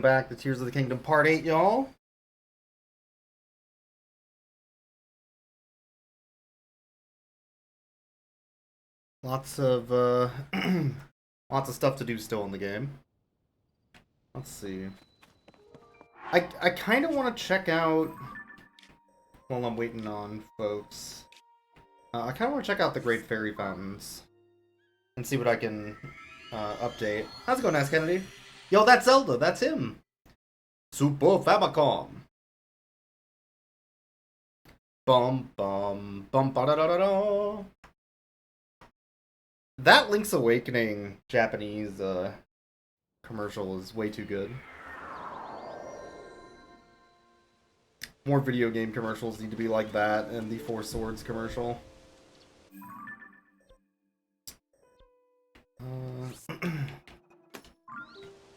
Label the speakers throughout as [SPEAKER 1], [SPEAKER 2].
[SPEAKER 1] Back to Tears of the Kingdom Part 8, y'all. Lots of, lots of stuff to do still in the game. Let's see. I kind of want to check out, while I'm waiting on folks, I kind of want to check out the Great Fairy Fountains. And see what I can, update. How's it going, Ask Kennedy? Yo, that's Zelda, that's him! Super Famicom! Bum bum bum ba da da da da. That Link's Awakening Japanese commercial is way too good. More video game commercials need to be like that, and the Four Swords commercial.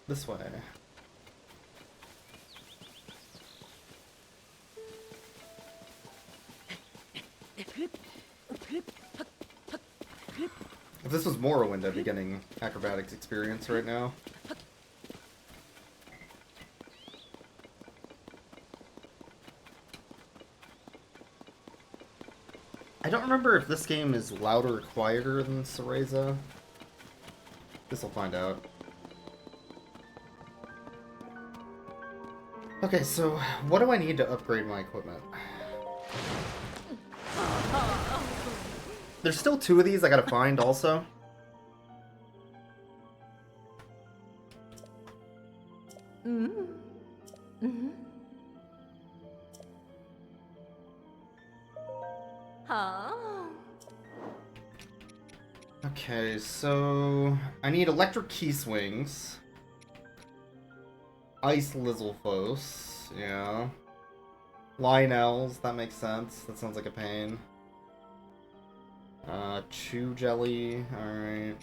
[SPEAKER 1] This way. If this was Morrowind, I'd be getting acrobatics experience right now. I don't remember if this game is louder or quieter than Cereza. Guess I'll find out. Okay, so what do I need to upgrade my equipment? There's still two of these I gotta find also. Okay, so I need electric key swings. Ice Lizalfos, yeah. Lionels, that makes sense. That sounds like a pain. Chew jelly, alright.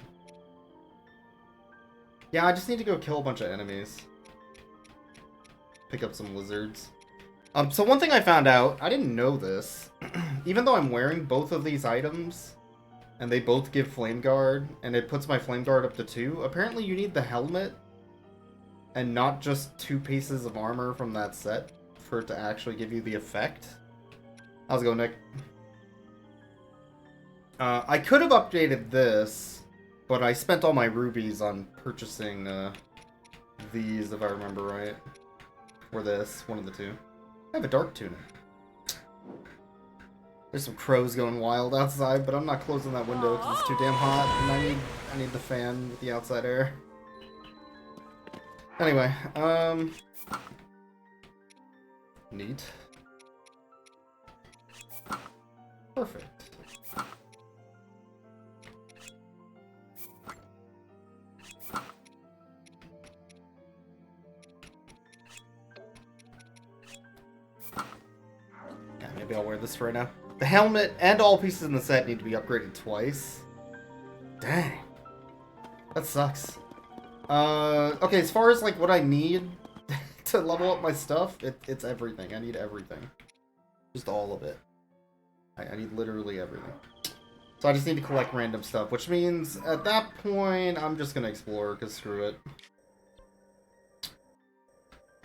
[SPEAKER 1] Yeah, I just need to go kill a bunch of enemies. Pick up some lizards. So one thing I found out, I didn't know this. Even though I'm wearing both of these items, and they both give Flame Guard, and it puts my Flame Guard up to 2, apparently you need the helmet, and not just 2 pieces of armor from that set, for it to actually give you the effect. How's it going, Nick? I could have updated this, but I spent all my rubies on purchasing these, if I remember right. Or this, one of the two. I have a dark tunic. There's some crows going wild outside, but I'm not closing that window because it's too damn hot, and I need the fan with the outside air. Anyway, neat. Perfect. Yeah, maybe I'll wear this for right now. The helmet and all pieces in the set need to be upgraded twice. Dang. That sucks. Okay, as far as, like, what I need to level up my stuff, it's everything. I need everything. Just all of it. I need literally everything. So I just need to collect random stuff, which means, at that point, I'm just gonna explore, because screw it.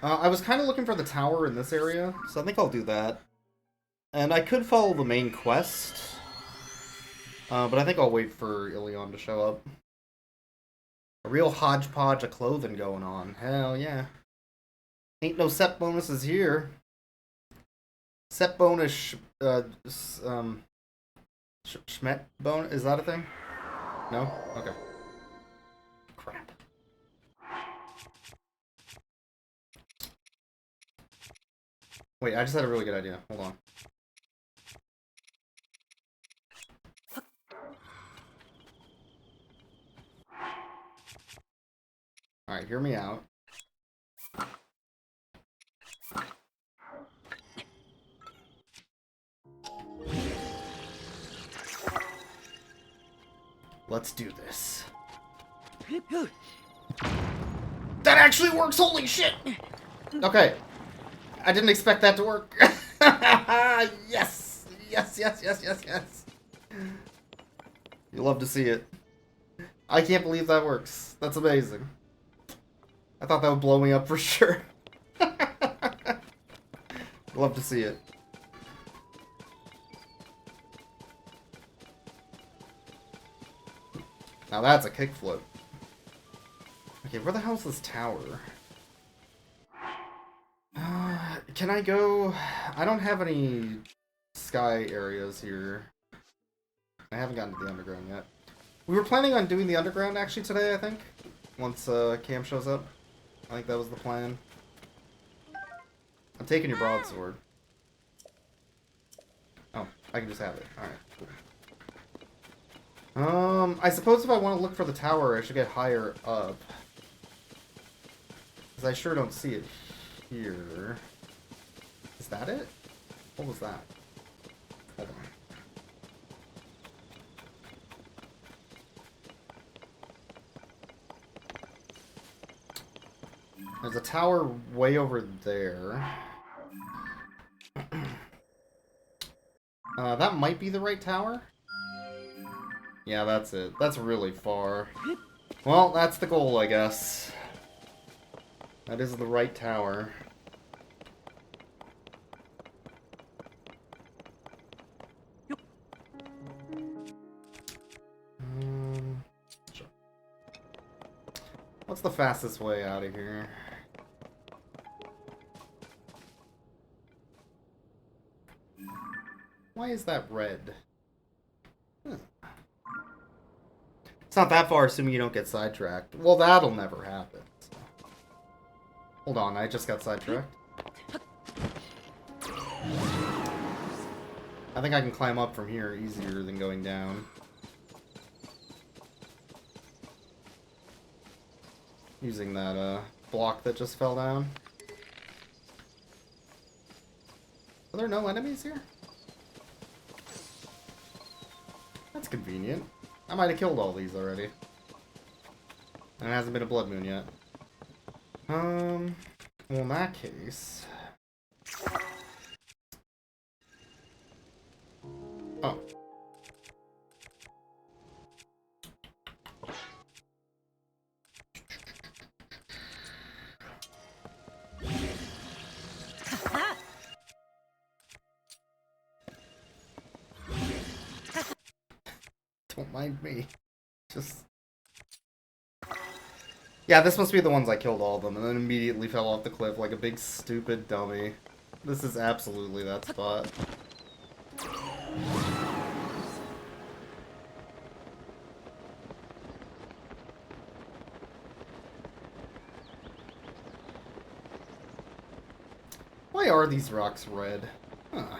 [SPEAKER 1] I was kind of looking for the tower in this area, so I think I'll do that. And I could follow the main quest, but I think I'll wait for Ilion to show up. A real hodgepodge of clothing going on. Hell yeah. Ain't no set bonuses here. Set bonus, Schmet bonus? Is that a thing? No? Okay. Crap. Wait, I just had a really good idea. Hold on. Alright, hear me out. Let's do this. That actually works! Holy shit! Okay. I didn't expect that to work. Yes! Yes, yes, yes, yes, yes. You love to see it. I can't believe that works. That's amazing. I thought that would blow me up for sure. Love to see it. Now that's a kickflip. Okay, where the hell's this tower? Can I go? I don't have any sky areas here. I haven't gotten to the underground yet. We were planning on doing the underground actually today, I think. Once Cam shows up. I think that was the plan. I'm taking your broadsword. Oh, I can just have it. Alright, cool. I suppose if I want to look for the tower, I should get higher up. Because I sure don't see it here. Is that it? What was that? Hold on. There's a tower way over there. That might be the right tower. Yeah, that's it. That's really far. Well, that's the goal, I guess. That is the right tower. Sure. What's the fastest way out of here? Why is that red? Huh. It's not that far, assuming you don't get sidetracked. Well, that'll never happen. So. Hold on, I just got sidetracked. I think I can climb up from here easier than going down. Using that block that just fell down. Are there no enemies here? That's convenient. I might have killed all these already. And it hasn't been a blood moon yet. Well, in that case... Oh. Don't mind me. Just... Yeah, this must be the ones I killed all of them and then immediately fell off the cliff like a big stupid dummy. This is absolutely that spot. Why are these rocks red? Huh.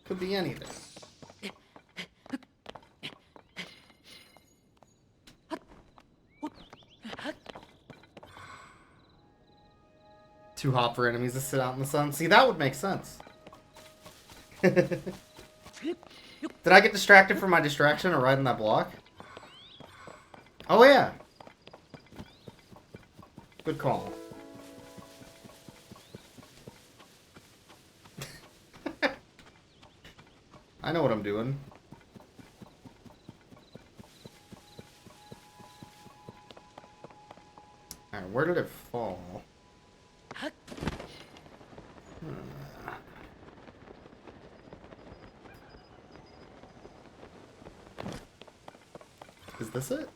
[SPEAKER 1] Could be anything. Too hot for enemies to sit out in the sun. See, that would make sense. Did I get distracted from my distraction or riding that block? Oh, yeah. Good call. I know what I'm doing. Alright, where did it fall? Is this it?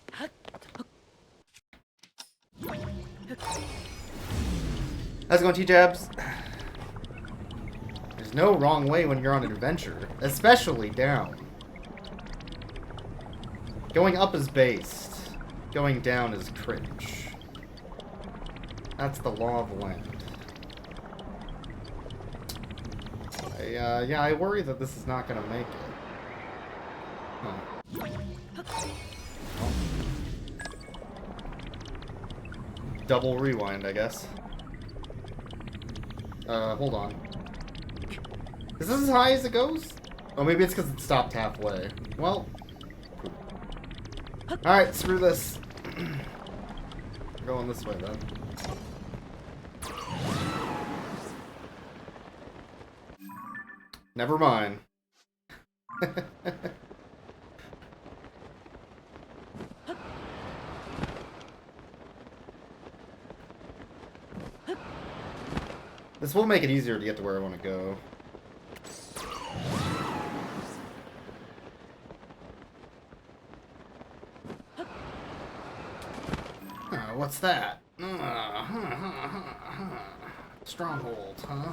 [SPEAKER 1] How's it going, T-Jabs? There's no wrong way when you're on an adventure, especially down. Going up is based. Going down is cringe. That's the law of the land. Yeah, I worry that this is not gonna make it. Huh. Oh. Double rewind, I guess. Hold on. Is this as high as it goes? Oh, maybe it's because it stopped halfway. Well. Alright, screw this. We're going this way, then. Never mind. This will make it easier to get to where I want to go. What's that? Stronghold, huh?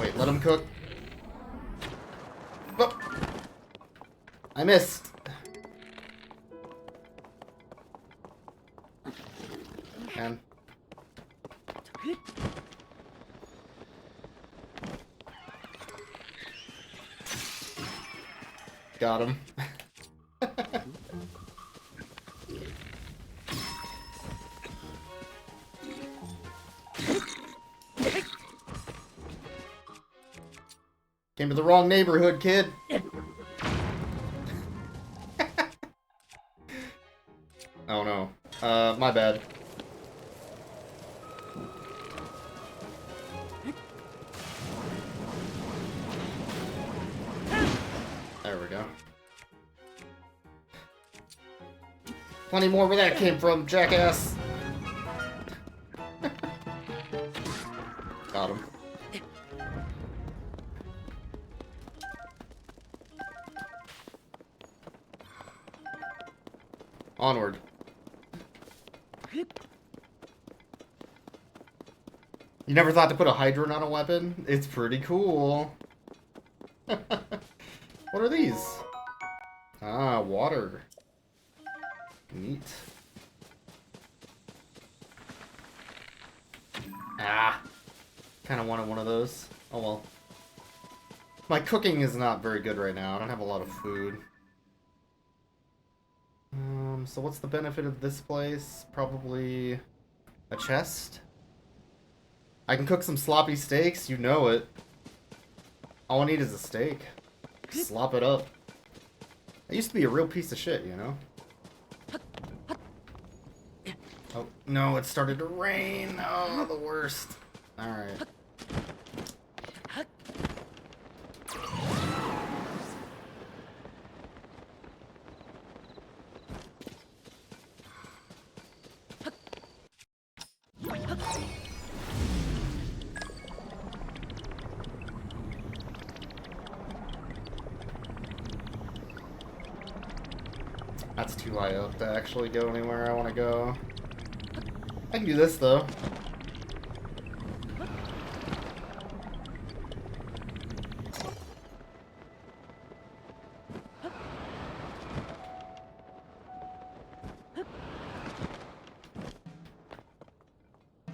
[SPEAKER 1] Wait, let him cook. Oh. I missed. And got him. Came to the wrong neighborhood, kid. Oh no. My bad. There we go. Plenty more where that came from, jackass. Got him. Onward. You never thought to put a hydrant on a weapon? It's pretty cool. What are these? Ah, water. Neat. Ah. Kind of wanted one of those. Oh well. My cooking is not very good right now. I don't have a lot of food. So what's the benefit of this place? Probably a chest? I can cook some sloppy steaks, you know it. All I need is a steak. Slop it up. I used to be a real piece of shit, you know? Oh, no, it started to rain. Oh, the worst. Alright. That's too high up to actually go anywhere I want to go. I can do this, though.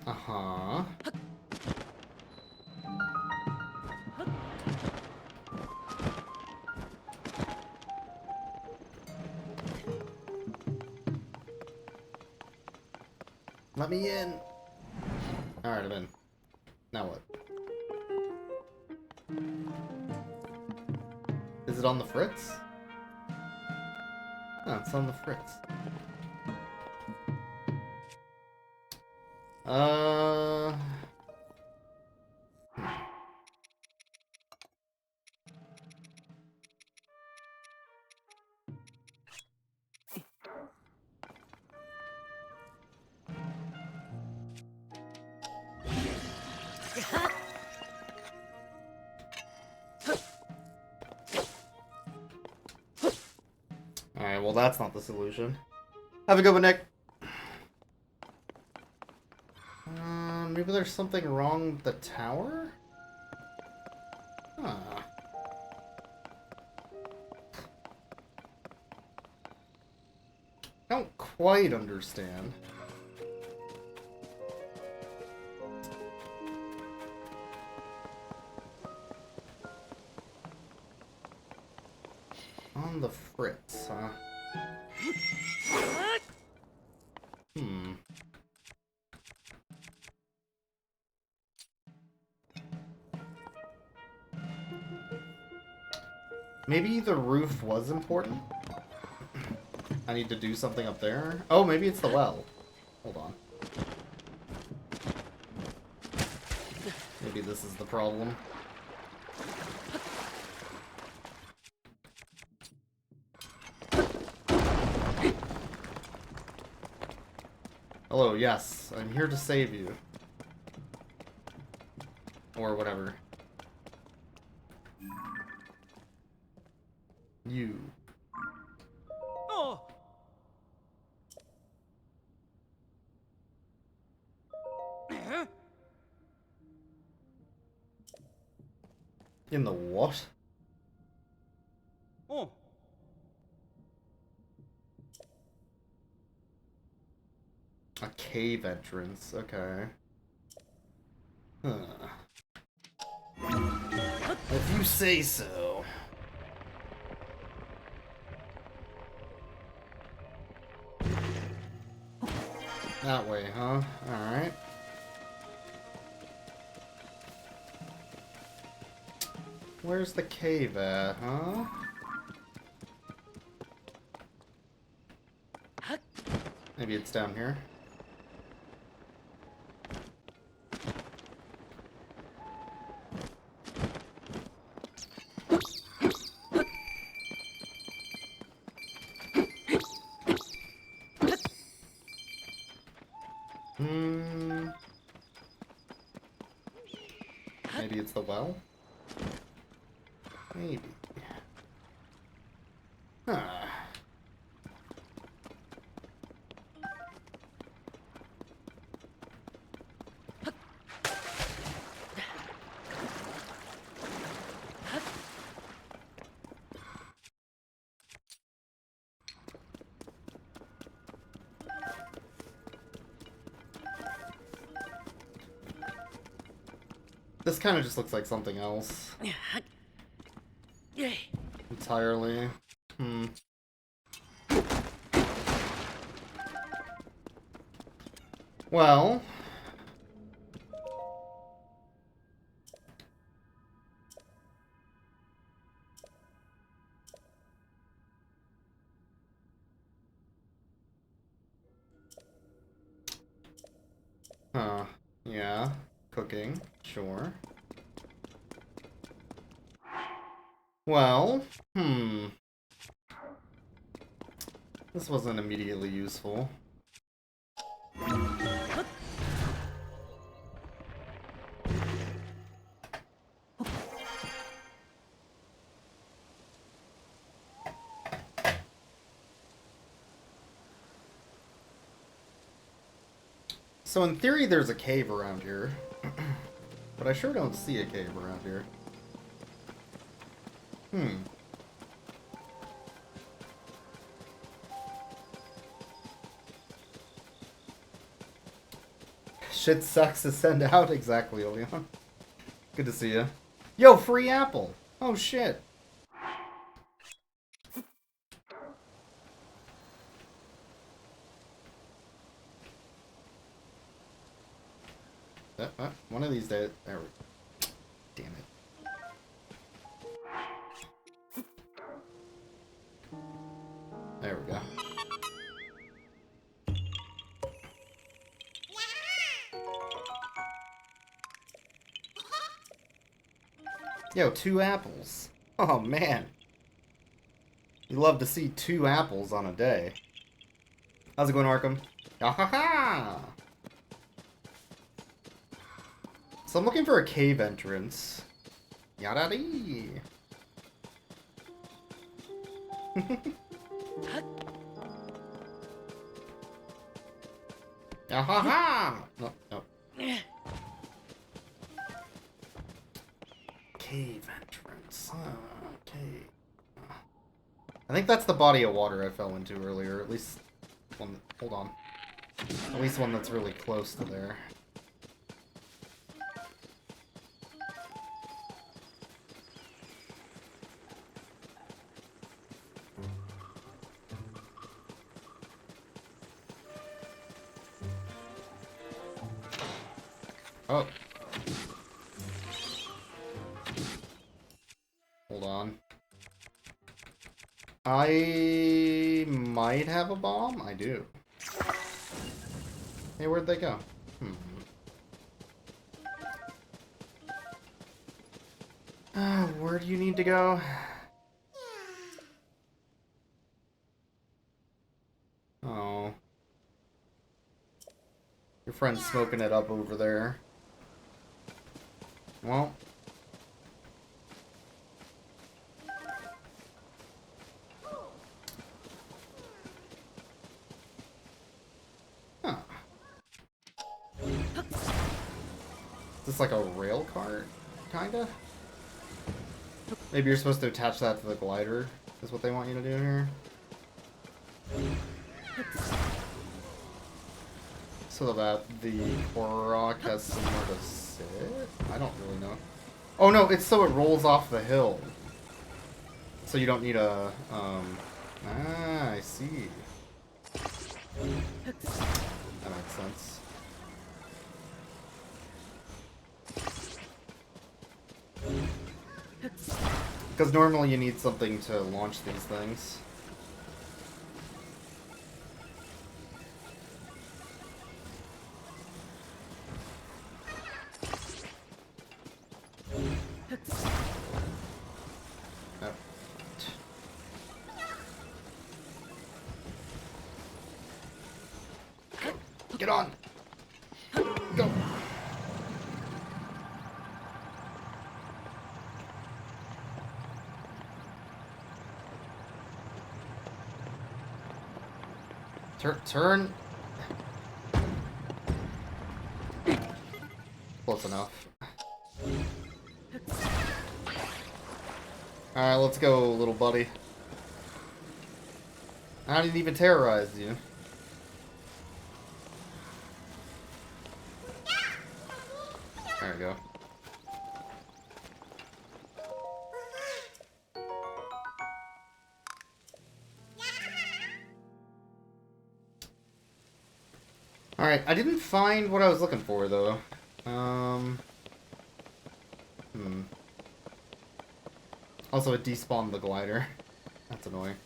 [SPEAKER 1] Uh-huh. Let me in. Alright, I'm in. Now what? Is it on the fritz? Oh, it's on the fritz. Alright, well that's not the solution. Have a good one, Nick. Maybe there's something wrong with the tower? Huh. I don't quite understand. On the fritz, huh? Maybe the roof was important? I need to do something up there? Oh, maybe it's the well. Hold on. Maybe this is the problem. Hello, yes. I'm here to save you. Or whatever. You.
[SPEAKER 2] Oh.
[SPEAKER 1] In the what?
[SPEAKER 2] Oh.
[SPEAKER 1] A cave entrance, okay. Huh. If you say so. That way, huh? Alright. Where's the cave at, huh? Maybe it's down here. Maybe it's the well? Maybe. Huh. This kind of just looks like something else. Entirely. Well. Huh. Yeah. Cooking. Sure. Well. This wasn't immediately useful. So in theory there's a cave around here. But I sure don't see a cave around here. Shit sucks to send out, exactly, Oleon. Good to see you. Yo, free apple! Oh shit. One of these days. There we go. Damn it. There we go. Yo, 2 apples. Oh man. You love to see 2 apples on a day. How's it going, Arkham? Ah-ha-ha! So I'm looking for a cave entrance. Yada-dee! Ah-ha-ha! No, no. Cave entrance. Okay. I think that's the body of water I fell into earlier. At least one. Hold on. At least one that's really close to there. Oh. Hold on. I might have a bomb? I do. Hey, where'd they go? Where do you need to go? Oh. Your friend's smoking it up over there. Well. Huh. Is this like a rail cart? Kinda? Maybe you're supposed to attach that to the glider, is what they want you to do here. So that the Korok has somewhere to sit? I don't really know. Oh no, it's so it rolls off the hill. So you don't need a, Ah, I see. That makes sense. Because normally you need something to launch these things. Oh. Get on! Go! Turn! Close enough. Alright, let's go, little buddy. I didn't even terrorize you. There we go. Alright, I didn't find what I was looking for, though. Also, it despawned the glider. That's annoying.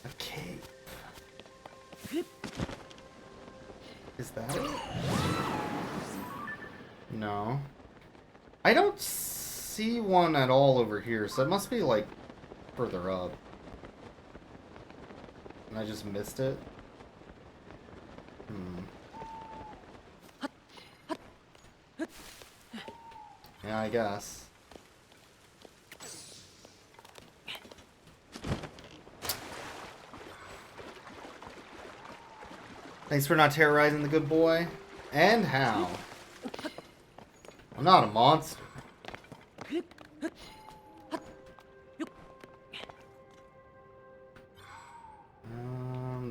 [SPEAKER 1] A cape. Is that it? No. I don't see one at all over here, so it must be, like, further up. And I just missed it? Yeah, I guess. Thanks for not terrorizing the good boy. And how? I'm not a monster.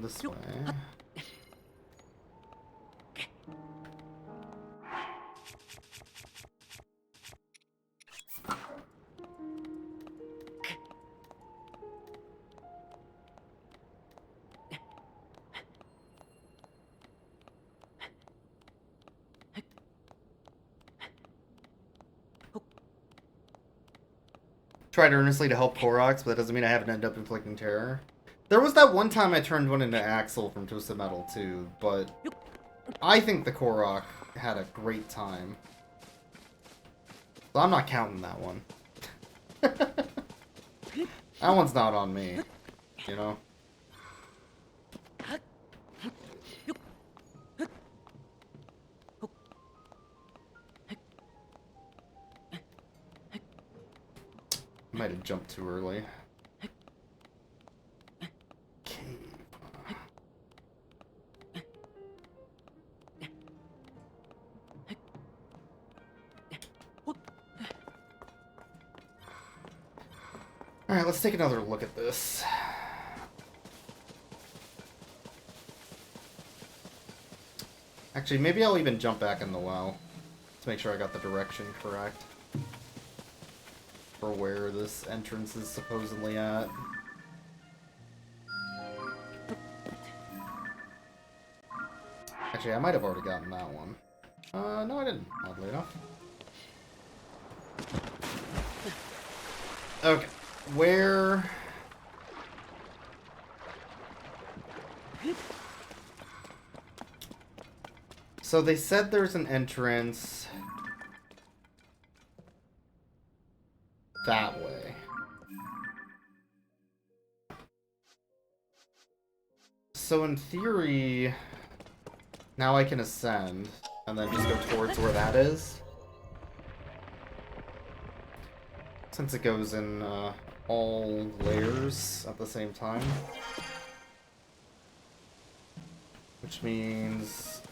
[SPEAKER 1] This way. Tried earnestly to help Koroks, but that doesn't mean I haven't ended up inflicting terror. There was that one time I turned one into Axel from Twisted Metal too, but I think the Korok had a great time. So I'm not counting that one. That one's not on me, you know? Might have jumped too early. Alright, let's take another look at this. Actually, maybe I'll even jump back in the well to make sure I got the direction correct for where this entrance is supposedly at. Actually, I might have already gotten that one. No I didn't, oddly enough. Okay, where... So they said there's an entrance that way. So in theory, Now I can ascend, and then just go towards where that is. Since it goes in all layers at the same time. Which means...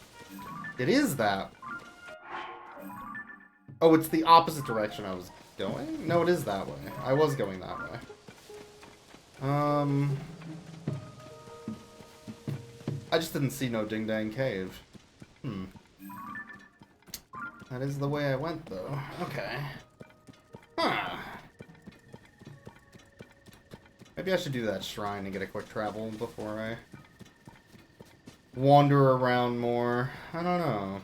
[SPEAKER 1] it is that. Oh, it's the opposite direction I was going? No, it is that way. I was going that way. I just didn't see no Ding Dang Cave. That is the way I went, though. Okay. Huh. Maybe I should do that shrine and get a quick travel before I wander around more. I don't know.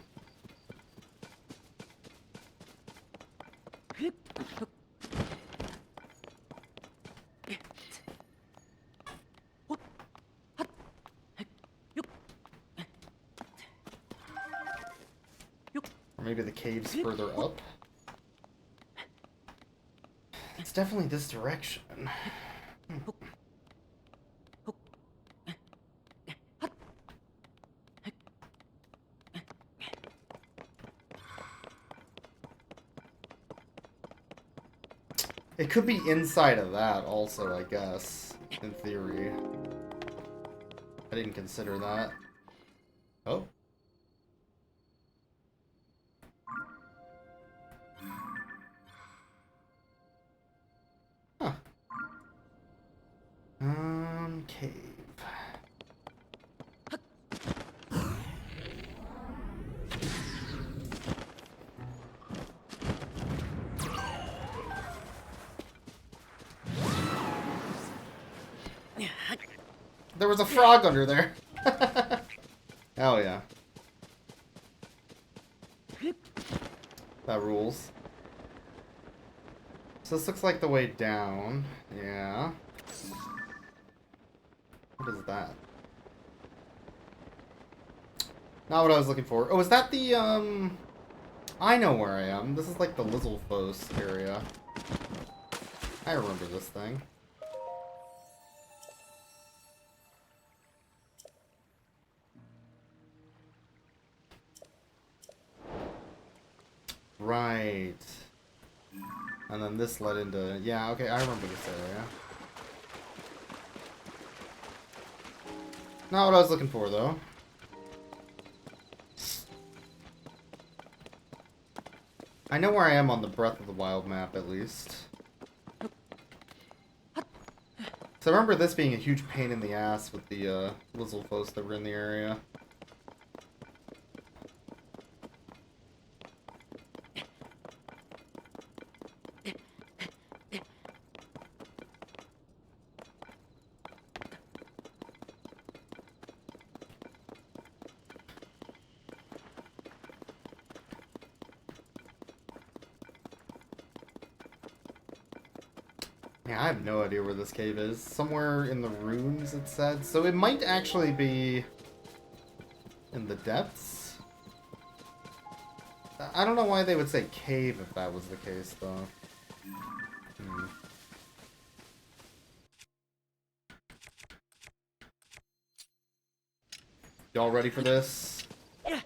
[SPEAKER 1] Or maybe the cave's further up. It's definitely this direction. It could be inside of that also, I guess, in theory. I didn't consider that. Oh. Huh. Cave. There was a frog under there. Hell yeah. That rules. So this looks like the way down. Yeah. What is that? Not what I was looking for. Oh, is that the, I know where I am. This is like the Lizzlefoss area. I remember this thing. Right. And then this led into... yeah, okay, I remember this area. Not what I was looking for, though. I know where I am on the Breath of the Wild map, at least. So I remember this being a huge pain in the ass with the Lizzlefoss that were in the area. Yeah, I have no idea where this cave is. Somewhere in the ruins, it said. So it might actually be in the depths. I don't know why they would say cave if that was the case, though. Y'all ready for this?
[SPEAKER 2] Yeah.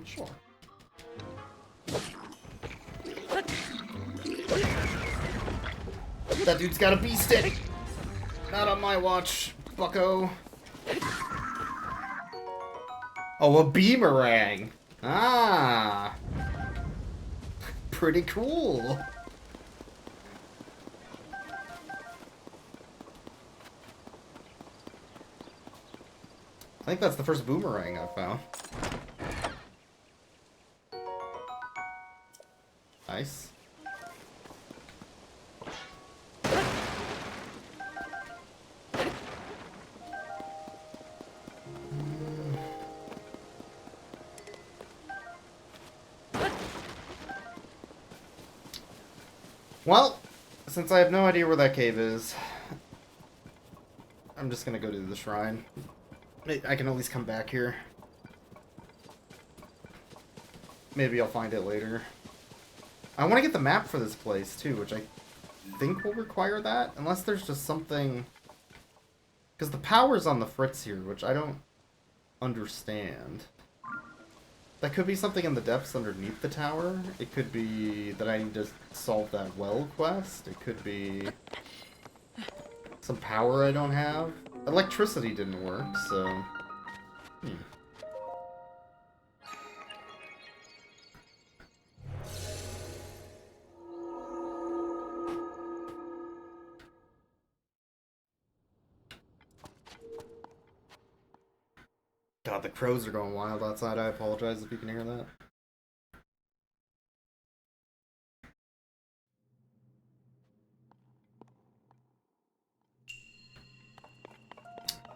[SPEAKER 1] Sure. That dude's got a bee stick! Not on my watch, bucko. Oh, a beamerang! Ah! Pretty cool! I think that's the first boomerang I've found. Nice. Well, since I have no idea where that cave is, I'm just gonna go to the shrine. I can always come back here. Maybe I'll find it later. I want to get the map for this place, too, which I think will require that. Unless there's just something... Because the power's on the fritz here, which I don't understand. That could be something in the depths underneath the tower. It could be that I need to solve that well quest. It could be some power I don't have. Electricity didn't work, so... God, the crows are going wild outside. I apologize if you can hear that.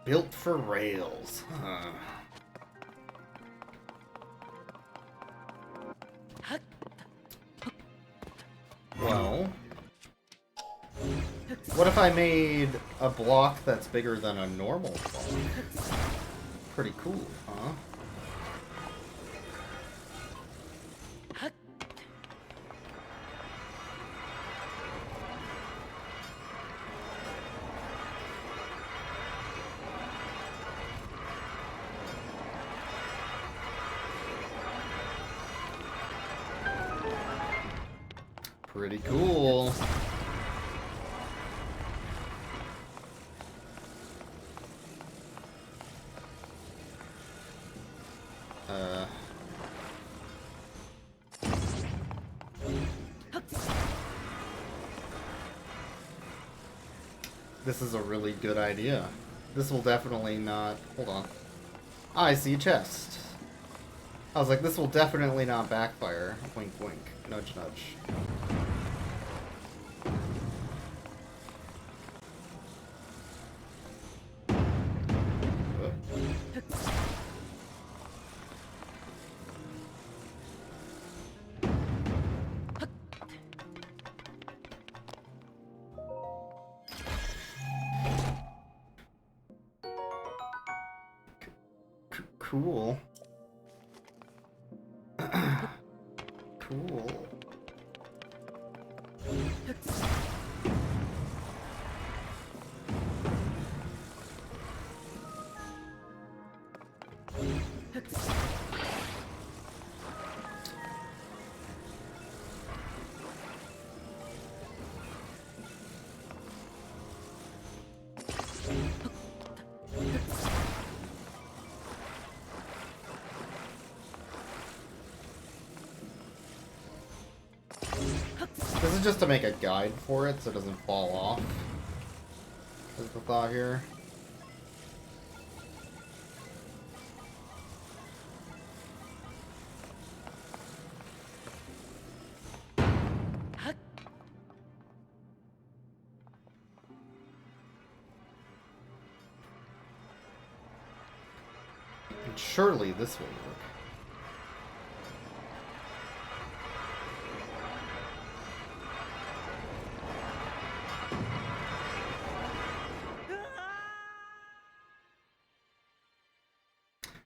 [SPEAKER 1] Built for rails. Huh. Well... What if I made a block that's bigger than a normal block? Pretty cool, huh? Pretty cool. This is a really good idea. This will definitely not... Hold on. Ah, I see a chest. I was like, this will definitely not backfire. Wink, wink. Nudge, nudge. Cool. Cool. This is just to make a guide for it so it doesn't fall off. Is the thought here. And surely this will work.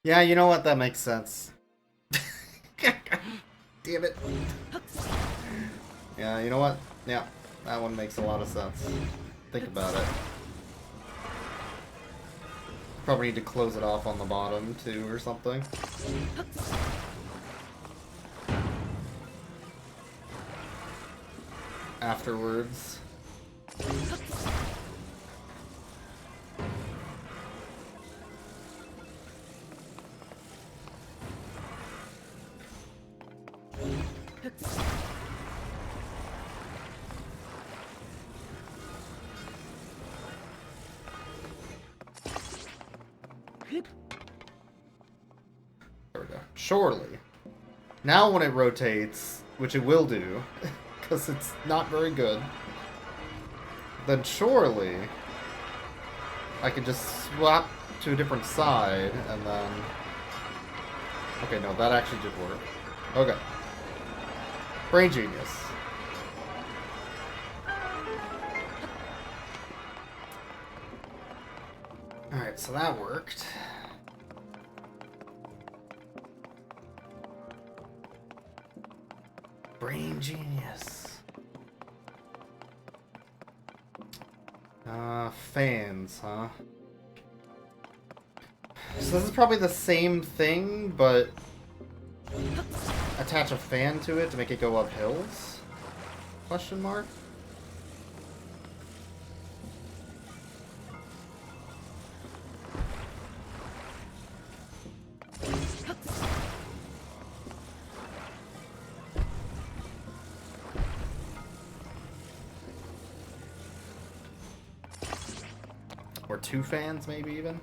[SPEAKER 1] Yeah, you know what? That makes sense. Damn it. Yeah, you know what? Yeah, that one makes a lot of sense. Think about it. Probably need to close it off on the bottom, too, or something. Afterwards. There we go. Surely. Now when it rotates, which it will do, because it's not very good, then surely I can just swap to a different side, and then... Okay, no, that actually did work. Okay. Brain genius. Alright, so that worked. Brain genius. Fans, huh? So this is probably the same thing, but attach a fan to it to make it go up hills? Question mark? Or 2 fans, maybe even?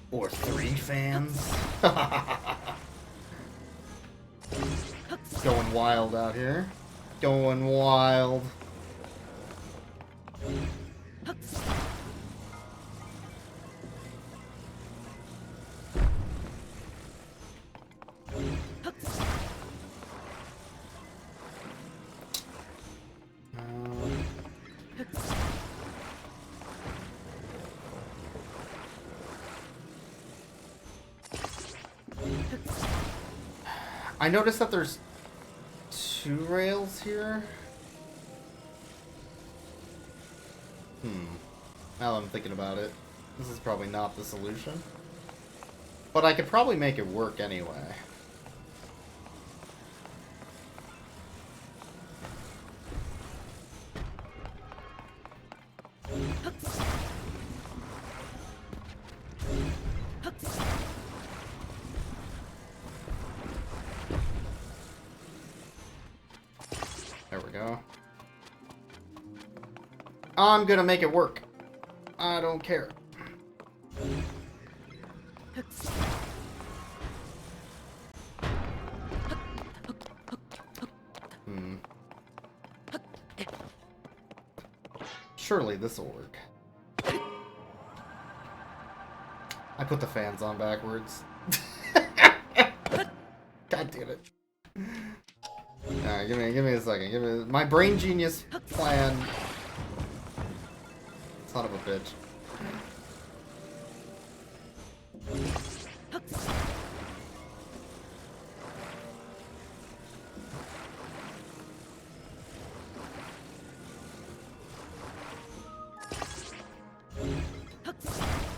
[SPEAKER 1] Or 3 fans? Going wild out here. Going wild. I noticed that there's 2 rails here. Now that I'm thinking about it, this is probably not the solution. But I could probably make it work anyway. There we go. I'm gonna make it work. I don't care. Surely this will work. I put the fans on backwards. God damn it. Alright, give me a second. Give me my brain genius plan. Son of a bitch.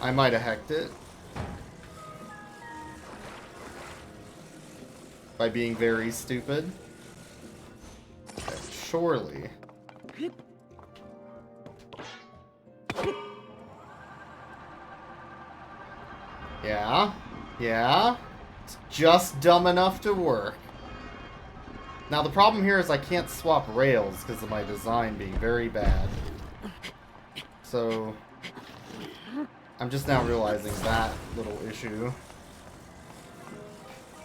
[SPEAKER 1] I might have hacked it by being very stupid. Surely. Yeah. Yeah. It's just dumb enough to work. Now the problem here is I can't swap rails because of my design being very bad. So I'm just now realizing that little issue.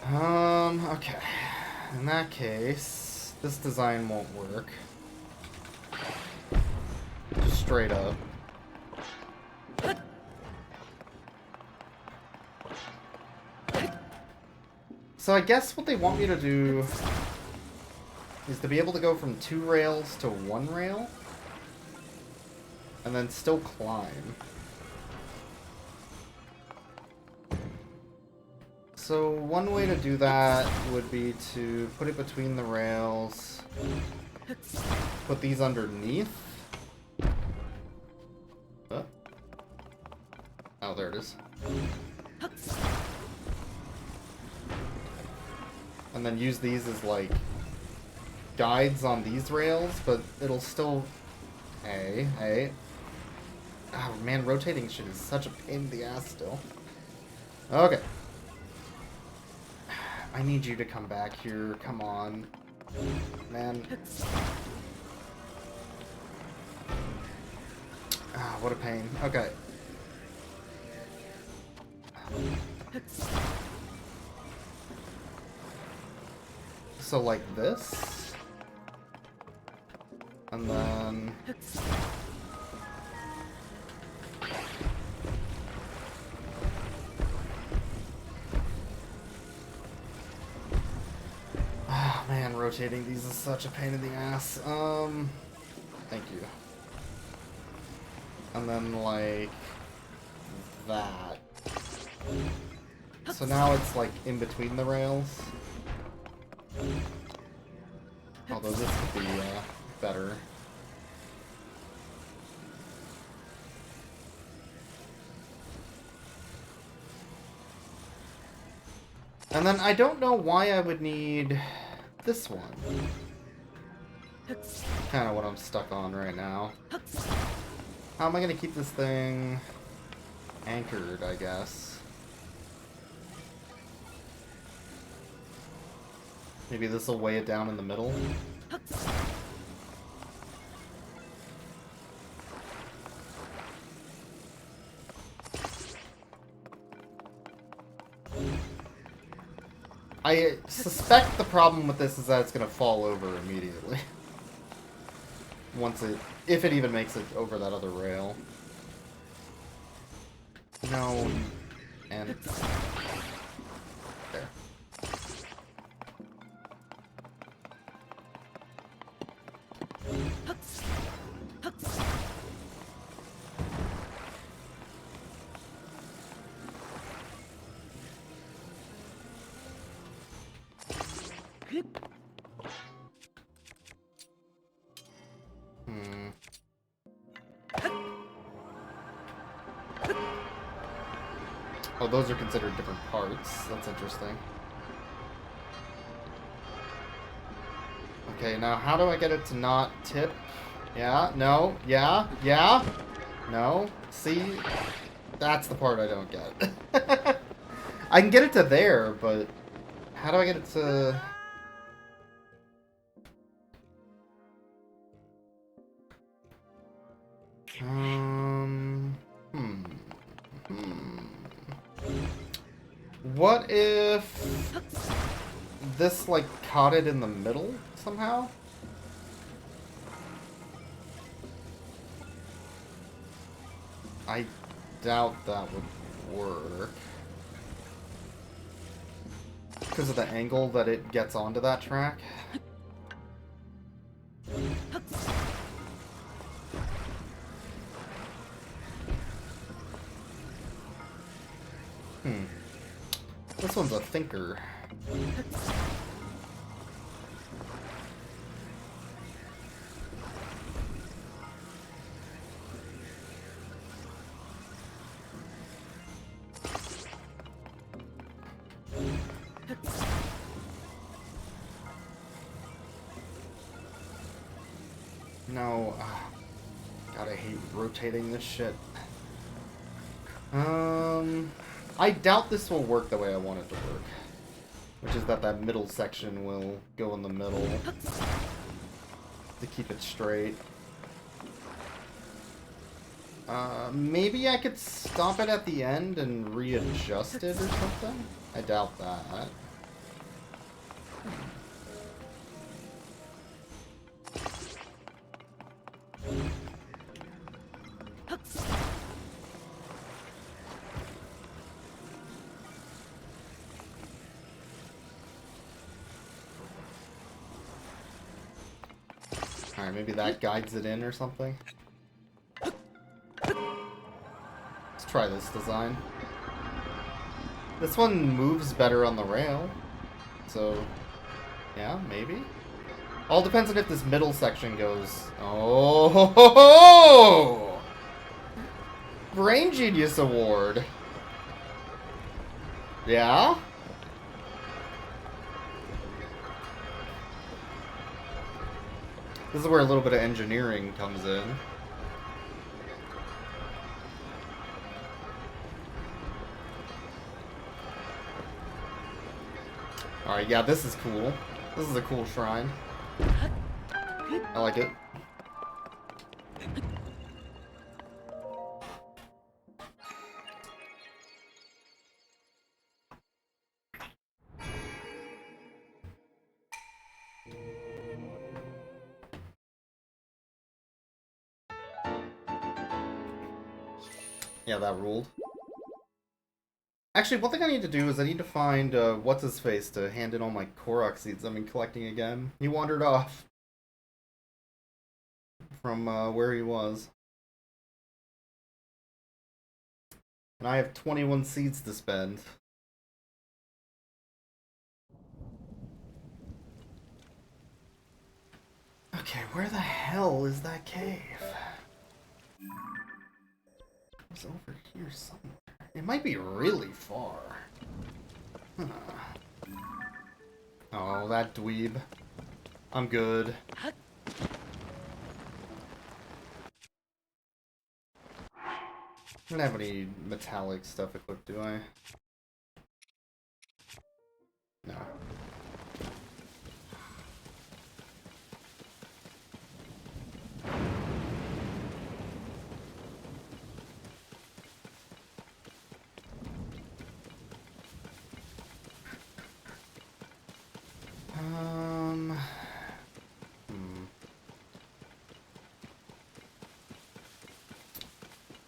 [SPEAKER 1] Okay. In that case, this design won't work. Just straight up. So I guess what they want me to do is to be able to go from 2 rails to 1 rail. And then still climb. So one way to do that would be to put it between the rails, put these underneath. Oh, there it is. And then use these as like guides on these rails, but it'll still... Hey. Oh man, rotating shit is such a pain in the ass still. Okay. I need you to come back here. Come on. Man. Ah, what a pain. Okay. So like this. And then... Oh man, rotating these is such a pain in the ass. Thank you. And then like that. So now it's like in between the rails. Although this could be better. And then I don't know why I would need this one. Kind of what I'm stuck on right now. How am I going to keep this thing anchored, I guess? Maybe this will weigh it down in the middle? I suspect the problem with this is that it's going to fall over immediately. If it even makes it over that other rail. No, and there. Oh, those are considered different parts. That's interesting. Okay, now how do I get it to not tip? Yeah, no, yeah, yeah, no. See? That's the part I don't get. I can get it to there, but how do I get it to... What if this, like, caught it in the middle somehow? I doubt that would work. Because of the angle that it gets onto that track. This one's a thinker. No. God, I hate rotating this shit. I doubt this will work the way I want it to work. Which is that middle section will go in the middle to keep it straight. Maybe I could stop it at the end and readjust it or something? I doubt that. Alright, maybe that guides it in or something. Let's try this design. This one moves better on the rail. So, yeah, maybe. All depends on if this middle section goes... Oh! Ho, ho, ho! Brain Genius Award! Yeah? This is where a little bit of engineering comes in. Alright, yeah, this is cool. This is a cool shrine. I like it. Yeah, that ruled. Actually, one thing I need to do is I need to find, what's-his-face to hand in all my Korok seeds I've been collecting again. He wandered off from, where he was. And I have 21 seeds to spend. Okay, where the hell is that cave? It's over here somewhere. It might be really far. Huh. Oh, that dweeb. I'm good. I don't have any metallic stuff equipped, do I? No.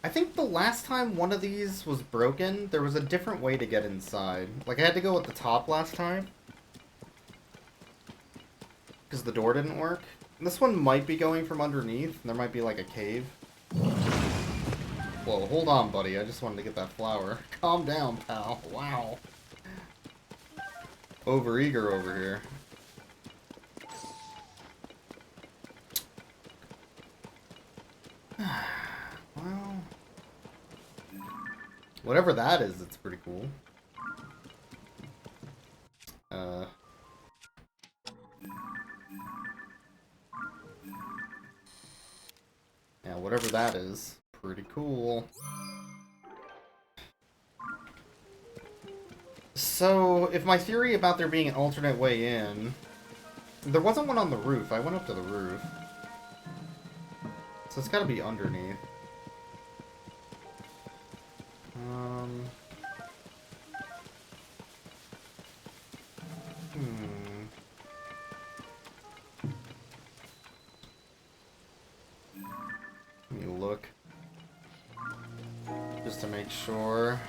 [SPEAKER 1] I think the last time one of these was broken, there was a different way to get inside. Like, I had to go at the top last time. Because the door didn't work. And this one might be going from underneath, and there might be, like, a cave. Whoa, hold on, buddy. I just wanted to get that flower. Calm down, pal. Wow. Overeager over here. Well... whatever that is, it's pretty cool. Yeah, whatever that is, pretty cool. So, if my theory about there being an alternate way in... there wasn't one on the roof. I went up to the roof. So it's gotta be underneath. Let me look. Just to make sure.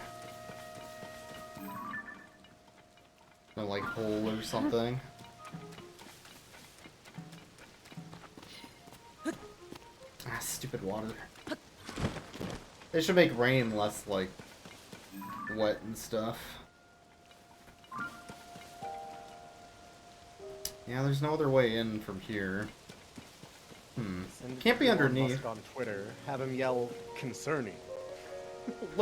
[SPEAKER 1] No, like, hole or something. Ah, stupid water. It should make rain less, like, wet and stuff. Yeah, there's no other way in from here. Can't be underneath.
[SPEAKER 3] On Twitter, have him yell concerning.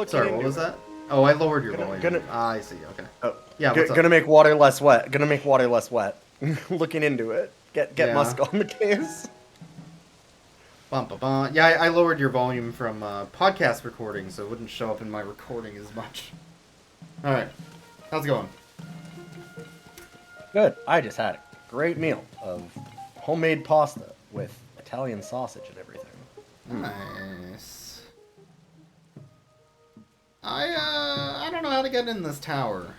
[SPEAKER 1] Sorry, what was that? Oh, I lowered your volume. I see. Okay.
[SPEAKER 3] Oh,
[SPEAKER 1] yeah. What's
[SPEAKER 3] gonna make water less wet. Gonna make water less wet. Looking into it. Get Musk on the case.
[SPEAKER 1] Bum, bum, bum. Yeah, I lowered your volume from podcast recording, so it wouldn't show up in my recording as much. All right, how's it going?
[SPEAKER 3] Good. I just had a great meal of homemade pasta with Italian sausage and everything.
[SPEAKER 1] Nice. I don't know how to get in this tower.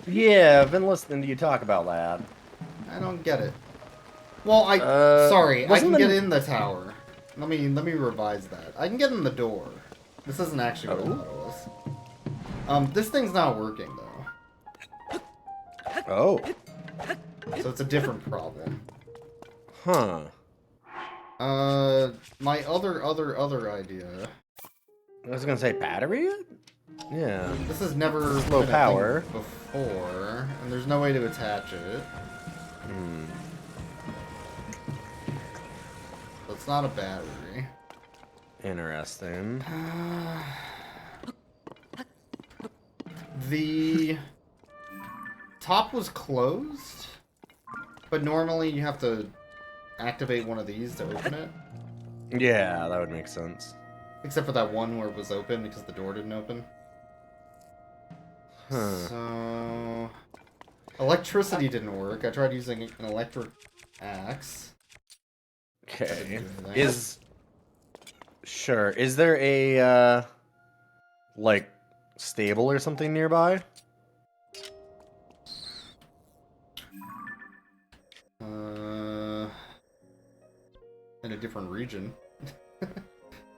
[SPEAKER 3] Yeah, I've been listening to you talk about that.
[SPEAKER 1] I don't get it. Well, sorry, I can get in the tower. Let me revise that. I can get in the door. This isn't actually what I thought it was. This thing's not working though.
[SPEAKER 3] Oh.
[SPEAKER 1] So it's a different problem.
[SPEAKER 3] Huh.
[SPEAKER 1] My other idea.
[SPEAKER 3] I was gonna say battery? Yeah.
[SPEAKER 1] This has never
[SPEAKER 3] low
[SPEAKER 1] been a
[SPEAKER 3] power
[SPEAKER 1] thing before, and there's no way to attach it. So it's not a battery.
[SPEAKER 3] Interesting.
[SPEAKER 1] The top was closed, but normally you have to activate one of these to open it.
[SPEAKER 3] Yeah, that would make sense.
[SPEAKER 1] Except for that one where it was open because the door didn't open.
[SPEAKER 3] Huh.
[SPEAKER 1] So... electricity didn't work. I tried using an electric axe.
[SPEAKER 3] Okay. Sure. Is there a, like, stable or something nearby?
[SPEAKER 1] In a different region.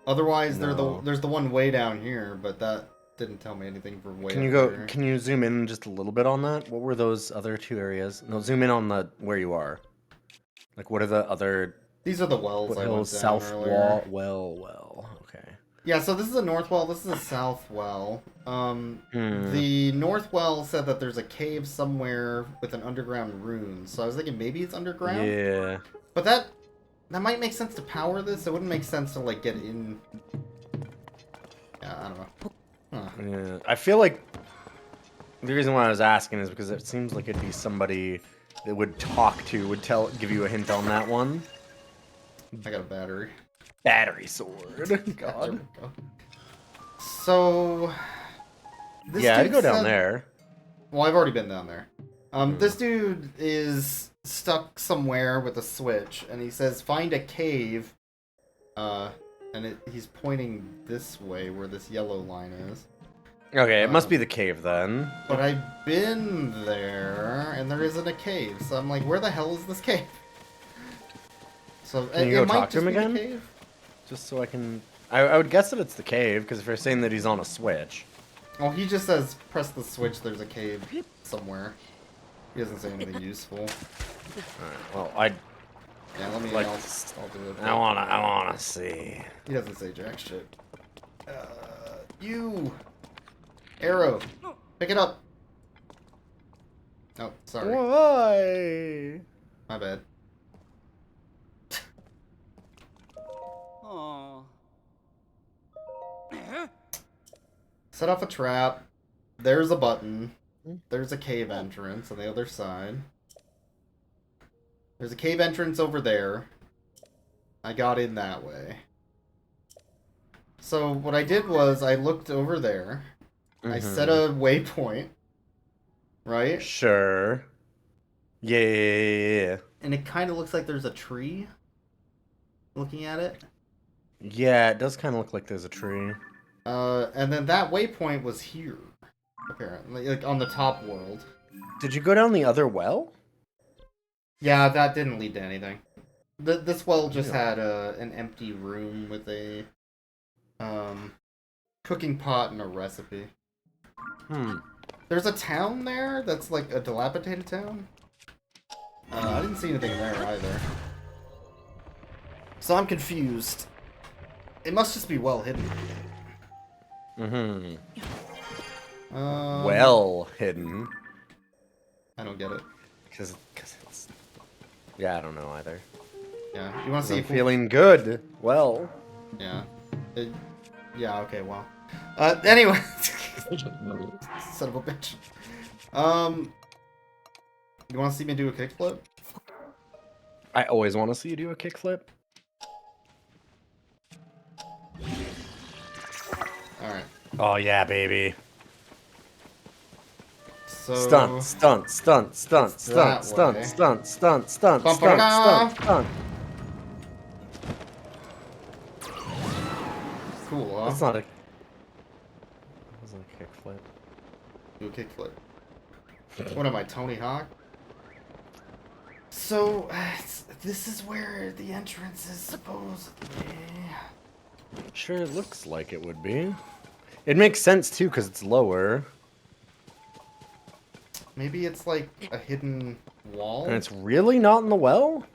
[SPEAKER 1] Otherwise, there's the one way down here, but that didn't tell me anything for way.
[SPEAKER 3] Can you zoom in just a little bit on that? What were those other two areas? No, zoom in on where you are. Like, what are the other?
[SPEAKER 1] These are the wells I went down
[SPEAKER 3] south
[SPEAKER 1] earlier.
[SPEAKER 3] well. Okay.
[SPEAKER 1] Yeah, so this is a north well. This is a south well. The north well said that there's a cave somewhere with an underground rune. So I was thinking maybe it's underground.
[SPEAKER 3] Yeah.
[SPEAKER 1] But that might make sense to power this. It wouldn't make sense to, like, get in... Yeah, I don't know. Huh.
[SPEAKER 3] Yeah, I feel like the reason why I was asking is because it seems like it'd be somebody that would give you a hint on that one.
[SPEAKER 1] I got a battery.
[SPEAKER 3] Battery sword.
[SPEAKER 1] There
[SPEAKER 3] God.
[SPEAKER 1] we go. So...
[SPEAKER 3] Yeah, I'd
[SPEAKER 1] dude
[SPEAKER 3] go down
[SPEAKER 1] said-
[SPEAKER 3] there.
[SPEAKER 1] Well, I've already been down there. This dude is stuck somewhere with a switch, and he says, find a cave. He's pointing this way, where this yellow line is.
[SPEAKER 3] Okay, it must be the cave then.
[SPEAKER 1] But I've been there, and there isn't a cave. So I'm like, where the hell is this cave? So
[SPEAKER 3] Can you
[SPEAKER 1] it
[SPEAKER 3] go
[SPEAKER 1] might
[SPEAKER 3] talk to
[SPEAKER 1] just
[SPEAKER 3] him
[SPEAKER 1] be the
[SPEAKER 3] again?
[SPEAKER 1] cave.
[SPEAKER 3] Just so I can... I would guess that it's the cave, because if you're saying that he's on a switch.
[SPEAKER 1] Well, he just says, press the switch, there's a cave somewhere. He doesn't say anything useful.
[SPEAKER 3] Alright, well,
[SPEAKER 1] Yeah, let me,
[SPEAKER 3] Like,
[SPEAKER 1] I'll do it.
[SPEAKER 3] I wanna see.
[SPEAKER 1] He doesn't say jack shit. You! Arrow! Pick it up! Oh, sorry.
[SPEAKER 3] Why?
[SPEAKER 1] My bad.
[SPEAKER 2] Oh.
[SPEAKER 1] Set off a trap. There's a button. There's a cave entrance on the other side. There's a cave entrance over there. I got in that way. So what I did was I looked over there. I set a waypoint. Right?
[SPEAKER 3] Sure. Yeah.
[SPEAKER 1] And it kind of looks like there's a tree. Looking at it.
[SPEAKER 3] Yeah, it does kind of look like there's a tree.
[SPEAKER 1] And then that waypoint was here. Apparently. Like on the top world.
[SPEAKER 3] Did you go down the other well?
[SPEAKER 1] Yeah, that didn't lead to anything. This well just had an empty room with a cooking pot and a recipe. There's a town there that's like a dilapidated town. I didn't see anything there either. So I'm confused. It must just be well hidden.
[SPEAKER 3] Well hidden.
[SPEAKER 1] I don't get it.
[SPEAKER 3] Because it's... Yeah, I don't know either.
[SPEAKER 1] Yeah, you want to see
[SPEAKER 3] I'm
[SPEAKER 1] if we-
[SPEAKER 3] feeling good. Well.
[SPEAKER 1] Yeah. Yeah, okay, well. Anyway. Son of a bitch. You want to see me do a kickflip?
[SPEAKER 3] I always want to see you do a kickflip.
[SPEAKER 1] Alright.
[SPEAKER 3] Oh, yeah, baby.
[SPEAKER 1] So...
[SPEAKER 3] Stunt, stunt, stunt, stunt,
[SPEAKER 1] It's
[SPEAKER 3] stunt,
[SPEAKER 1] that
[SPEAKER 3] stunt,
[SPEAKER 1] way.
[SPEAKER 3] stunt, stunt, stunt,
[SPEAKER 1] Bum,
[SPEAKER 3] stunt,
[SPEAKER 1] ba-da.
[SPEAKER 3] stunt, stunt.
[SPEAKER 1] Cool, huh?
[SPEAKER 3] That's not a... That wasn't a kickflip.
[SPEAKER 1] Do a kickflip. What am I, Tony Hawk? So, this is where the entrance is supposedly.
[SPEAKER 3] Sure, it looks like it would be. It makes sense, too, because it's lower.
[SPEAKER 1] Maybe it's like a hidden wall?
[SPEAKER 3] And it's really not in the well?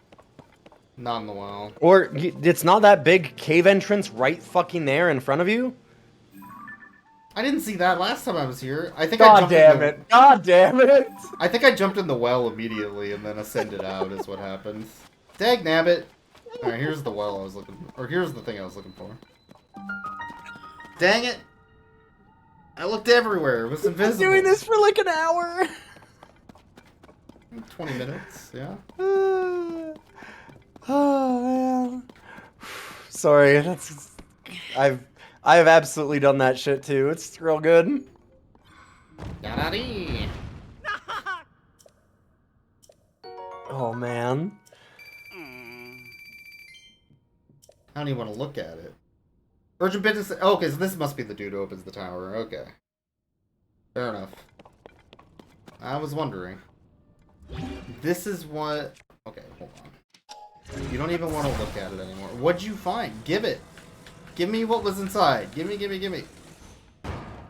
[SPEAKER 1] Not in the well.
[SPEAKER 3] Or it's not that big cave entrance right fucking there in front of you?
[SPEAKER 1] I didn't see that last time I was here. I think
[SPEAKER 3] God damn it. God damn it.
[SPEAKER 1] I think I jumped in the well immediately and then ascended out is what happened. Dag nabbit. Alright, here's the well I was looking for. Or here's the thing I was looking for. Dang it! I looked everywhere. It was invisible.
[SPEAKER 3] I'm doing this for like an hour.
[SPEAKER 1] 20 minutes, yeah.
[SPEAKER 3] Oh man. Sorry, that's I have absolutely done that shit too. It's real good.
[SPEAKER 1] Yadadi.
[SPEAKER 3] Oh man.
[SPEAKER 1] I don't even want to look at it. Urgent business. Oh, okay, so this must be the dude who opens the tower. Okay. Fair enough. I was wondering. This is what... Okay, hold on. You don't even want to look at it anymore. What'd you find? Give it. Give me what was inside. Give me, give me, give me.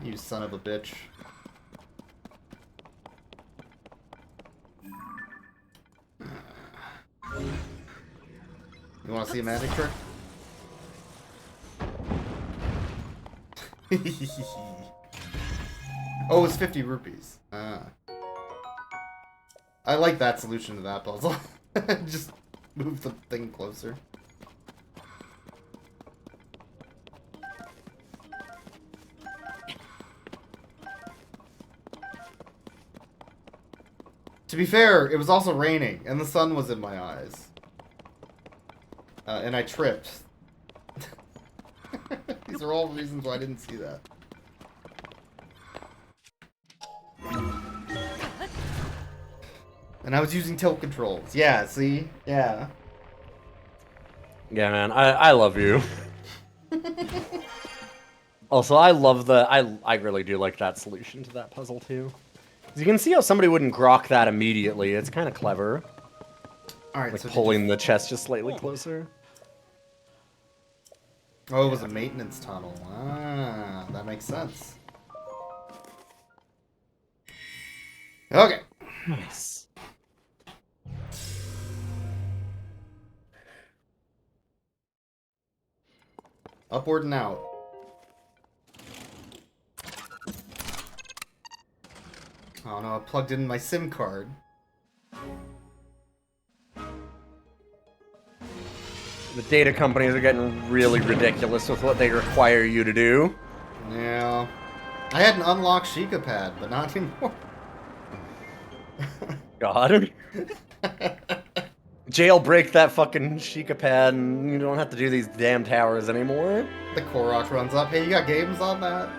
[SPEAKER 1] You son of a bitch. You want to see a magic trick? Oh, it's 50 rupees. Ah. I like that solution to that puzzle. Just move the thing closer. To be fair, it was also raining, and the sun was in my eyes. And I tripped. These are all reasons why I didn't see that. And I was using tilt controls. Yeah, see? Yeah.
[SPEAKER 3] Yeah, man, I love you. Also, I love the... I really do like that solution to that puzzle, too. You can see how somebody wouldn't grok that immediately. It's kind of clever.
[SPEAKER 1] Alright,
[SPEAKER 3] Like
[SPEAKER 1] so
[SPEAKER 3] pulling the chest just slightly closer.
[SPEAKER 1] Oh, it was a maintenance tunnel. Ah, that makes sense. Okay.
[SPEAKER 3] Nice.
[SPEAKER 1] Upward and out. Oh no, I plugged in my SIM card.
[SPEAKER 3] The data companies are getting really ridiculous with what they require you to do.
[SPEAKER 1] Yeah. I had an unlocked Sheikah pad, but not anymore.
[SPEAKER 3] God. Jailbreak that fucking Sheikah pad and you don't have to do these damn towers anymore.
[SPEAKER 1] The Korok runs up. Hey, you got games on that?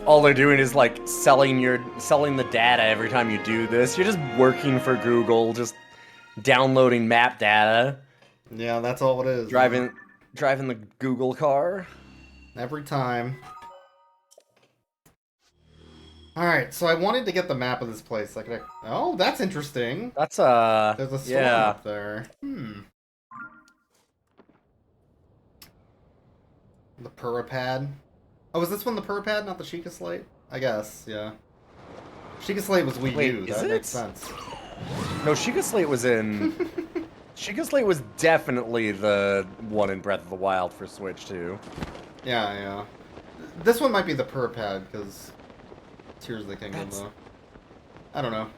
[SPEAKER 3] All they're doing is like selling the data every time you do this. You're just working for Google, just downloading map data.
[SPEAKER 1] Yeah, that's all it is.
[SPEAKER 3] Driving the Google car.
[SPEAKER 1] Every time. Alright, so I wanted to get the map of this place. Oh, that's interesting.
[SPEAKER 3] That's
[SPEAKER 1] There's a storm
[SPEAKER 3] yeah.
[SPEAKER 1] up there. The Purapad. Oh, is this one the Purapad, not the Sheikah Slate? I guess, yeah. Sheikah Slate was Wii
[SPEAKER 3] Wait,
[SPEAKER 1] U.
[SPEAKER 3] is
[SPEAKER 1] That
[SPEAKER 3] it?
[SPEAKER 1] makes sense.
[SPEAKER 3] No, Sheikah Slate was in... Sheikah Slate was definitely the one in Breath of the Wild for Switch, too.
[SPEAKER 1] Yeah, yeah. This one might be the Purapad, because Tears of the Kingdom, though. I don't know.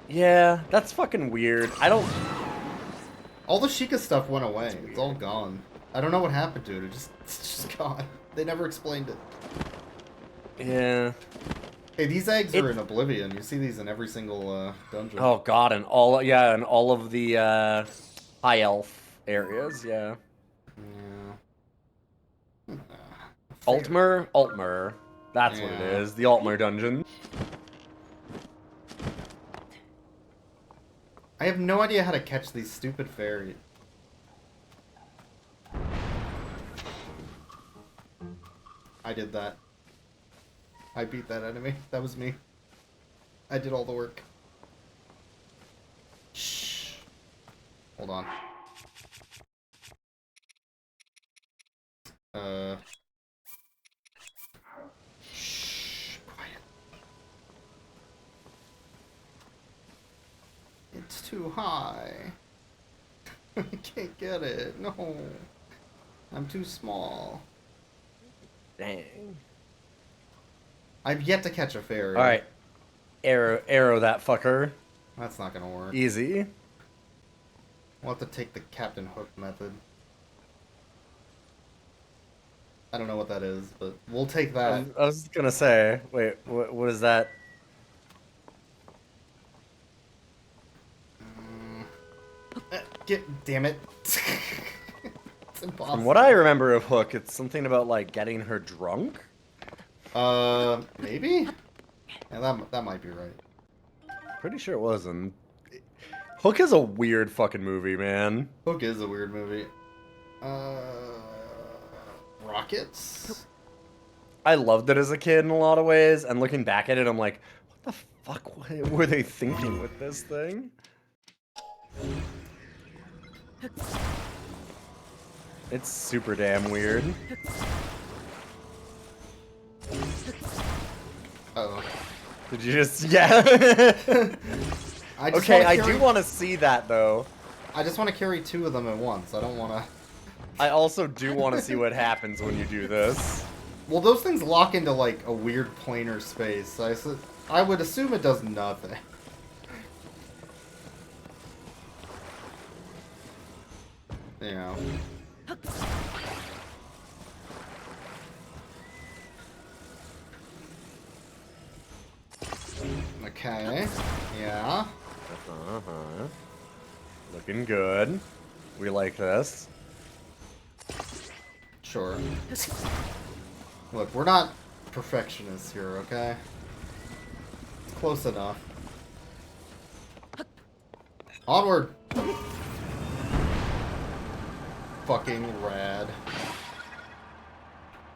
[SPEAKER 3] Yeah, that's fucking weird. I don't...
[SPEAKER 1] All the Sheikah stuff went away. It's all gone. I don't know what happened to it. It's just gone. They never explained it.
[SPEAKER 3] Yeah.
[SPEAKER 1] Hey, these eggs are in Oblivion. You see these in every single dungeon.
[SPEAKER 3] Oh god, and all of the high elf areas, yeah.
[SPEAKER 1] Yeah.
[SPEAKER 3] Altmer. That's what it
[SPEAKER 1] Yeah.
[SPEAKER 3] is. The Altmer dungeon.
[SPEAKER 1] I have no idea how to catch these stupid fairies. I did that. I beat that enemy. That was me. I did all the work. Shh. Hold on. Shh. Quiet. It's too high. I can't get it. No. I'm too small.
[SPEAKER 3] Dang.
[SPEAKER 1] I've yet to catch a fairy.
[SPEAKER 3] Alright. Arrow that fucker.
[SPEAKER 1] That's not gonna work.
[SPEAKER 3] Easy.
[SPEAKER 1] We'll have to take the Captain Hook method. I don't know what that is, but we'll take that.
[SPEAKER 3] I was gonna say, wait, what is that?
[SPEAKER 1] Damn it. It's impossible.
[SPEAKER 3] From what I remember of Hook, it's something about like getting her drunk?
[SPEAKER 1] Maybe? Yeah, that might be right.
[SPEAKER 3] Pretty sure it wasn't. Hook is a weird fucking movie, man.
[SPEAKER 1] Hook is a weird movie. Rockets?
[SPEAKER 3] I loved it as a kid in a lot of ways, and looking back at it, I'm like, what the fuck were they thinking with this thing? It's super damn weird.
[SPEAKER 1] Uh-oh.
[SPEAKER 3] Did you just... Yeah. Okay, I do want to see that, though.
[SPEAKER 1] I just want to carry two of them at once. I don't want to...
[SPEAKER 3] I also do want to see what happens when you do this.
[SPEAKER 1] Well, those things lock into, like, a weird planar space. I would assume it does nothing. you know. Okay. Yeah.
[SPEAKER 3] Uh-huh. Looking good. We like this.
[SPEAKER 1] Sure. Look, we're not perfectionists here, okay? It's close enough. Onward! Fucking rad.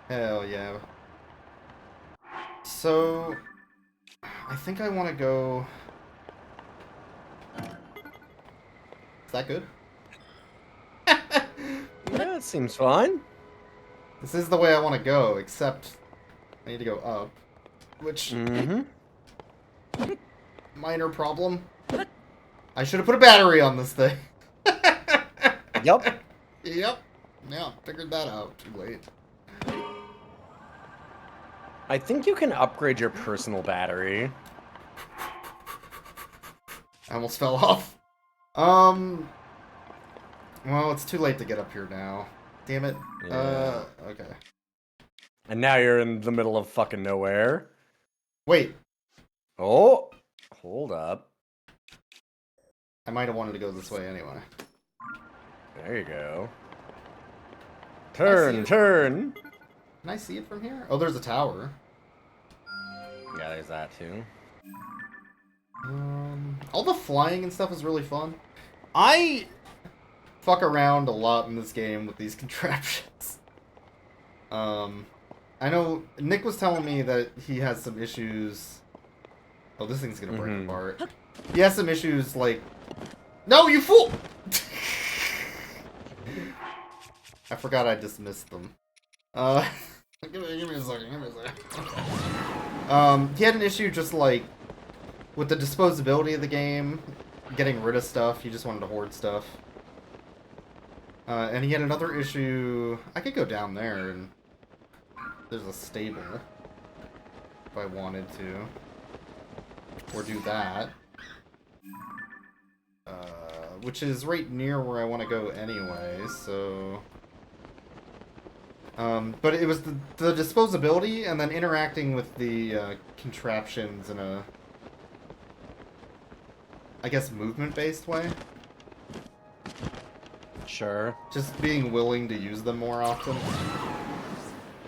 [SPEAKER 1] Hell yeah. So, I think I want to go... Is that good?
[SPEAKER 3] Yeah, it seems fine.
[SPEAKER 1] This is the way I want to go, except I need to go up. Which,
[SPEAKER 3] Mm-hmm.
[SPEAKER 1] minor problem. I should have put a battery on this thing.
[SPEAKER 3] Yup.
[SPEAKER 1] Yep. Yeah, figured that out. Too late.
[SPEAKER 3] I think you can upgrade your personal battery.
[SPEAKER 1] I almost fell off. Well, it's too late to get up here now. Damn it.
[SPEAKER 3] Yeah.
[SPEAKER 1] Okay.
[SPEAKER 3] And now you're in the middle of fucking nowhere.
[SPEAKER 1] Wait.
[SPEAKER 3] Oh, hold up.
[SPEAKER 1] I might have wanted to go this way anyway.
[SPEAKER 3] There you go.
[SPEAKER 1] I see
[SPEAKER 3] Turn,
[SPEAKER 1] it.
[SPEAKER 3] turn.
[SPEAKER 1] Can I see it from here? Oh, there's a tower.
[SPEAKER 3] Yeah, there's that too.
[SPEAKER 1] All the flying and stuff is really fun. I fuck around a lot in this game with these contraptions. I know Nick was telling me that he has some issues. Oh, this thing's gonna break apart. He has some issues like... No, you fool! I forgot I dismissed them. Give me a second, he had an issue just like with the disposability of the game, getting rid of stuff. He just wanted to hoard stuff. And he had another issue. I could go down there and there's a stable if I wanted to, or do that, which is right near where I want to go anyway. So, but it was the disposability and then interacting with the contraptions in a, I guess, movement-based way.
[SPEAKER 3] Sure.
[SPEAKER 1] Just being willing to use them more often.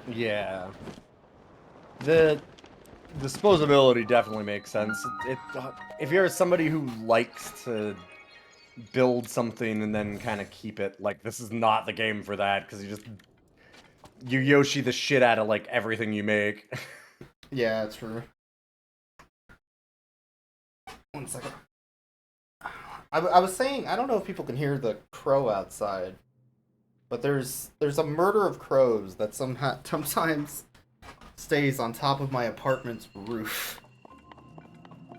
[SPEAKER 3] Yeah. The disposability definitely makes sense. If you're somebody who likes to build something and then kind of keep it, like, this is not the game for that, because you Yoshi the shit out of, like, everything you make.
[SPEAKER 1] Yeah, it's true. 1 second. I was saying, I don't know if people can hear the crow outside, but there's a murder of crows that sometimes stays on top of my apartment's roof,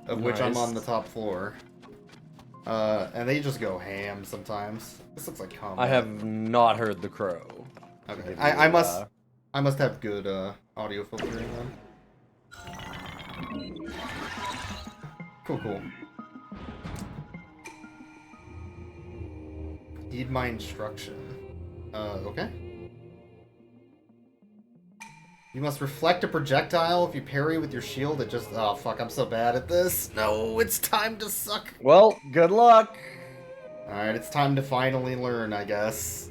[SPEAKER 1] of which I'm on the top floor. And they just go ham sometimes. This looks like combat.
[SPEAKER 3] I have not heard the crow.
[SPEAKER 1] Okay, I must have good audio filtering then. Cool. Heed my instruction. Okay. You must reflect a projectile. If you parry with your shield, it just... Oh, fuck, I'm so bad at this. No, it's time to suck.
[SPEAKER 3] Well, good luck.
[SPEAKER 1] Alright, it's time to finally learn, I guess.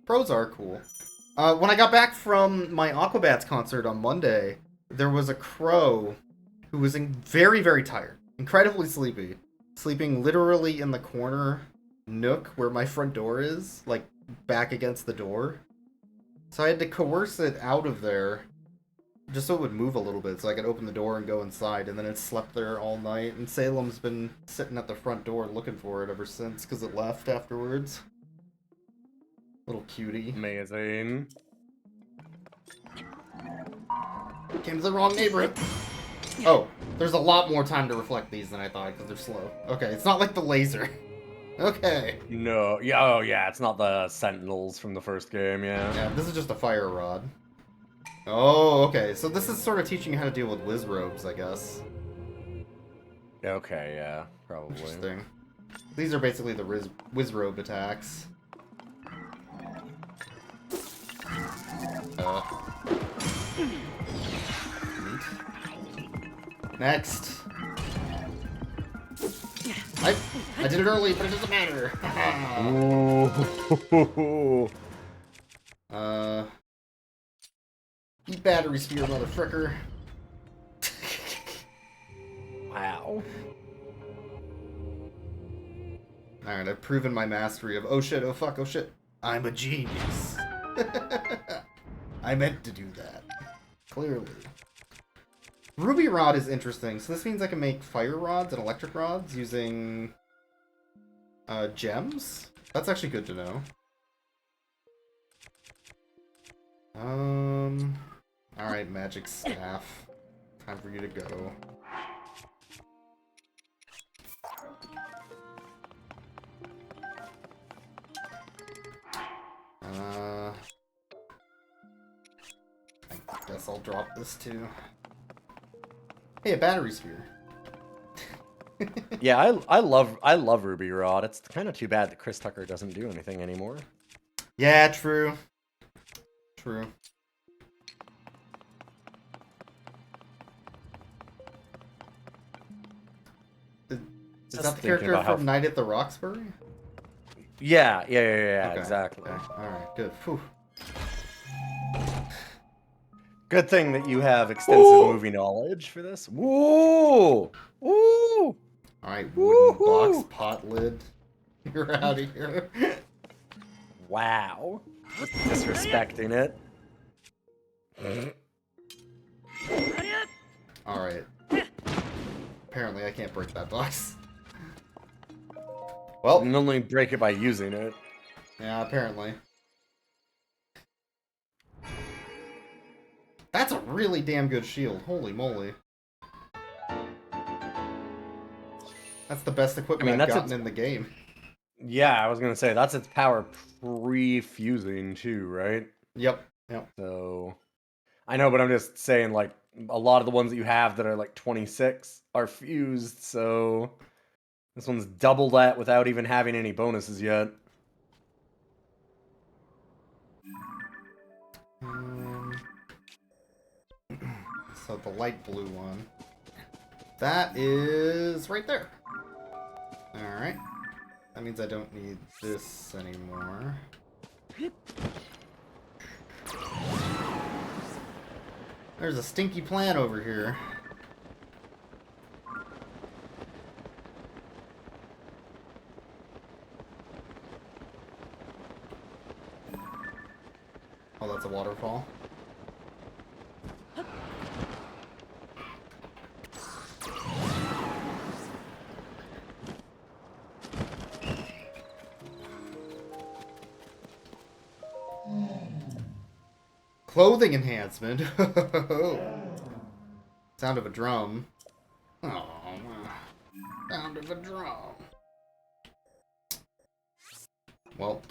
[SPEAKER 1] Pros are cool. When I got back from my Aquabats concert on Monday, there was a crow who was very, very tired. Incredibly sleepy. Sleeping literally in the corner nook where my front door is, like back against the door. So I had to coerce it out of there just so it would move a little bit so I could open the door and go inside, and then it slept there all night, and Salem's been sitting at the front door looking for it ever since because it left afterwards. Little cutie.
[SPEAKER 3] Amazing.
[SPEAKER 1] Came to the wrong neighborhood. Oh, there's a lot more time to reflect these than I thought because they're slow. Okay, it's not like the laser. Okay.
[SPEAKER 3] No, yeah, oh yeah, it's not the Sentinels from the first game, yeah.
[SPEAKER 1] Yeah, this is just a fire rod. Oh, okay. So this is sort of teaching you how to deal with whiz robes, I guess.
[SPEAKER 3] Okay, yeah, probably.
[SPEAKER 1] Interesting. These are basically the Wizrobe attacks. Neat. Next. I did it early, but it doesn't matter.
[SPEAKER 3] Ooh.
[SPEAKER 1] Eat battery spear, motherfricker.
[SPEAKER 3] Wow.
[SPEAKER 1] Alright, I've proven my mastery of oh shit, oh fuck, oh shit. I'm a genius. I meant to do that. Clearly. Ruby Rod is interesting. So this means I can make fire rods and electric rods using gems? That's actually good to know. Alright, magic staff. Time for you to go. I guess I'll drop this too. Hey, a battery spear.
[SPEAKER 3] Yeah, I love Ruby Rod. It's kind of too bad that Chris Tucker doesn't do anything anymore.
[SPEAKER 1] Yeah, true. True. Is that the character from Night at the Roxbury?
[SPEAKER 3] Yeah,
[SPEAKER 1] Okay.
[SPEAKER 3] exactly.
[SPEAKER 1] Okay. Alright, good. Whew.
[SPEAKER 3] Good thing that you have extensive movie knowledge for this. Woo! Woo!
[SPEAKER 1] Alright, wooden box, pot lid. You're out of here.
[SPEAKER 3] Wow. Just disrespecting it.
[SPEAKER 1] Alright. Apparently I can't break that box. Well,
[SPEAKER 3] You can only break it by using it.
[SPEAKER 1] yeah, apparently. That's a really damn good shield. Holy moly. That's the best equipment I've gotten in the game.
[SPEAKER 3] Yeah, I was gonna say, that's its power pre-fusing too, right?
[SPEAKER 1] Yep, yep.
[SPEAKER 3] So... I know, but I'm just saying, like, a lot of the ones that you have that are, like, 26 are fused, so... This one's double that without even having any bonuses yet.
[SPEAKER 1] So the light blue one. That is right there. Alright. That means I don't need this anymore. There's a stinky plant over here. Oh, that's a waterfall. Clothing enhancement. Sound of a drum. Oh, sound of a drum. Well,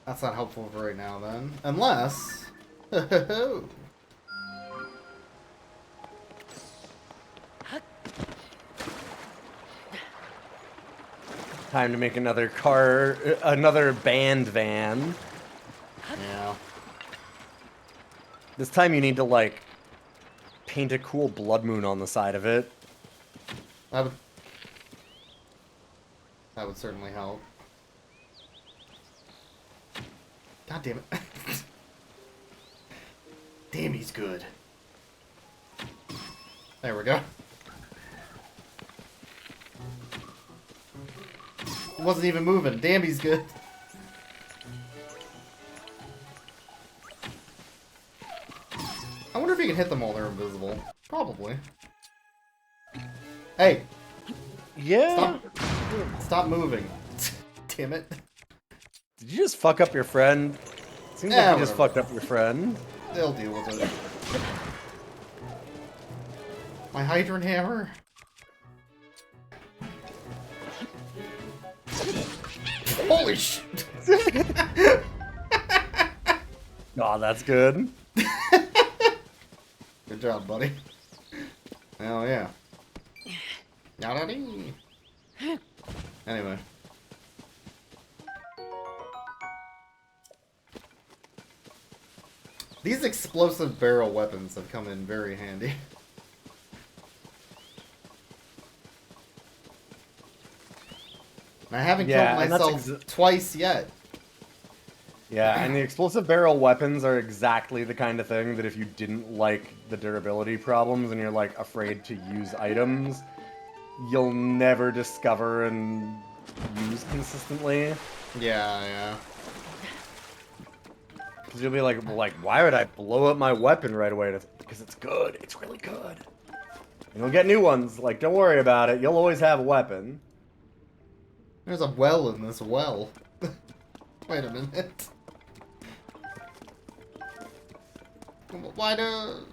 [SPEAKER 1] that's not helpful for right now then. Unless...
[SPEAKER 3] Time to make another band van.
[SPEAKER 1] Yeah.
[SPEAKER 3] This time you need to, like, paint a cool blood moon on the side of it.
[SPEAKER 1] That would certainly help. God damn it. Damn, he's good. There we go. It wasn't even moving. Damn, he's good. I wonder if you can hit them while they're invisible. Probably. Hey!
[SPEAKER 3] Yeah.
[SPEAKER 1] Stop moving. Damn it.
[SPEAKER 3] Did you just fuck up your friend? Seems like you just fucked up your friend.
[SPEAKER 1] They'll deal with it. My hydrant hammer? Holy shit!
[SPEAKER 3] Oh, that's good.
[SPEAKER 1] Good job, buddy. Hell yeah. Yada-dee. Anyway. These explosive barrel weapons have come in very handy. And I haven't killed
[SPEAKER 3] and that's
[SPEAKER 1] myself twice yet.
[SPEAKER 3] Yeah, and the explosive barrel weapons are exactly the kind of thing that if you didn't like the durability problems and you're like afraid to use items, you'll never discover and use consistently.
[SPEAKER 1] Yeah.
[SPEAKER 3] Because you'll be like, why would I blow up my weapon right away? Because it's good. It's really good. And you'll get new ones. Like, don't worry about it. You'll always have a weapon.
[SPEAKER 1] There's a well in this well. Wait a minute.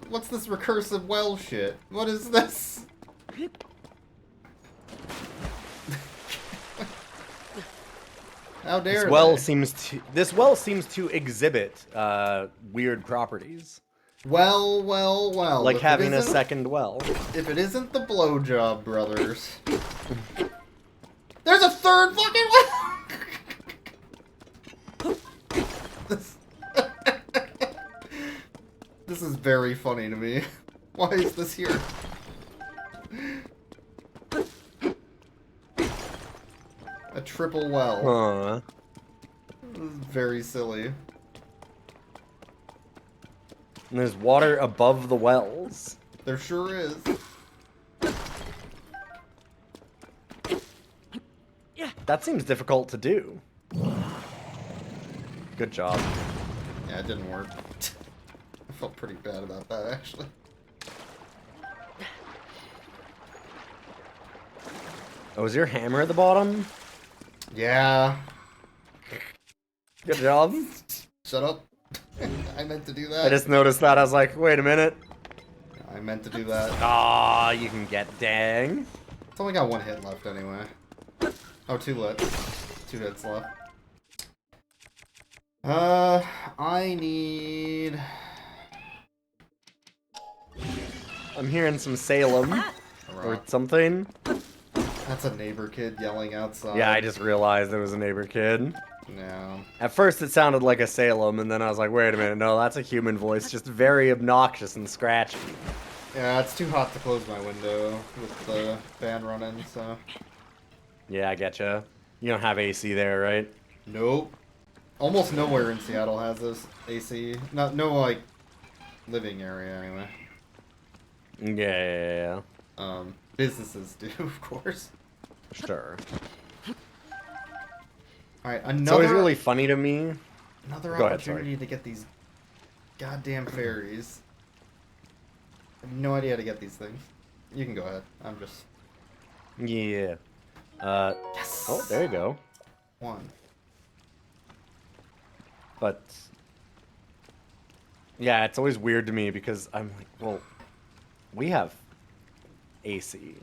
[SPEAKER 1] What's this recursive well shit? What is this? How dare
[SPEAKER 3] This well
[SPEAKER 1] they?
[SPEAKER 3] this well seems to exhibit weird properties.
[SPEAKER 1] Well.
[SPEAKER 3] Like having a second well.
[SPEAKER 1] If it isn't the blowjob brothers. There's a third fucking well! This is very funny to me. Why is this here? A triple well.
[SPEAKER 3] Huh.
[SPEAKER 1] This is very silly.
[SPEAKER 3] And there's water above the wells.
[SPEAKER 1] There sure is.
[SPEAKER 3] That seems difficult to do. Good job.
[SPEAKER 1] Yeah, it didn't work. I felt pretty bad about that, actually.
[SPEAKER 3] Oh, is your hammer at the bottom?
[SPEAKER 1] Yeah.
[SPEAKER 3] Good job.
[SPEAKER 1] Shut up. I meant to do that.
[SPEAKER 3] I just noticed that. I was like, wait a minute.
[SPEAKER 1] I meant to do that.
[SPEAKER 3] Ah, you can get dang.
[SPEAKER 1] It's only got one hit left anyway. Oh, 2 hits left. I need...
[SPEAKER 3] I'm hearing some Salem or something.
[SPEAKER 1] That's a neighbor kid yelling outside.
[SPEAKER 3] Yeah, I just realized there was a neighbor kid.
[SPEAKER 1] No.
[SPEAKER 3] At first it sounded like a Salem, and then I was like, wait a minute, no, that's a human voice, just very obnoxious and scratchy.
[SPEAKER 1] Yeah, it's too hot to close my window with the fan running, so...
[SPEAKER 3] Yeah, I getcha. You don't have AC there, right?
[SPEAKER 1] Nope. Almost nowhere in Seattle has this AC. No, like, living area, anyway.
[SPEAKER 3] Yeah.
[SPEAKER 1] Businesses do, of course.
[SPEAKER 3] Sure.
[SPEAKER 1] Alright,
[SPEAKER 3] It's always really funny to me.
[SPEAKER 1] Another
[SPEAKER 3] Go
[SPEAKER 1] opportunity
[SPEAKER 3] ahead,
[SPEAKER 1] to get these goddamn fairies. I have no idea how to get these things. You can go ahead. I'm just...
[SPEAKER 3] Yeah.
[SPEAKER 1] Yes!
[SPEAKER 3] Oh, there you go.
[SPEAKER 1] 1.
[SPEAKER 3] But... yeah, it's always weird to me because I'm like, well, we have AC.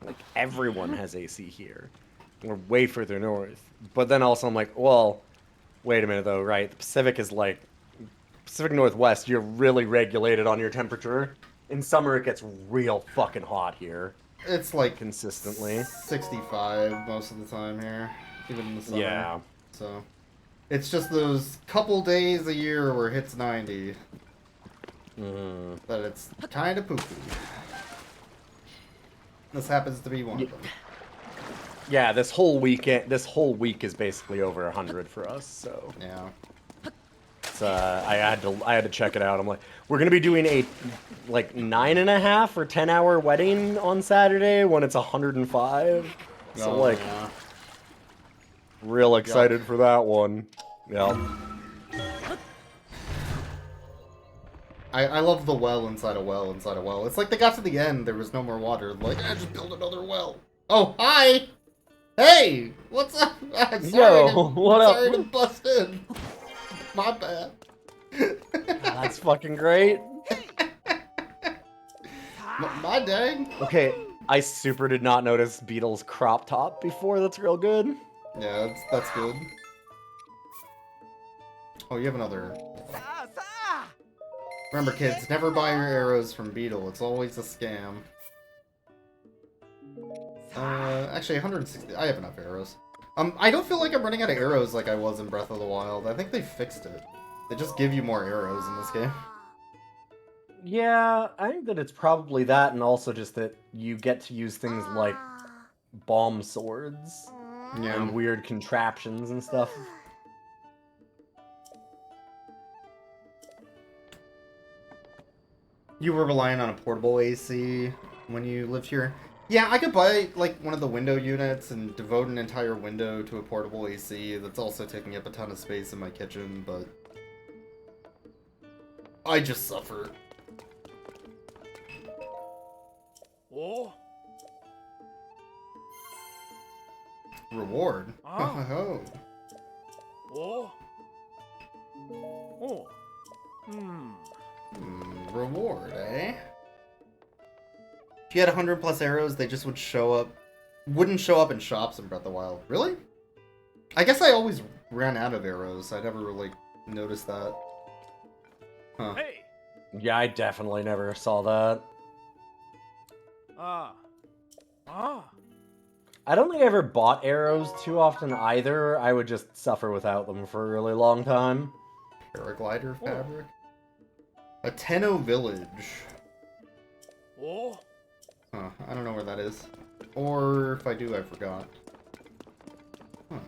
[SPEAKER 3] Like, everyone has AC here. We're way further north. But then also I'm like, well, wait a minute though, right? The Pacific is like... Pacific Northwest, you're really regulated on your temperature. In summer, it gets real fucking hot here.
[SPEAKER 1] It's like...
[SPEAKER 3] consistently.
[SPEAKER 1] 65 most of the time here. Even in the summer.
[SPEAKER 3] Yeah.
[SPEAKER 1] So... It's just those couple days a year where it hits 90. That it's kind of poopy. This happens to be one of them.
[SPEAKER 3] Yeah, this whole week is basically over 100 for us, so...
[SPEAKER 1] Yeah.
[SPEAKER 3] It's, I had to check it out. I'm like, we're gonna be doing a, like, 9.5 or 10-hour wedding on Saturday when it's 105. So, like,
[SPEAKER 1] yeah.
[SPEAKER 3] real excited for that one. Yep.
[SPEAKER 1] I love the well inside a well inside a well. It's like they got to the end, there was no more water. Like, just build another well. Oh, hi! Hey! What's up? I'm sorry
[SPEAKER 3] what up?
[SPEAKER 1] Sorry to bust in. My bad.
[SPEAKER 3] That's fucking great.
[SPEAKER 1] My dang.
[SPEAKER 3] Okay, I super did not notice Beetle's crop top before. That's real good.
[SPEAKER 1] Yeah, that's good. Oh, you have another... Remember, kids, never buy your arrows from Beetle. It's always a scam. Actually, 160. I have enough arrows. I don't feel like I'm running out of arrows like I was in Breath of the Wild. I think they fixed it. They just give you more arrows in this game.
[SPEAKER 3] Yeah, I think that it's probably that, and also just that you get to use things like bomb swords
[SPEAKER 1] Yeah.
[SPEAKER 3] and weird contraptions and stuff.
[SPEAKER 1] You were relying on a portable AC when you lived here? Yeah, I could buy, like, one of the window units and devote an entire window to a portable AC that's also taking up a ton of space in my kitchen, but... I just suffer.
[SPEAKER 2] Oh.
[SPEAKER 1] Reward?
[SPEAKER 2] Ah.
[SPEAKER 1] Oh.
[SPEAKER 2] Oh. Oh. Hmm.
[SPEAKER 1] Reward, eh? If you had 100 plus arrows, they just would show up... Wouldn't show up in shops in Breath of the Wild. Really? I guess I always ran out of arrows. I never, like, noticed that. Huh.
[SPEAKER 2] Hey.
[SPEAKER 3] Yeah, I definitely never saw that.
[SPEAKER 2] Ah. Ah.
[SPEAKER 3] I don't think I ever bought arrows too often either. I would just suffer without them for a really long time.
[SPEAKER 1] Paraglider fabric? A Tenno village.
[SPEAKER 2] Oh.
[SPEAKER 1] Huh, I don't know where that is. Or if I do, I forgot. Huh.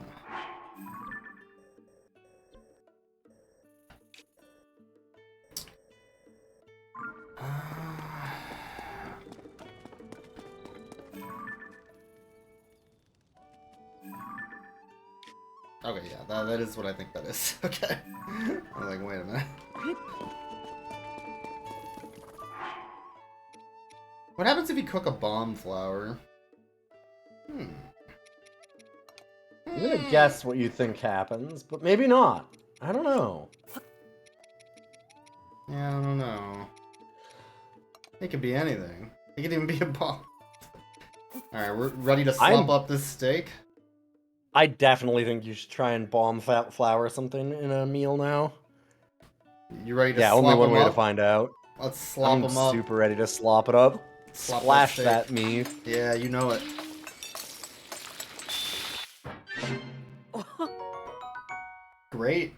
[SPEAKER 1] Okay, yeah, that is what I think that is. Okay. I was like, wait a minute. What happens if you cook a bomb flower?
[SPEAKER 3] I'm gonna guess what you think happens, but maybe not. I don't know.
[SPEAKER 1] Yeah, I don't know. It could be anything. It could even be a bomb. Alright, we're ready to slop up this steak?
[SPEAKER 3] I definitely think you should try and bomb flour something in a meal now.
[SPEAKER 1] You ready to
[SPEAKER 3] Yeah,
[SPEAKER 1] slop
[SPEAKER 3] only one
[SPEAKER 1] them
[SPEAKER 3] way
[SPEAKER 1] up?
[SPEAKER 3] to find out.
[SPEAKER 1] Let's slop
[SPEAKER 3] I'm
[SPEAKER 1] them up.
[SPEAKER 3] super ready to slop it up.
[SPEAKER 1] Slop
[SPEAKER 3] Splash
[SPEAKER 1] that
[SPEAKER 3] that meat.
[SPEAKER 1] Yeah, you know it. Great.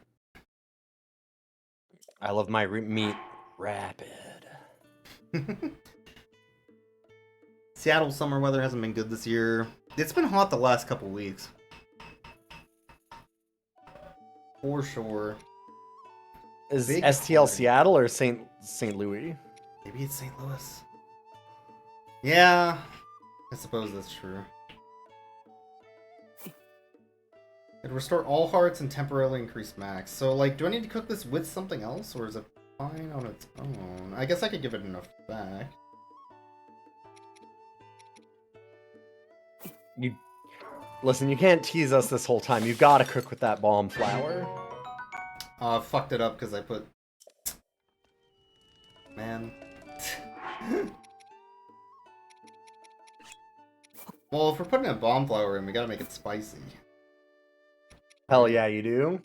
[SPEAKER 3] I love my meat rapid.
[SPEAKER 1] Seattle summer weather hasn't been good this year. It's been hot the last couple weeks. For sure.
[SPEAKER 3] Is
[SPEAKER 1] Big
[SPEAKER 3] STL
[SPEAKER 1] party.
[SPEAKER 3] Seattle or St. Louis?
[SPEAKER 1] Maybe it's St. Louis. Yeah, I suppose that's true. It restore all hearts and temporarily increase max. So, like, do I need to cook this with something else, or is it fine on its own? I guess I could give it enough back.
[SPEAKER 3] Listen, you can't tease us this whole time. You gotta cook with that bomb flour.
[SPEAKER 1] Fucked it up because I put... Man. Well, if we're putting a bomb flour in, we gotta make it spicy.
[SPEAKER 3] Hell yeah, you do.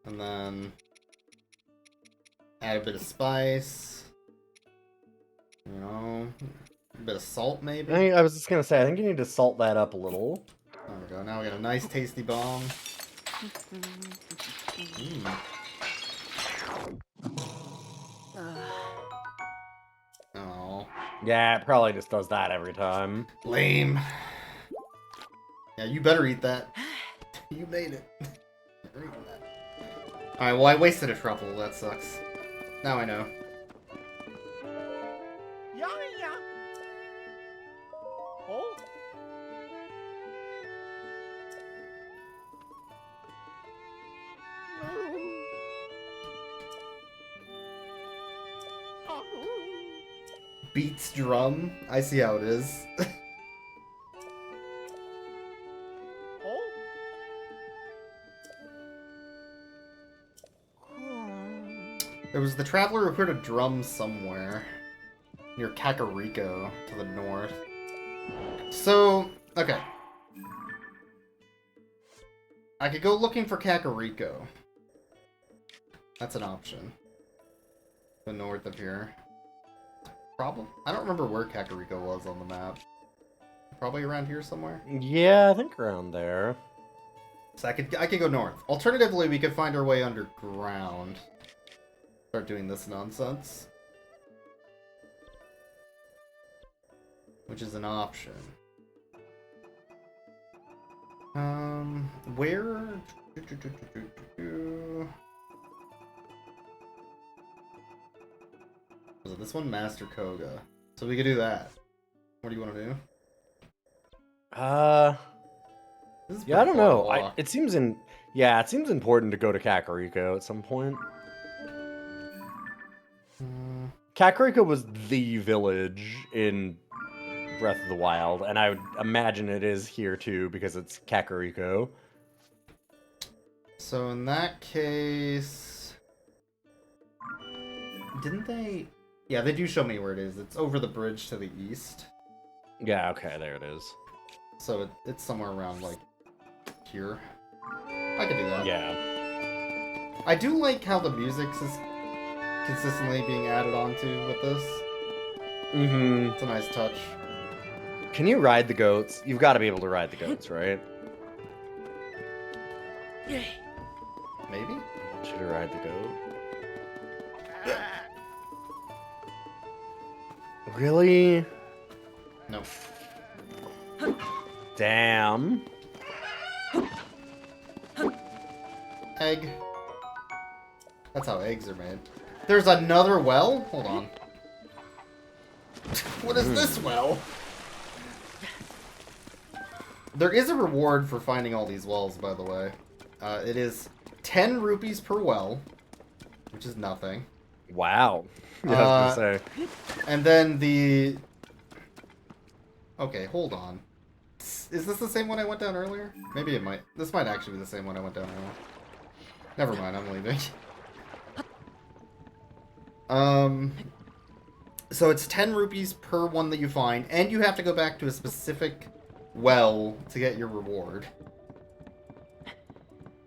[SPEAKER 1] And then... add a bit of spice. You know... a bit of salt, maybe?
[SPEAKER 3] I was just gonna say, I think you need to salt that up a little.
[SPEAKER 1] There we go. Now we got a nice tasty bomb. Oh,
[SPEAKER 3] Yeah, it probably just does that every time.
[SPEAKER 1] lame. Yeah, you better eat that. You made it. You're eating that. Alright, well I wasted a truffle. That sucks. Now I know.
[SPEAKER 2] Yeah, yeah. Oh.
[SPEAKER 1] Beats drum. I see how it is. There was the traveler who heard a drum somewhere. Near Kakariko, to the north. So, okay. I could go looking for Kakariko. That's an option. The north of here. Problem? I don't remember where Kakariko was on the map. Probably around here somewhere.
[SPEAKER 3] Yeah, I think around there.
[SPEAKER 1] So I could go north. Alternatively, we could find our way underground. Start doing this nonsense. Which is an option. Where? Was it this one? Master Koga. So we could do that. What do you want to do? This is
[SPEAKER 3] Yeah, I
[SPEAKER 1] pretty
[SPEAKER 3] don't
[SPEAKER 1] far to
[SPEAKER 3] know.
[SPEAKER 1] walk.
[SPEAKER 3] It seems important to go to Kakariko at some point. Kakariko was the village in Breath of the Wild, and I would imagine it is here too because it's Kakariko.
[SPEAKER 1] So in that case, didn't they? Yeah, they do show me where it is. It's over the bridge to the east.
[SPEAKER 3] Yeah, okay, there it is.
[SPEAKER 1] So it's somewhere around like here. I could do that.
[SPEAKER 3] Yeah.
[SPEAKER 1] I do like how the music is consistently being added onto with this.
[SPEAKER 3] Mm-hmm.
[SPEAKER 1] It's a nice touch.
[SPEAKER 3] Can you ride the goats? You've got to be able to ride the goats, right?
[SPEAKER 1] Maybe?
[SPEAKER 3] Should I ride the goat? Really?
[SPEAKER 1] No.
[SPEAKER 3] Damn.
[SPEAKER 1] Egg. That's how eggs are made. There's another well? Hold on. What is this well? There is a reward for finding all these wells, by the way. It is 10 rupees per well, which is nothing.
[SPEAKER 3] Wow. Yeah, I was gonna say.
[SPEAKER 1] And then the... Okay, hold on. Is this the same one I went down earlier? Maybe it might. This might actually be the same one I went down earlier. Never mind, I'm leaving. So it's 10 rupees per one that you find, and you have to go back to a specific well to get your reward.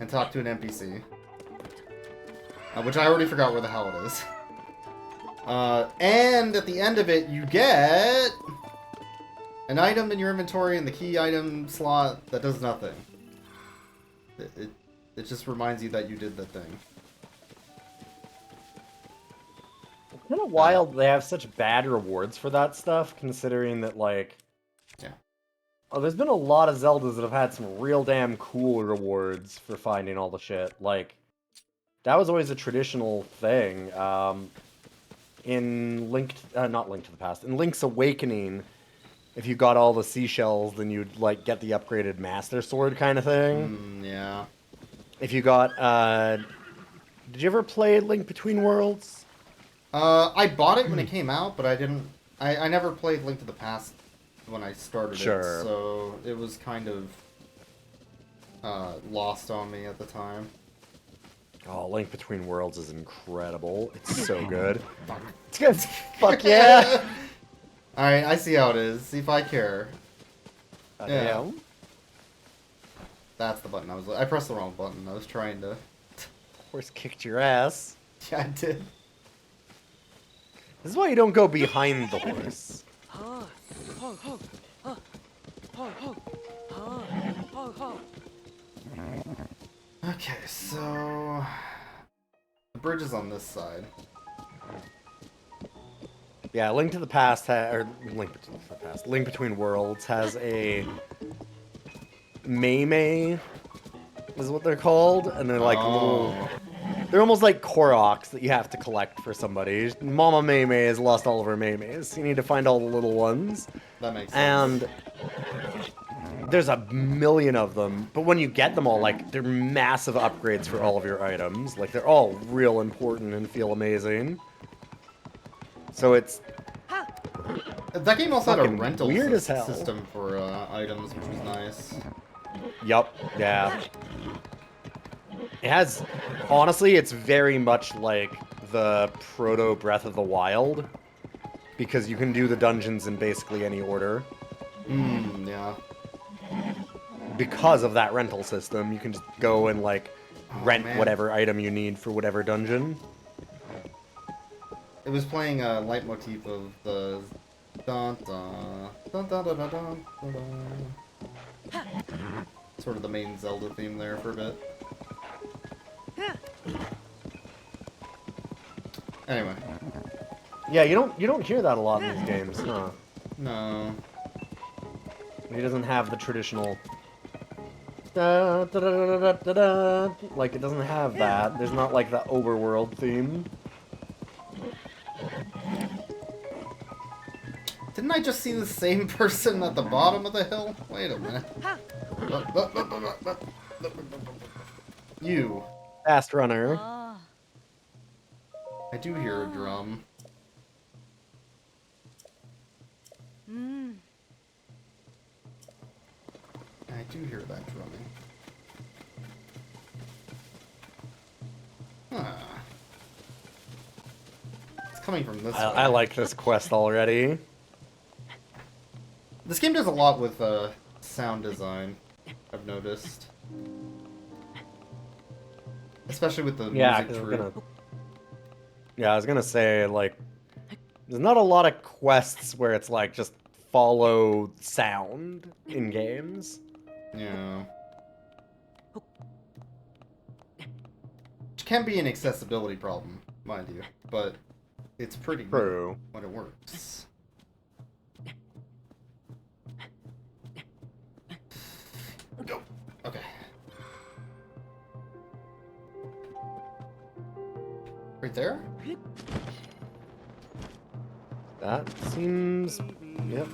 [SPEAKER 1] And talk to an NPC. Which I already forgot where the hell it is. And at the end of it, you get an item in your inventory in the key item slot that does nothing. It just reminds you that you did the thing.
[SPEAKER 3] It's kind of wild they have such bad rewards for that stuff, considering that, like...
[SPEAKER 1] Yeah.
[SPEAKER 3] Oh, there's been a lot of Zeldas that have had some real damn cool rewards for finding all the shit. Like, that was always a traditional thing. In not Link to the Past, in Link's Awakening, if you got all the seashells, then you'd, like, get the upgraded Master Sword kind of thing.
[SPEAKER 1] Yeah.
[SPEAKER 3] If you got, did you ever play Link Between Worlds?
[SPEAKER 1] I bought it when it came out, but I didn't... I never played Link to the Past when I started it, so it was kind of lost on me at the time.
[SPEAKER 3] Oh, Link Between Worlds is incredible. It's so good.
[SPEAKER 1] Fuck.
[SPEAKER 3] It's good. Fuck yeah!
[SPEAKER 1] Alright, I see how it is. See if I care.
[SPEAKER 3] Yeah.
[SPEAKER 1] That's the button I pressed the wrong button. I was trying to...
[SPEAKER 3] Horse kicked your ass.
[SPEAKER 1] Yeah, I did.
[SPEAKER 3] This is why you don't go behind the horse.
[SPEAKER 1] Okay, so... The bridge is on this side.
[SPEAKER 3] Yeah, Link to the Past, Link Between Worlds has a Mei is what they're called, and they're like little... They're almost like Koroks that you have to collect for somebody. Mama Mei has lost all of her Mei-Meis. You need to find all the little ones.
[SPEAKER 1] That makes sense.
[SPEAKER 3] And there's a million of them, but when you get them all, like, they're massive upgrades for all of your items. Like, they're all real important and feel amazing. So it's...
[SPEAKER 1] That game also had a rental
[SPEAKER 3] weird as hell.
[SPEAKER 1] system for items, which was nice.
[SPEAKER 3] Yup, yeah. It has... Honestly, it's very much like the proto Breath of the Wild, because you can do the dungeons in basically any order.
[SPEAKER 1] Yeah.
[SPEAKER 3] Because of that rental system, you can just go and, like, rent whatever item you need for whatever dungeon.
[SPEAKER 1] It was playing a leitmotif of the Dun, dun, dun, dun, dun, dun, dun, dun, dun. Sort of the main Zelda theme there for a bit. Anyway.
[SPEAKER 3] Yeah, you don't hear that a lot in these games, huh?
[SPEAKER 1] No.
[SPEAKER 3] He doesn't have the traditional da, da, da, da, da, da, da. Like, it doesn't have that. There's not like the overworld theme.
[SPEAKER 1] Didn't I just see the same person at the bottom of the hill? Wait a minute. You.
[SPEAKER 3] Fast runner.
[SPEAKER 1] I do hear a drum. I do hear that drumming. Huh. It's coming from this way.
[SPEAKER 3] I like this quest already.
[SPEAKER 1] This game does a lot with sound design, I've noticed. Especially with the music tree.
[SPEAKER 3] Yeah, I was gonna say, like, there's not a lot of quests where it's like just follow sound in games.
[SPEAKER 1] Yeah. Which can be an accessibility problem, mind you, but it's pretty
[SPEAKER 3] True.
[SPEAKER 1] good when it works. Go. Okay. Right there?
[SPEAKER 3] That seems... Yep.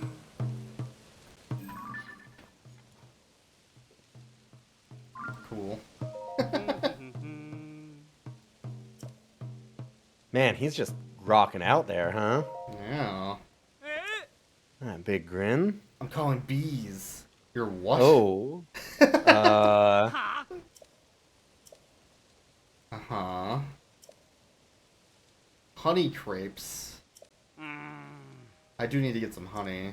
[SPEAKER 1] Cool.
[SPEAKER 3] Man, he's just rocking out there, huh?
[SPEAKER 1] Yeah.
[SPEAKER 3] That big grin.
[SPEAKER 1] I'm calling bees. You're what?
[SPEAKER 3] Oh.
[SPEAKER 1] Uh-huh. Honey crepes. I do need to get some honey.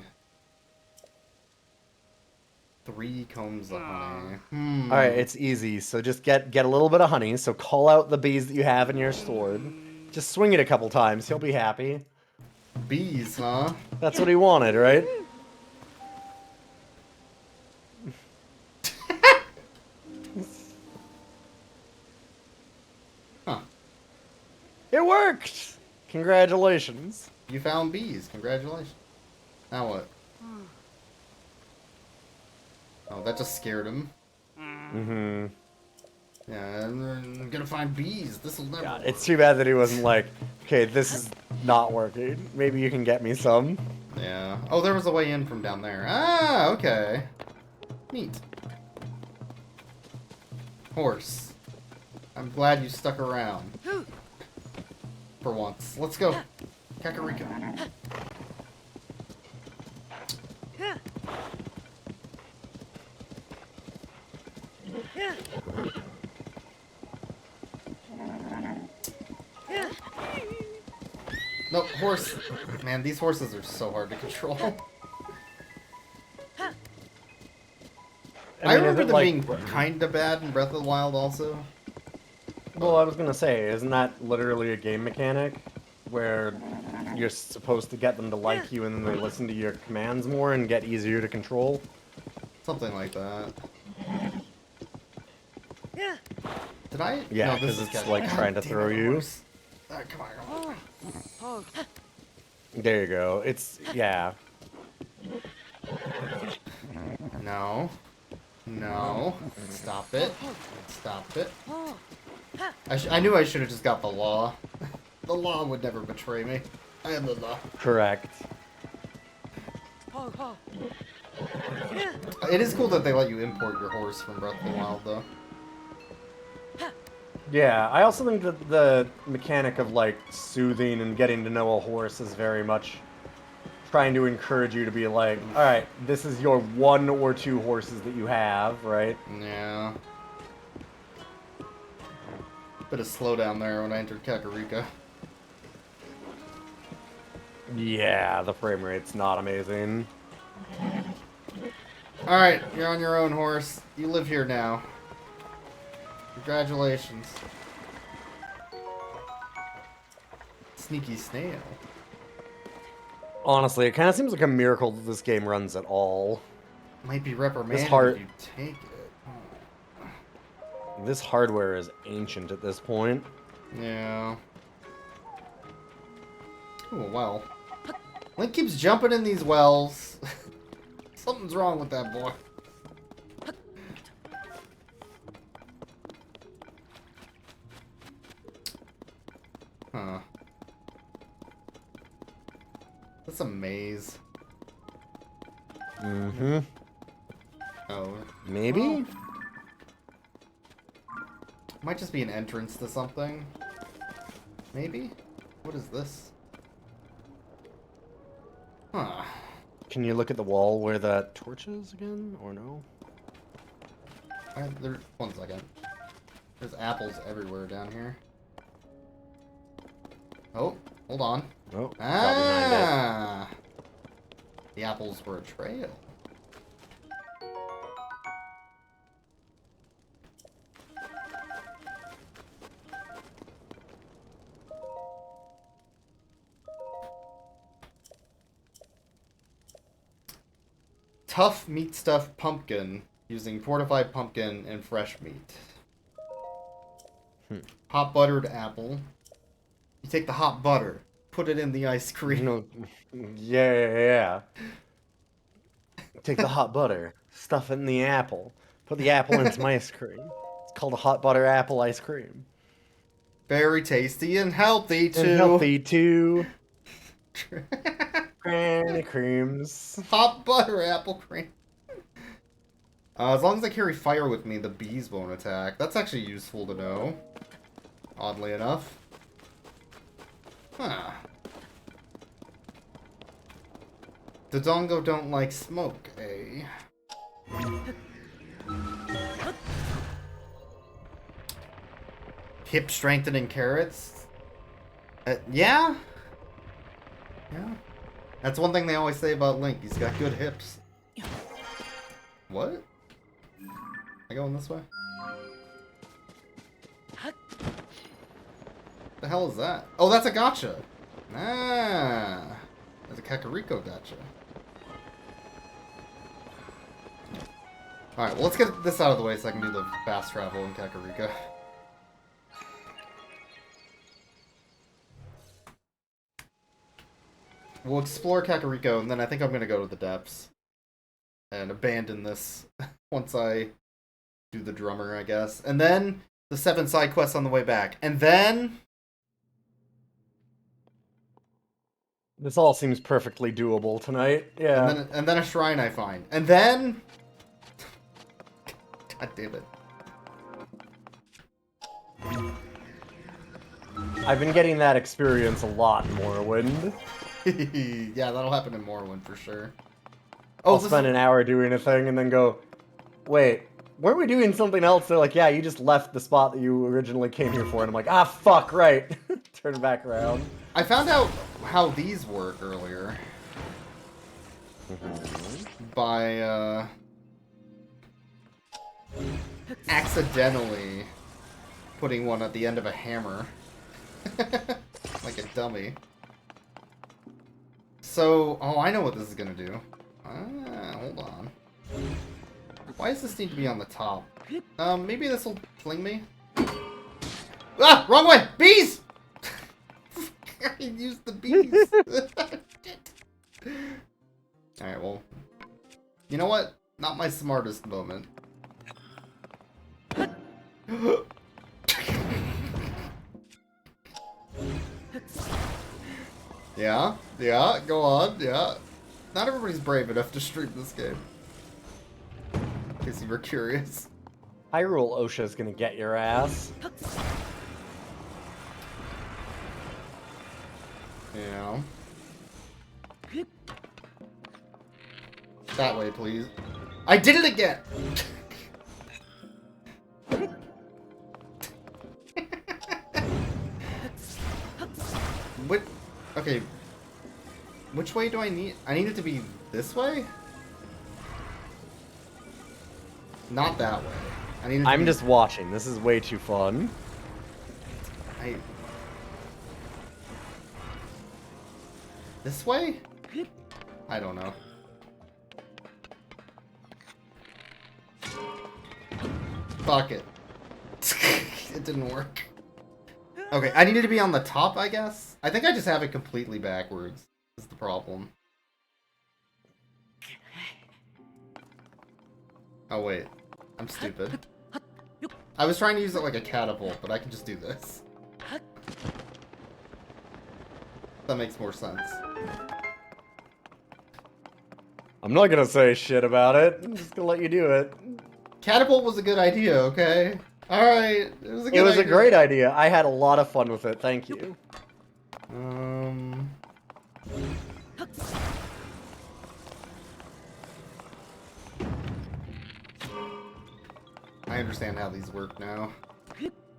[SPEAKER 1] 3 combs of honey.
[SPEAKER 3] Alright, it's easy. So just get a little bit of honey. So call out the bees that you have in your sword. Just swing it a couple times. He'll be happy.
[SPEAKER 1] Bees, huh?
[SPEAKER 3] That's what he wanted, right?
[SPEAKER 1] Huh.
[SPEAKER 3] It worked! Congratulations.
[SPEAKER 1] You found bees. Congratulations. Now what? Oh, that just scared him.
[SPEAKER 3] Mm-hmm.
[SPEAKER 1] Yeah, I'm gonna find bees. This'll never
[SPEAKER 3] God,
[SPEAKER 1] work.
[SPEAKER 3] it's too bad that he wasn't like, okay, this is not working. Maybe you can get me some.
[SPEAKER 1] Yeah. Oh, there was a way in from down there. Ah, okay. Neat. Horse. I'm glad you stuck around. For once. Let's go. Kakariko. No, horse. Man, these horses are so hard to control. I
[SPEAKER 3] mean,
[SPEAKER 1] remember
[SPEAKER 3] is it
[SPEAKER 1] them
[SPEAKER 3] like-
[SPEAKER 1] being kinda bad in Breath of the Wild also.
[SPEAKER 3] Well, I was gonna say, isn't that literally a game mechanic where you're supposed to get them to like you and then they listen to your commands more and get easier to control?
[SPEAKER 1] Something like that. Did I?
[SPEAKER 3] Yeah,
[SPEAKER 1] no, this
[SPEAKER 3] because
[SPEAKER 1] is
[SPEAKER 3] it's
[SPEAKER 1] good.
[SPEAKER 3] like
[SPEAKER 1] God
[SPEAKER 3] trying to
[SPEAKER 1] damn
[SPEAKER 3] throw
[SPEAKER 1] it,
[SPEAKER 3] you.
[SPEAKER 1] horse. Come on, come on.
[SPEAKER 3] There you go. It's, yeah.
[SPEAKER 1] No. No. Stop it. Stop it. I knew I should have just got the law. The law would never betray me. I am the law.
[SPEAKER 3] Correct.
[SPEAKER 1] It is cool that they let you import your horse from Breath of the Wild, though.
[SPEAKER 3] Yeah, I also think that the mechanic of, like, soothing and getting to know a horse is very much trying to encourage you to be like, alright, this is your 1 or 2 horses that you have, right?
[SPEAKER 1] Yeah. Bit of slowdown there when I entered Kakariko.
[SPEAKER 3] Yeah, the frame rate's not amazing.
[SPEAKER 1] Alright, you're on your own, horse. You live here now. Congratulations. Sneaky snail.
[SPEAKER 3] Honestly, it kind of seems like a miracle that this game runs at all.
[SPEAKER 1] Might be reprimanded
[SPEAKER 3] hard-
[SPEAKER 1] if you take it.
[SPEAKER 3] This hardware is ancient at this point.
[SPEAKER 1] Yeah. Ooh, a well. Link keeps jumping in these wells. Something's wrong with that boy. Huh. That's a maze.
[SPEAKER 3] Mm-hmm.
[SPEAKER 1] Oh.
[SPEAKER 3] Maybe?
[SPEAKER 1] Well, might just be an entrance to something. Maybe? What is this? Huh.
[SPEAKER 3] Can you look at the wall where that torch is again, or no?
[SPEAKER 1] One second. There's apples everywhere down here. Oh, hold on.
[SPEAKER 3] Oh, got behind it.
[SPEAKER 1] Ah! The apples were a trail. Tough meat stuffed pumpkin using fortified pumpkin and fresh meat. Hot buttered apple. You take the hot butter, put it in the ice cream.
[SPEAKER 3] No, yeah. Take the hot butter, stuff it in the apple, put the apple in some ice cream. It's called a hot butter apple ice cream.
[SPEAKER 1] Very tasty and healthy too.
[SPEAKER 3] And healthy too. Granny creams.
[SPEAKER 1] Hot butter apple cream. As long as I carry fire with me, the bees won't attack. That's actually useful to know. Oddly enough. Huh. The Dongo don't like smoke, eh? Hip strengthening carrots? Yeah? Yeah. That's one thing they always say about Link. He's got good hips. What? Am I going this way? The hell is that? Oh, that's a gotcha! Ah! That's a Kakariko gotcha. Alright, well let's get this out of the way so I can do the fast travel in Kakariko. We'll explore Kakariko, and then I think I'm gonna go to the depths. And abandon this once I do the drummer, I guess. And then the 7 side quests on the way back. And then...
[SPEAKER 3] This all seems perfectly doable tonight. Yeah.
[SPEAKER 1] And then a shrine I find. And then... God damn it.
[SPEAKER 3] I've been getting that experience a lot in Morrowind.
[SPEAKER 1] Yeah, that'll happen in Morrowind for sure.
[SPEAKER 3] I'll spend an hour doing a thing and then go, wait, weren't we doing something else? They're like, yeah, you just left the spot that you originally came here for. And I'm like, ah, fuck, right. Turn it back around.
[SPEAKER 1] I found out how these work earlier. By, accidentally putting one at the end of a hammer. Like a dummy. So, oh, I know what this is gonna do. Ah, hold on. Why does this need to be on the top? Maybe this will fling me? Ah! Wrong way! Bees! I used the bees! Shit. Alright, well. You know what? Not my smartest moment. Yeah, go on, yeah. Not everybody's brave enough to stream this game. In case you were curious.
[SPEAKER 3] Hyrule OSHA's gonna get your ass.
[SPEAKER 1] Yeah. That way, please. I did it again! What? Okay. Which way do I need? I need it to be this way? Not that way. I need it to
[SPEAKER 3] I'm
[SPEAKER 1] be...
[SPEAKER 3] just watching. This is way too fun.
[SPEAKER 1] This way? I don't know. Fuck it. It didn't work. Okay, I needed to be on the top, I guess? I think I just have it completely backwards. Is the problem. Oh, wait. I'm stupid. I was trying to use it like a catapult, but I can just do this. That makes more sense.
[SPEAKER 3] I'm not gonna say shit about it. I'm just gonna let you do it.
[SPEAKER 1] Catapult was a good idea, okay? Alright, it was a good idea.
[SPEAKER 3] It was a great idea. I had a lot of fun with it. Thank you.
[SPEAKER 1] I understand how these work now.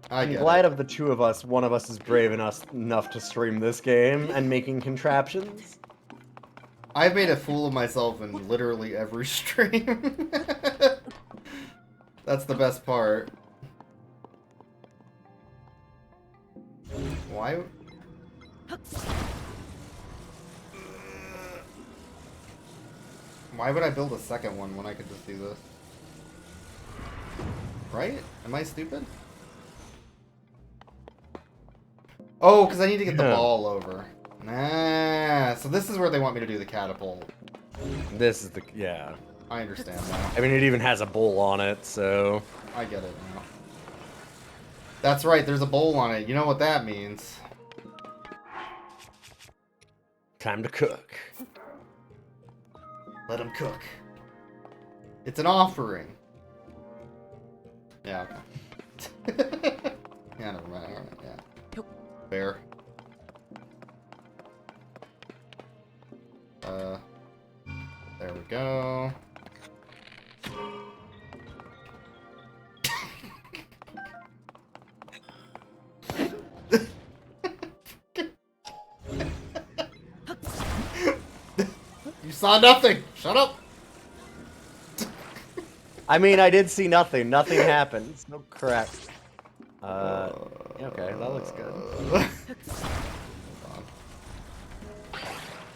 [SPEAKER 3] I'm glad of the two of us, one of us is brave enough to stream this game and making contraptions.
[SPEAKER 1] I've made a fool of myself in literally every stream. That's the best part. Why? Why would I build a second one when I could just do this? Right? Am I stupid? Oh, because I need to get the ball over. Ah, so this is where they want me to do the catapult.
[SPEAKER 3] This is the... yeah.
[SPEAKER 1] I understand now.
[SPEAKER 3] I mean, it even has a bowl on it, so...
[SPEAKER 1] I get it now. That's right, there's a bowl on it. You know what that means.
[SPEAKER 3] Time to cook.
[SPEAKER 1] Let him cook. It's an offering. Yeah, okay. Yeah, never mind. Alright, yeah. Fair. There we go. You saw nothing! Shut up!
[SPEAKER 3] I mean, I did see nothing. Nothing happened. No crap. Okay, that looks good.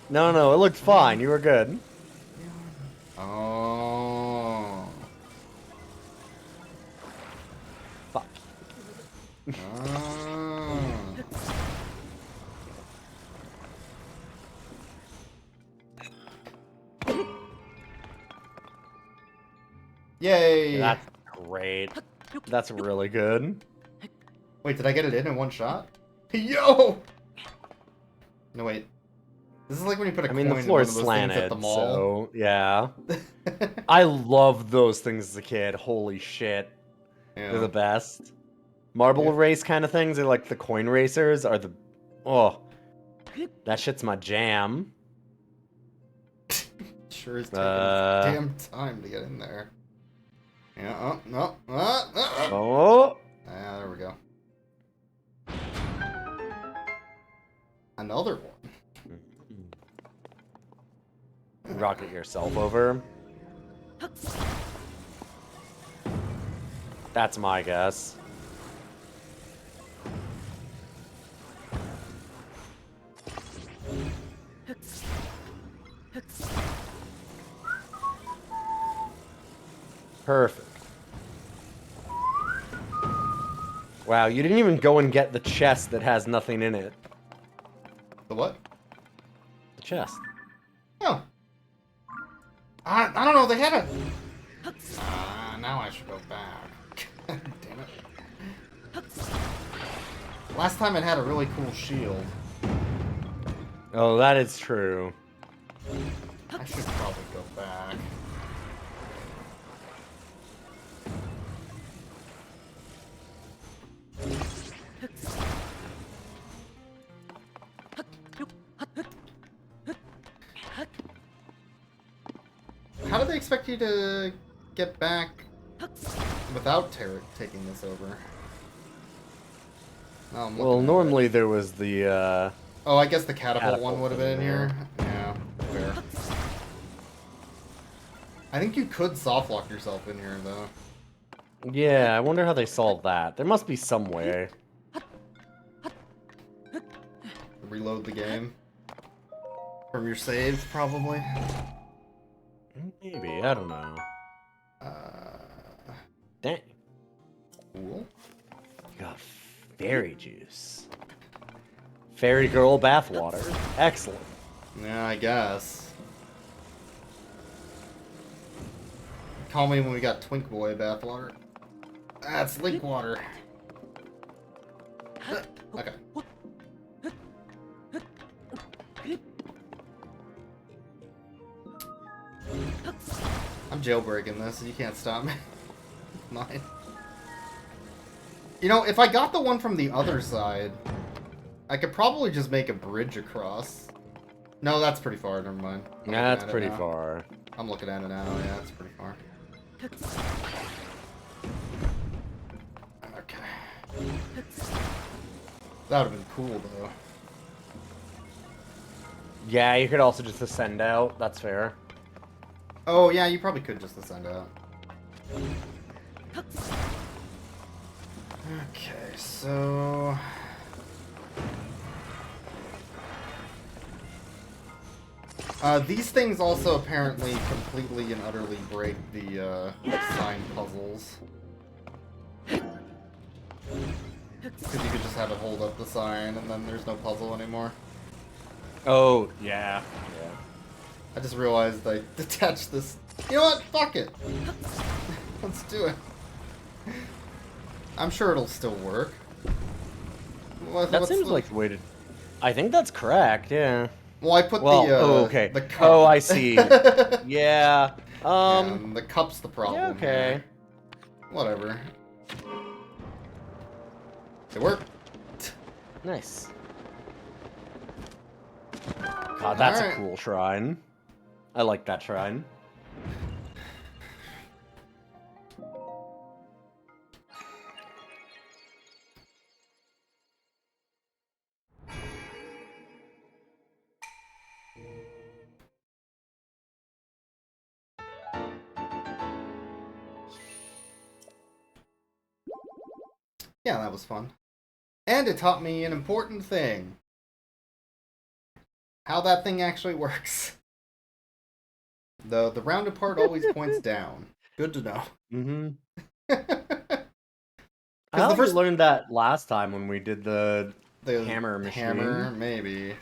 [SPEAKER 3] No, it looked fine. You were good.
[SPEAKER 1] Oh.
[SPEAKER 3] Fuck.
[SPEAKER 1] Oh. Yay!
[SPEAKER 3] That's great. That's really good.
[SPEAKER 1] Wait, did I get it in one shot? Yo! No, wait. This is like when you put a coin in
[SPEAKER 3] the
[SPEAKER 1] one
[SPEAKER 3] floor
[SPEAKER 1] of
[SPEAKER 3] is
[SPEAKER 1] those things at
[SPEAKER 3] slanted,
[SPEAKER 1] the mall.
[SPEAKER 3] so yeah. I loved those things as a kid. Holy shit.
[SPEAKER 1] Yeah.
[SPEAKER 3] They're the best. Marble race kind of things, they're like the coin racers are the... Oh. That shit's my jam.
[SPEAKER 1] Sure is taking damn time to get in there. Yeah, no.
[SPEAKER 3] Oh.
[SPEAKER 1] Ah, there we go. Another one.
[SPEAKER 3] Rocket yourself over. That's my guess. Perfect. Wow, you didn't even go and get the chest that has nothing in it.
[SPEAKER 1] The what?
[SPEAKER 3] The chest.
[SPEAKER 1] Oh. I don't know, they had a... now I should go back. Damn it. Last time it had a really cool shield.
[SPEAKER 3] Oh, that is true.
[SPEAKER 1] I should probably go back. How do they expect you to get back without taking this over? Oh,
[SPEAKER 3] Well, normally there was the,
[SPEAKER 1] Oh, I guess the catapult one would have been in here. Yeah, fair. I think you could soft lock yourself in here, though.
[SPEAKER 3] Yeah, I wonder how they solved that. There must be some way.
[SPEAKER 1] Reload the game. From your save, probably.
[SPEAKER 3] Maybe, I don't know. Dang.
[SPEAKER 1] Cool.
[SPEAKER 3] You got fairy juice. Fairy girl bathwater. Excellent.
[SPEAKER 1] Yeah, I guess. Call me when we got Twink Boy bathwater. That's Link water. Okay. I'm jailbreaking this, and you can't stop me. Mine. You know, if I got the one from the other side, I could probably just make a bridge across. No, that's pretty far. Never mind.
[SPEAKER 3] Yeah, that's pretty far.
[SPEAKER 1] I'm looking at it now. Yeah, that's pretty far. Okay. That would have been cool, though.
[SPEAKER 3] Yeah, you could also just ascend out. That's fair.
[SPEAKER 1] Oh, yeah, you probably could just ascend out. Okay, so... these things also apparently completely and utterly break the sign puzzles. Because you could just have it hold up the sign and then there's no puzzle anymore.
[SPEAKER 3] Oh, yeah. Yeah.
[SPEAKER 1] I just realized I detached this. You know what? Fuck it. Let's do it. I'm sure it'll still work.
[SPEAKER 3] That seems like the way to... I think that's correct, yeah.
[SPEAKER 1] Well, I put
[SPEAKER 3] okay.
[SPEAKER 1] the cup.
[SPEAKER 3] Oh, I see. Yeah.
[SPEAKER 1] And the cup's the problem.
[SPEAKER 3] Yeah, okay.
[SPEAKER 1] Here. Whatever. It worked.
[SPEAKER 3] Nice. God, that's
[SPEAKER 1] Alright.
[SPEAKER 3] a cool shrine. I like that shrine.
[SPEAKER 1] Yeah, that was fun. And it taught me an important thing. How that thing actually works. The rounded part always points down. Good to know.
[SPEAKER 3] Mm-hmm. I
[SPEAKER 1] the
[SPEAKER 3] thought
[SPEAKER 1] first
[SPEAKER 3] we learned that last time when we did the
[SPEAKER 1] the
[SPEAKER 3] hammer machine.
[SPEAKER 1] Hammer, maybe.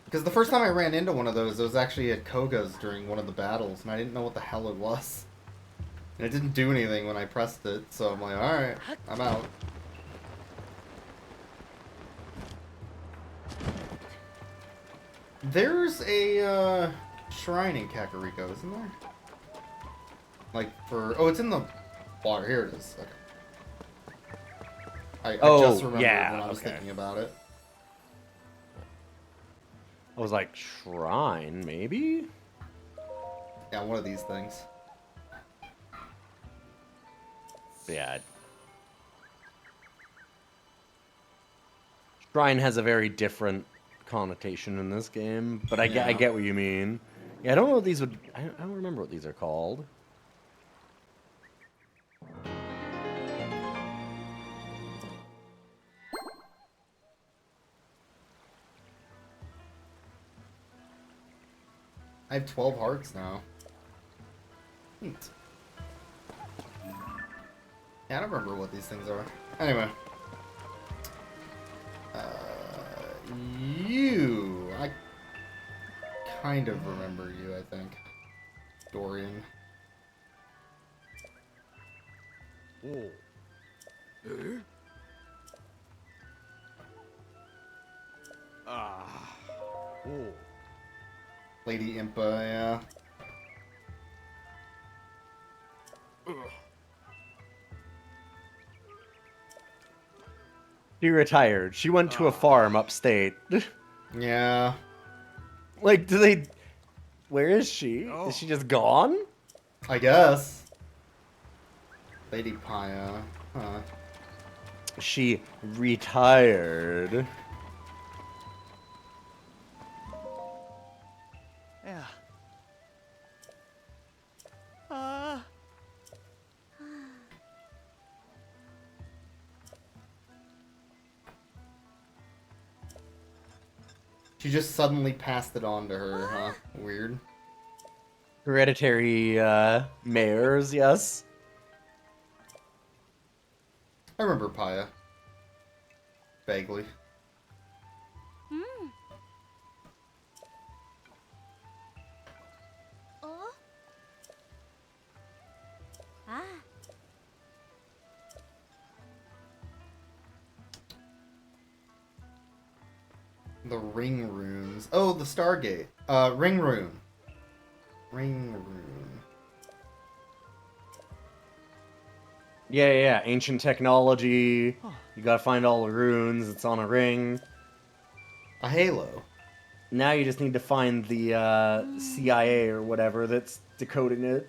[SPEAKER 1] Because the first time I ran into one of those, it was actually at Koga's during one of the battles, and I didn't know what the hell it was. And it didn't do anything when I pressed it, so I'm like, alright, I'm out. There's a shrine in Kakariko, isn't there? Like for... Oh, it's in the water. Here it is. Okay. I just remembered when I was thinking about it.
[SPEAKER 3] I was like, shrine, maybe?
[SPEAKER 1] Yeah, one of these things.
[SPEAKER 3] Yeah. Shrine has a very different connotation in this game, but I get what you mean. Yeah, I don't know what these would... I don't remember what these are called.
[SPEAKER 1] I have 12 hearts now. Neat. Yeah, I don't remember what these things are. Anyway. You... I kind of remember you, I think. Dorian.
[SPEAKER 2] Oh. Eh? Ah. Oh.
[SPEAKER 1] Lady Impa, yeah.
[SPEAKER 2] Ugh.
[SPEAKER 3] She retired. She went to a farm upstate.
[SPEAKER 1] Yeah.
[SPEAKER 3] Like, do they... Where is she?
[SPEAKER 2] Oh.
[SPEAKER 3] Is she just gone?
[SPEAKER 1] I guess. Lady Paya. Huh.
[SPEAKER 3] She retired.
[SPEAKER 2] Yeah.
[SPEAKER 1] She just suddenly passed it on to her, huh? Weird.
[SPEAKER 3] Hereditary mayors, yes.
[SPEAKER 1] I remember Paya. Vaguely.
[SPEAKER 4] Oh? Ah.
[SPEAKER 1] The ring runes. Oh, the Stargate. Ring rune. Ring rune.
[SPEAKER 3] Yeah. Ancient technology. You gotta find all the runes. It's on a ring.
[SPEAKER 1] A halo.
[SPEAKER 3] Now you just need to find the CIA or whatever that's decoding it.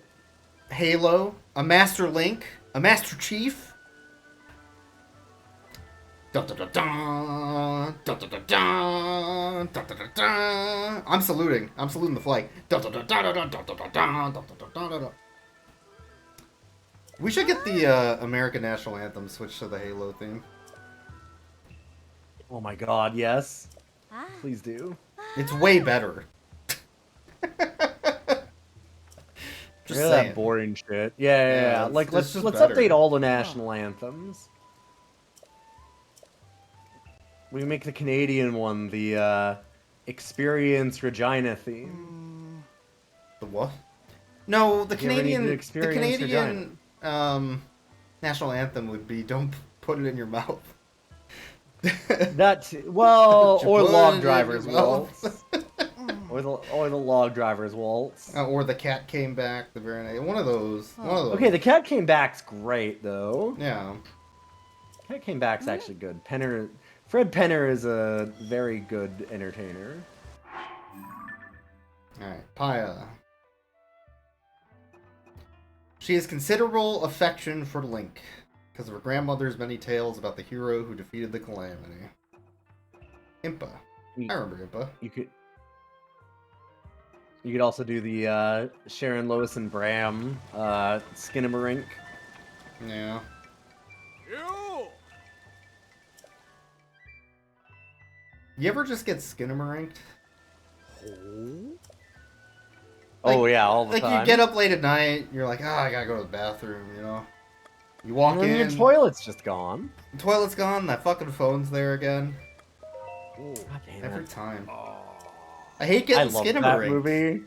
[SPEAKER 1] Halo. A Master Link. A Master Chief. Dun, dun, dun, dun, dun, dun, dun, dun, dun, dun, dun. I'm saluting. I'm saluting the flag. Dun, dun, dun, dun, dun, dun, dun, dun, dun, dun, dun, dun, dun. We should get the American National Anthem switched to the Halo theme.
[SPEAKER 3] Oh my god, yes.
[SPEAKER 4] Ah.
[SPEAKER 3] Please do.
[SPEAKER 1] It's way better. Just
[SPEAKER 3] Rid of
[SPEAKER 1] saying.
[SPEAKER 3] that boring shit. Yeah.
[SPEAKER 1] it's-
[SPEAKER 3] Like
[SPEAKER 1] it's
[SPEAKER 3] let's
[SPEAKER 1] just
[SPEAKER 3] update
[SPEAKER 1] better.
[SPEAKER 3] all the national anthems. We make the Canadian one the Experience Regina theme.
[SPEAKER 1] The what? No, the
[SPEAKER 3] You ever need
[SPEAKER 1] Canadian,
[SPEAKER 3] to
[SPEAKER 1] the
[SPEAKER 3] experience
[SPEAKER 1] Canadian national anthem would be "Don't put it in your mouth."
[SPEAKER 3] That well,
[SPEAKER 1] Don't you
[SPEAKER 3] or
[SPEAKER 1] put it
[SPEAKER 3] log
[SPEAKER 1] in
[SPEAKER 3] drivers
[SPEAKER 1] your mouth.
[SPEAKER 3] waltz, or the log drivers waltz.
[SPEAKER 1] Or the cat came back the very night. One of those. One of those.
[SPEAKER 3] Okay, the cat came back's great though.
[SPEAKER 1] Yeah.
[SPEAKER 3] Cat came back's actually good. Fred Penner is a very good entertainer.
[SPEAKER 1] All right, Paya. She has considerable affection for Link because of her grandmother's many tales about the hero who defeated the calamity. Impa. I remember Impa.
[SPEAKER 3] You could also do the Sharon, Lois, and Bram Skinamarink.
[SPEAKER 1] Yeah.
[SPEAKER 2] You.
[SPEAKER 1] You ever just get Skinamarinked?
[SPEAKER 3] Oh yeah, all the
[SPEAKER 1] Like
[SPEAKER 3] time.
[SPEAKER 1] you get up late at night, you're like, I gotta go to the bathroom, you know? You walk
[SPEAKER 3] and then
[SPEAKER 1] in,
[SPEAKER 3] your toilet's just gone.
[SPEAKER 1] the toilet's gone, that fucking phone's there again.
[SPEAKER 3] God damn
[SPEAKER 1] Every
[SPEAKER 3] it.
[SPEAKER 1] time.
[SPEAKER 2] Oh.
[SPEAKER 1] I hate
[SPEAKER 3] I
[SPEAKER 1] getting
[SPEAKER 3] love that
[SPEAKER 1] Skinamarinked.
[SPEAKER 3] movie.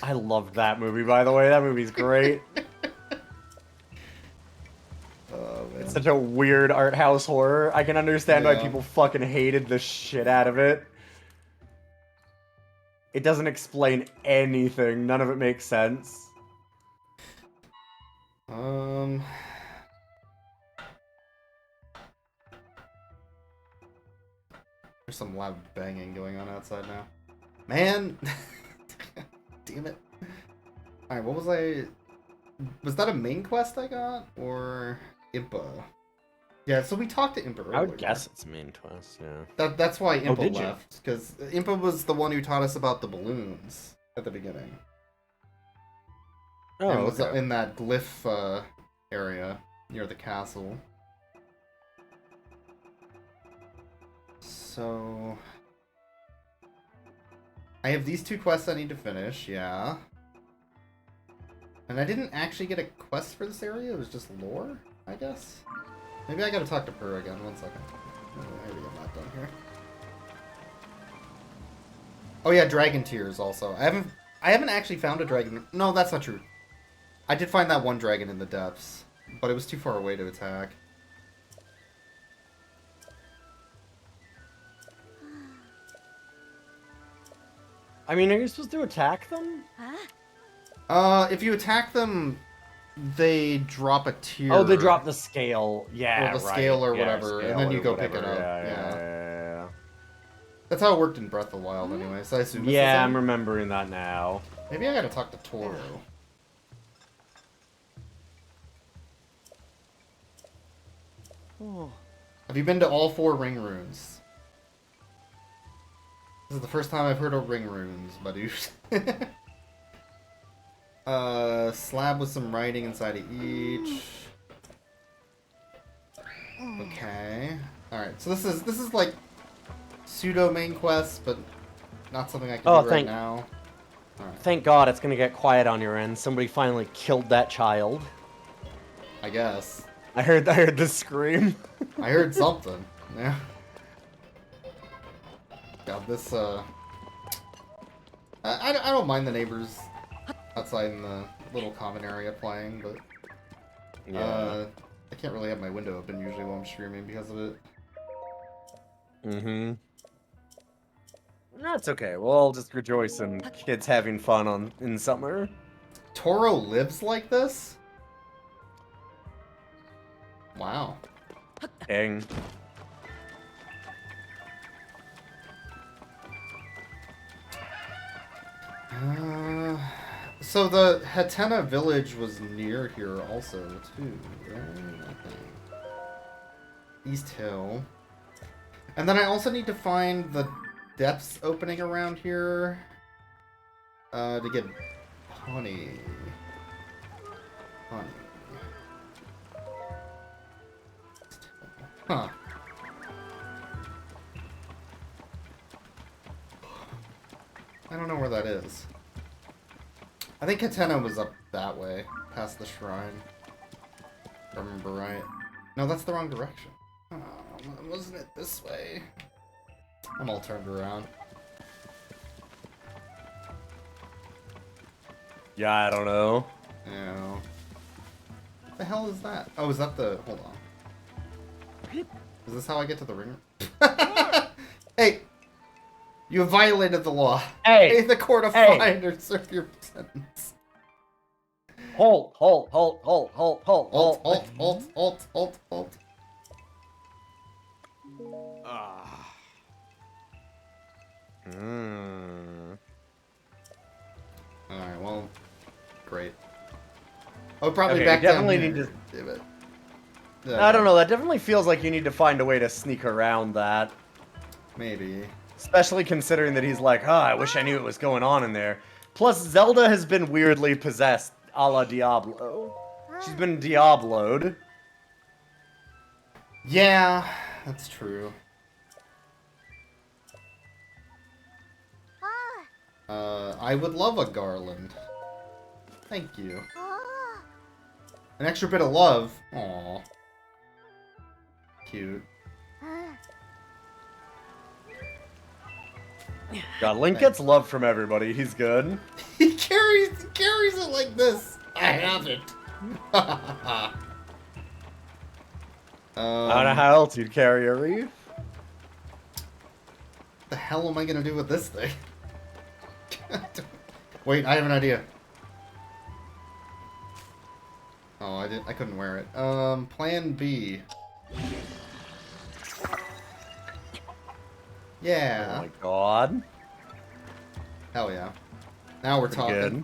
[SPEAKER 3] I loved that movie, by the way. That movie's great.
[SPEAKER 1] Oh, man.
[SPEAKER 3] It's such a weird art house horror. I can understand why
[SPEAKER 1] Yeah.
[SPEAKER 3] people fucking hated the shit out of it. It doesn't explain anything. None of it makes sense.
[SPEAKER 1] There's some loud banging going on outside now. Man! Damn it. Alright, what was I... Was that a main quest I got? Or Impa? Yeah, so we talked to Impa earlier.
[SPEAKER 3] I would guess it's main quest, yeah.
[SPEAKER 1] That's why Impa
[SPEAKER 3] did you?
[SPEAKER 1] left. Because Impa was the one who taught us about the balloons at the beginning.
[SPEAKER 3] Oh,
[SPEAKER 1] and was
[SPEAKER 3] okay.
[SPEAKER 1] in that glyph area near the castle. So... I have these two quests I need to finish, yeah. And I didn't actually get a quest for this area, it was just lore, I guess? Maybe I gotta talk to Purr again, 1 second. Maybe I'm not done here. Oh yeah, Dragon Tears also. I haven't actually found a dragon. No, that's not true. I did find that one dragon in the depths, but it was too far away to attack.
[SPEAKER 3] I mean, are you supposed to attack them?
[SPEAKER 4] Huh?
[SPEAKER 1] If you attack them, they drop a tier.
[SPEAKER 3] Oh, they drop the scale. Yeah,
[SPEAKER 1] Or the
[SPEAKER 3] right.
[SPEAKER 1] scale or
[SPEAKER 3] Yeah,
[SPEAKER 1] whatever, and
[SPEAKER 3] scale
[SPEAKER 1] then you
[SPEAKER 3] or
[SPEAKER 1] go pick
[SPEAKER 3] whatever.
[SPEAKER 1] it up.
[SPEAKER 3] Yeah.
[SPEAKER 1] Yeah. That's how it worked in Breath of the Wild anyway, so I assume it's
[SPEAKER 3] Yeah,
[SPEAKER 1] the
[SPEAKER 3] I'm
[SPEAKER 1] same.
[SPEAKER 3] remembering that now.
[SPEAKER 1] Maybe I gotta talk to Toro.
[SPEAKER 2] Oh.
[SPEAKER 1] Have you been to all 4 ring runes? This is the first time I've heard of ring runes, buddy. Slab with some writing inside of each. Okay. Alright, so this is like pseudo main quest, but not something I can
[SPEAKER 3] Oh,
[SPEAKER 1] do right now. Alright,
[SPEAKER 3] Thank God it's gonna get quiet on your end. Somebody finally killed that child.
[SPEAKER 1] I guess.
[SPEAKER 3] I heard the scream.
[SPEAKER 1] I heard something. Yeah. God, this, I don't mind the neighbors outside in the little common area playing, but... I can't really have my window open usually while I'm streaming because of it.
[SPEAKER 3] Mm-hmm. That's okay. We'll all just rejoice in kids having fun in summer.
[SPEAKER 1] Toro lives like this? Wow.
[SPEAKER 3] Dang.
[SPEAKER 1] So the Hatena village was near here also, too, right? I think. East Hill. And then I also need to find the depths opening around here to get honey. Honey. Huh. I don't know where that is. I think Katena was up that way, past the shrine. If I remember right. No, that's the wrong direction. Oh, wasn't it this way? I'm all turned around.
[SPEAKER 3] Yeah, I don't know.
[SPEAKER 1] Yeah. What the hell is that? Oh, is that the... Hold on. Is this how I get to the ringer? Hey! You have violated the law.
[SPEAKER 3] Hey!
[SPEAKER 1] Pay the court a
[SPEAKER 3] Hey!
[SPEAKER 1] fine or serve your sentence.
[SPEAKER 3] Halt!
[SPEAKER 1] Alt, alt.
[SPEAKER 2] Ah.
[SPEAKER 1] Alright, well... Great. Oh, probably
[SPEAKER 3] Okay,
[SPEAKER 1] back
[SPEAKER 3] you definitely
[SPEAKER 1] down
[SPEAKER 3] need
[SPEAKER 1] here.
[SPEAKER 3] to...
[SPEAKER 1] Damn it.
[SPEAKER 3] I don't know, that definitely feels like you need to find a way to sneak around that.
[SPEAKER 1] Maybe.
[SPEAKER 3] Especially considering that he's like, I wish I knew what was going on in there. Plus, Zelda has been weirdly possessed, a la Diablo. She's been Diablo'd.
[SPEAKER 1] Yeah, that's true. I would love a garland. Thank you. An extra bit of love. Aww. Cute.
[SPEAKER 3] God, Link gets love from everybody. He's good.
[SPEAKER 1] He carries it like this. I have it.
[SPEAKER 3] I don't know how else you'd carry a wreath.
[SPEAKER 1] What the hell am I gonna do with this thing? Wait, I have an idea. Oh, I couldn't wear it. Plan B. Yeah.
[SPEAKER 3] Oh my god.
[SPEAKER 1] Hell yeah. Now we're
[SPEAKER 3] Pretty
[SPEAKER 1] talking.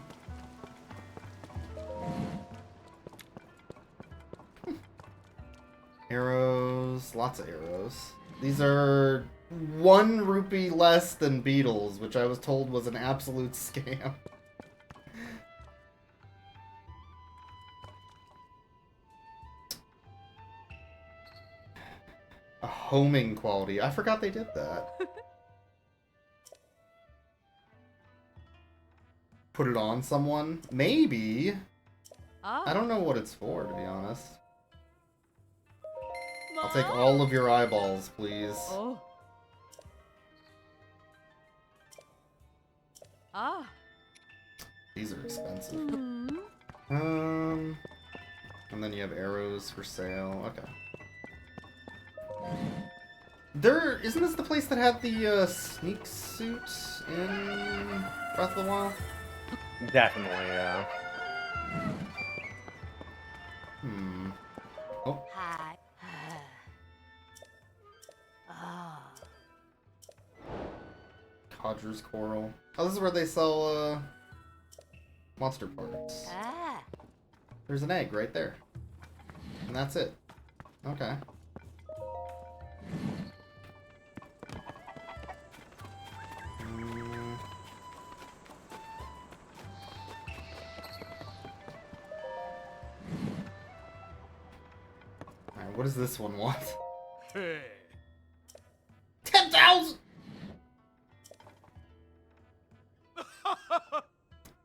[SPEAKER 3] Good.
[SPEAKER 1] Arrows, lots of arrows. These are 1 rupee less than beetles, which I was told was an absolute scam. A homing quality. I forgot they did that. Put it on someone? Maybe. I don't know what it's for, to be honest. I'll take all of your eyeballs, please.
[SPEAKER 4] Oh. Ah.
[SPEAKER 1] These are expensive.
[SPEAKER 4] Hmm.
[SPEAKER 1] And then you have arrows for sale. Okay. Isn't this the place that had the sneak suit in Breath of the Wild?
[SPEAKER 3] Definitely, yeah.
[SPEAKER 1] Hmm. Oh.
[SPEAKER 4] Hi. Ah.
[SPEAKER 1] Codger's Coral. Oh, this is where they sell monster parts.
[SPEAKER 4] Ah.
[SPEAKER 1] There's an egg right there. And that's it. Okay. Alright, what does this one want?
[SPEAKER 2] Hey.
[SPEAKER 1] 10,000!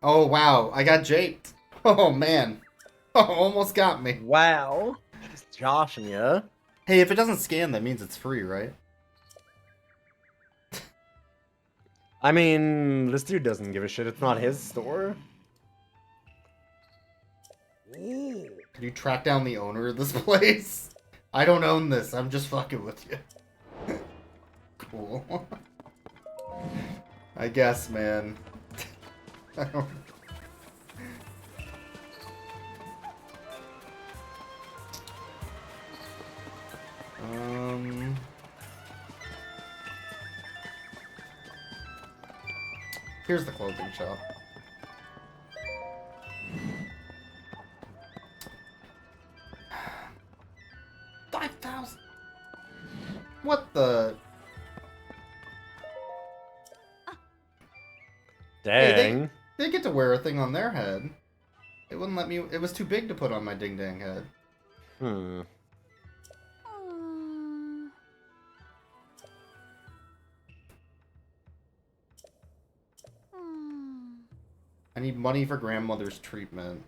[SPEAKER 1] Oh, wow. I got japed. Oh, man. Oh, almost got me.
[SPEAKER 3] Wow. Just joshing ya.
[SPEAKER 1] Hey, if it doesn't scan, that means it's free, right?
[SPEAKER 3] I mean, this dude doesn't give a shit. It's not his store.
[SPEAKER 1] Can you track down the owner of this place? I don't own this. I'm just fucking with you. Cool. I guess, man. I don't... Here's the clothing shop. $5,000. What the?
[SPEAKER 3] Dang.
[SPEAKER 1] Hey, they get to wear a thing on their head. It wouldn't let me. It was too big to put on my ding dang head.
[SPEAKER 3] Hmm.
[SPEAKER 1] I need money for grandmother's treatment.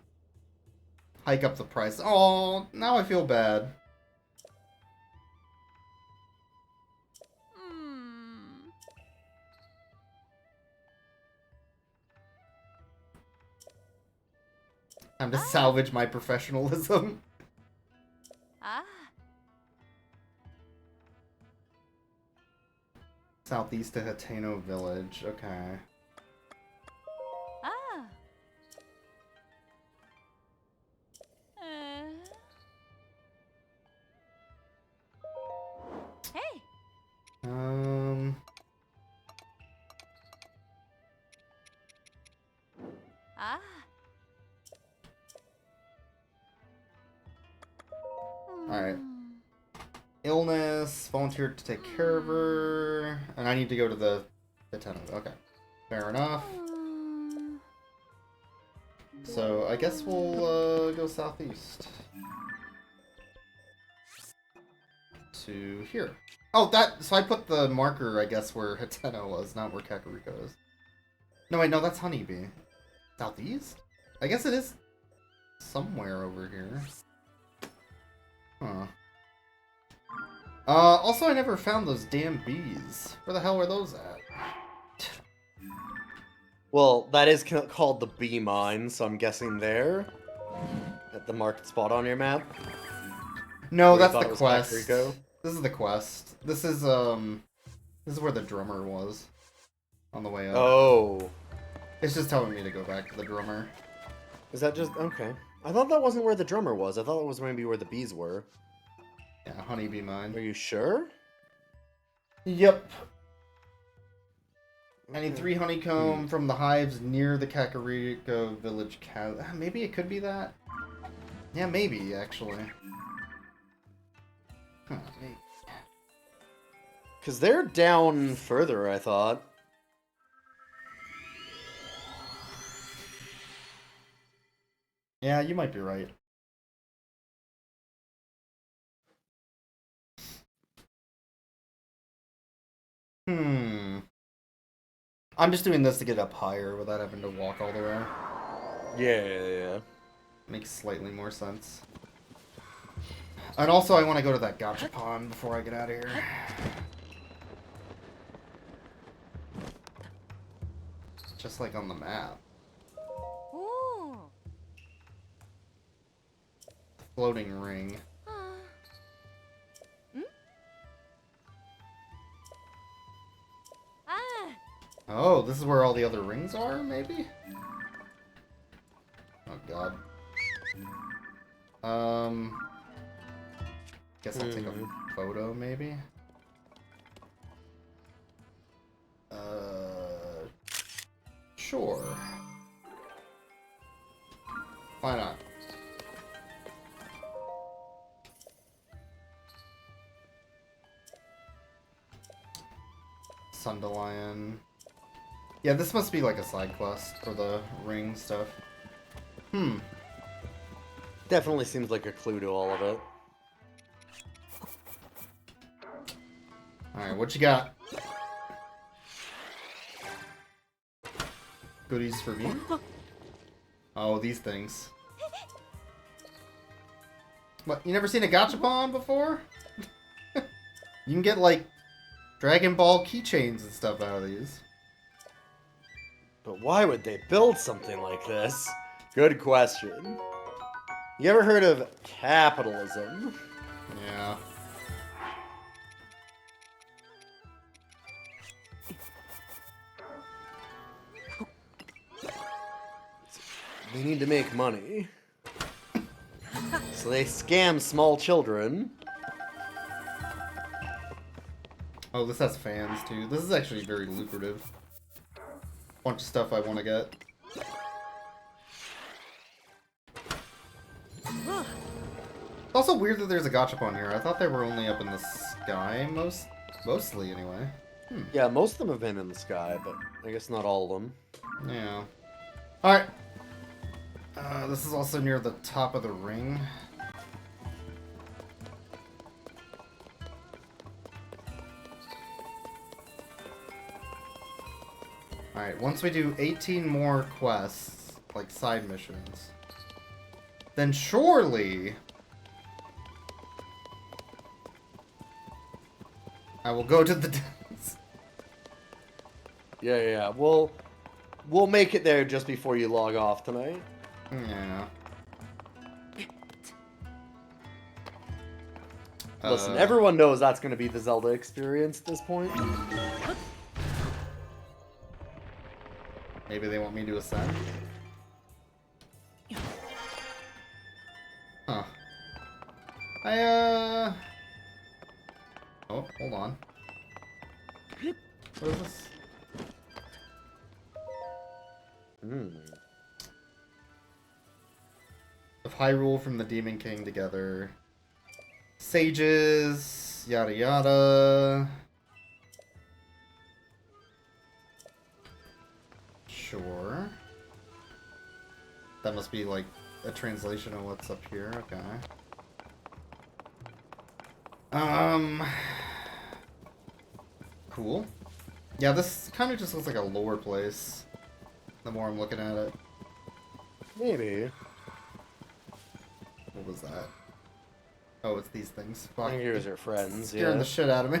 [SPEAKER 1] Hike up the price. Oh, now I feel bad. Time to salvage my professionalism. Southeast of Hateno Village. Okay.
[SPEAKER 4] Hey.
[SPEAKER 1] Alright. Illness, volunteered to take care of her, and I need to go to the Hateno. Okay. Fair enough. So, I guess we'll go southeast. To here. Oh, so I put the marker, I guess, where Hateno was, not where Kakariko is. No, wait, no, that's Honeybee. Southeast? I guess it is somewhere over here. Huh. Also, I never found those damn bees. Where the hell are those at?
[SPEAKER 3] Well, that is called the bee mine, so I'm guessing there. At the marked spot on your map.
[SPEAKER 1] No,
[SPEAKER 3] Where you
[SPEAKER 1] that's
[SPEAKER 3] thought
[SPEAKER 1] the
[SPEAKER 3] it was
[SPEAKER 1] quest.
[SPEAKER 3] Kakariko?
[SPEAKER 1] This is the quest. This is where the drummer was. On the way up.
[SPEAKER 3] Oh.
[SPEAKER 1] It's just telling me to go back to the drummer.
[SPEAKER 3] Is that just... Okay. I thought that wasn't where the drummer was. I thought it was maybe where the bees were.
[SPEAKER 1] Yeah, honeybee mine.
[SPEAKER 3] Are you sure?
[SPEAKER 1] Yep. I need
[SPEAKER 3] Okay.
[SPEAKER 1] 3 honeycomb from the hives near the Kakariko village cow. Maybe it could be that? Yeah, maybe, actually. Huh, maybe.
[SPEAKER 3] Because they're down further, I thought.
[SPEAKER 1] Yeah, you might be right. I'm just doing this to get up higher without having to walk all the way.
[SPEAKER 3] Yeah.
[SPEAKER 1] Makes slightly more sense. And also, I want to go to that gotcha pond before I get out of here. Just like on the map.
[SPEAKER 4] Ooh.
[SPEAKER 1] Floating ring. Oh, this is where all the other rings are, maybe? Oh, God. Guess I'll take a photo, maybe? Sure. Why not? Sundelion. Yeah, this must be like a side quest for the ring stuff.
[SPEAKER 3] Definitely seems like a clue to all of it.
[SPEAKER 1] Alright, what you got? Goodies for me? Oh, these things. What? You never seen a gachapon before? You can get like Dragon Ball keychains and stuff out of these.
[SPEAKER 3] But why would they build something like this? Good question. You ever heard of capitalism?
[SPEAKER 1] Yeah.
[SPEAKER 3] They need to make money. So they scam small children.
[SPEAKER 1] Oh, this has fans too. This is actually very lucrative. Bunch of stuff I want to get. It's also weird that there's a gachapon here. I thought they were only up in the sky, mostly anyway.
[SPEAKER 3] Yeah, most of them have been in the sky, but I guess not all of them.
[SPEAKER 1] Yeah. Alright. This is also near the top of the ring. Alright, once we do 18 more quests, like side missions, then surely I will go to the dens.
[SPEAKER 3] Yeah. We'll make it there just before you log off tonight.
[SPEAKER 1] Yeah.
[SPEAKER 3] Listen, everyone knows that's going to be the Zelda experience at this point.
[SPEAKER 1] Maybe they want me to ascend? Huh. Oh, hold on. What is this? Of Hyrule from the Demon King together. Sages, yada yada. Sure. That must be like a translation of what's up here. Okay. Cool. Yeah, this kind of just looks like a lower place. The more I'm looking at it.
[SPEAKER 3] Maybe.
[SPEAKER 1] What was that? Oh, it's these things.
[SPEAKER 3] I
[SPEAKER 1] Fuck.
[SPEAKER 3] think here's your friends,
[SPEAKER 1] Scaring
[SPEAKER 3] yeah.
[SPEAKER 1] the shit out of me.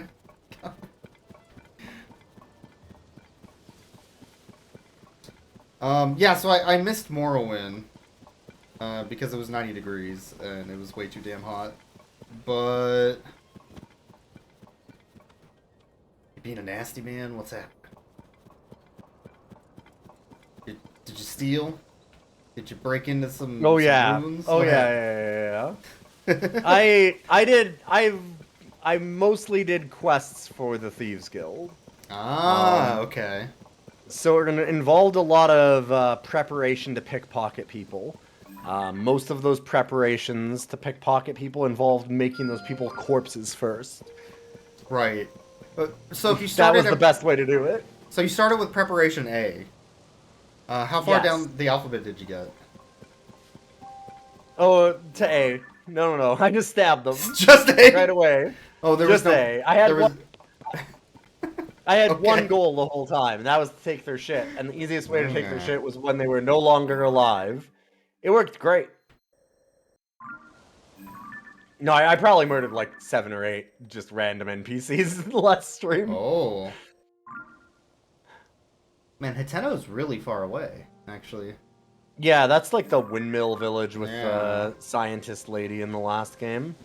[SPEAKER 1] Yeah, so I missed Morrowind. Because it was 90 degrees and it was way too damn hot. But being a nasty man, what's happening? Did you steal? Did you break into some?
[SPEAKER 3] Oh
[SPEAKER 1] some
[SPEAKER 3] yeah.
[SPEAKER 1] rooms?
[SPEAKER 3] Oh
[SPEAKER 1] What
[SPEAKER 3] yeah.
[SPEAKER 1] happened?
[SPEAKER 3] I mostly did quests for the Thieves Guild.
[SPEAKER 1] Okay.
[SPEAKER 3] So it involved a lot of preparation to pickpocket people. Most of those preparations to pickpocket people involved making those people corpses first.
[SPEAKER 1] Right. So if you
[SPEAKER 3] That
[SPEAKER 1] started
[SPEAKER 3] was the best way to do it.
[SPEAKER 1] So you started with preparation A. How far
[SPEAKER 3] Yes.
[SPEAKER 1] down the alphabet did you get?
[SPEAKER 3] Oh, to A. No. I just stabbed them
[SPEAKER 1] Just A.
[SPEAKER 3] right away.
[SPEAKER 1] Oh, there
[SPEAKER 3] Just
[SPEAKER 1] was no.
[SPEAKER 3] A. I had
[SPEAKER 1] there was- Okay.
[SPEAKER 3] one goal the whole time, and that was to take their shit. And the easiest way to take their
[SPEAKER 1] Yeah.
[SPEAKER 3] shit was when they were no longer alive. It worked great. No, I probably murdered like 7 or 8 just random NPCs in the last stream.
[SPEAKER 1] Oh. Man, Hiteno's really far away, actually.
[SPEAKER 3] Yeah, that's like the windmill village with
[SPEAKER 1] Yeah.
[SPEAKER 3] the scientist lady in the last game.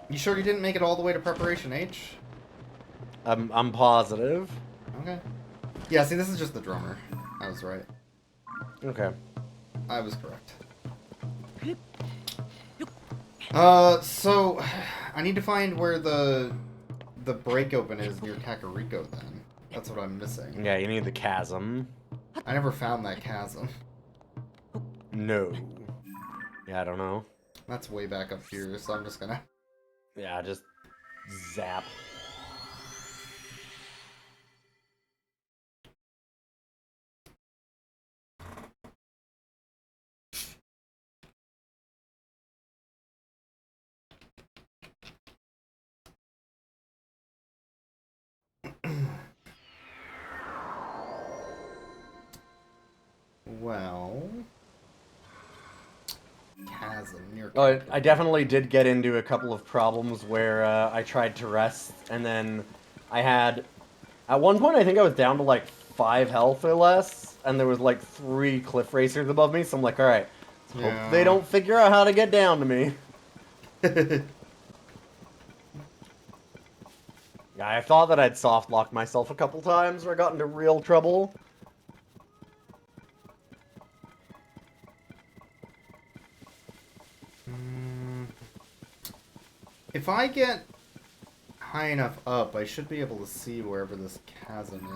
[SPEAKER 1] You sure you didn't make it all the way to preparation H?
[SPEAKER 3] I'm positive.
[SPEAKER 1] Okay. Yeah, see, this is just the drummer. I was right.
[SPEAKER 3] Okay.
[SPEAKER 1] I was correct. So I need to find where the break open is near Kakariko then. That's what I'm missing.
[SPEAKER 3] Yeah, you need the chasm.
[SPEAKER 1] I never found that chasm.
[SPEAKER 3] No. Yeah, I don't know.
[SPEAKER 1] That's way back up here, so I'm just gonna...
[SPEAKER 3] Yeah, just zap.
[SPEAKER 1] Well... Chasm near...
[SPEAKER 3] Oh, I definitely did get into a couple of problems where I tried to rest, and then I had... At one point, I think I was down to like 5 health or less, and there was like 3 cliff racers above me, so I'm like, alright, let's hope they
[SPEAKER 1] Yeah.
[SPEAKER 3] don't figure out how to get down to me. Yeah, I thought that I'd soft locked myself a couple times, or I got into real trouble.
[SPEAKER 1] If I get high enough up, I should be able to see wherever this chasm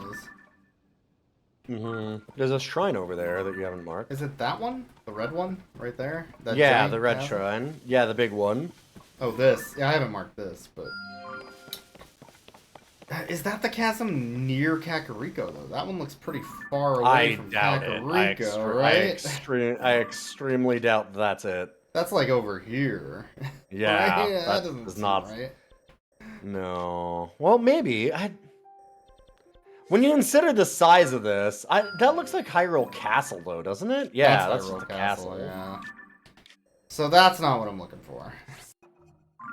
[SPEAKER 1] is.
[SPEAKER 3] There's a shrine over there that you haven't marked.
[SPEAKER 1] Is it that one? The red one? Right there? That
[SPEAKER 3] Yeah,
[SPEAKER 1] giant
[SPEAKER 3] the red
[SPEAKER 1] chasm?
[SPEAKER 3] shrine. Yeah, the big one.
[SPEAKER 1] Oh, this. Yeah, I haven't marked this, but... Is that the chasm near Kakariko, though? That one looks pretty far away from Kakariko, right?
[SPEAKER 3] I extremely doubt that's it.
[SPEAKER 1] That's like over here.
[SPEAKER 3] Yeah,
[SPEAKER 1] right?
[SPEAKER 3] that
[SPEAKER 1] That doesn't
[SPEAKER 3] is
[SPEAKER 1] seem
[SPEAKER 3] not...
[SPEAKER 1] right.
[SPEAKER 3] No. Well, maybe. When you consider the size of this, that looks like Hyrule Castle, though, doesn't it? Yeah, that's
[SPEAKER 1] Hyrule
[SPEAKER 3] just a castle.
[SPEAKER 1] yeah. So that's not what I'm looking for.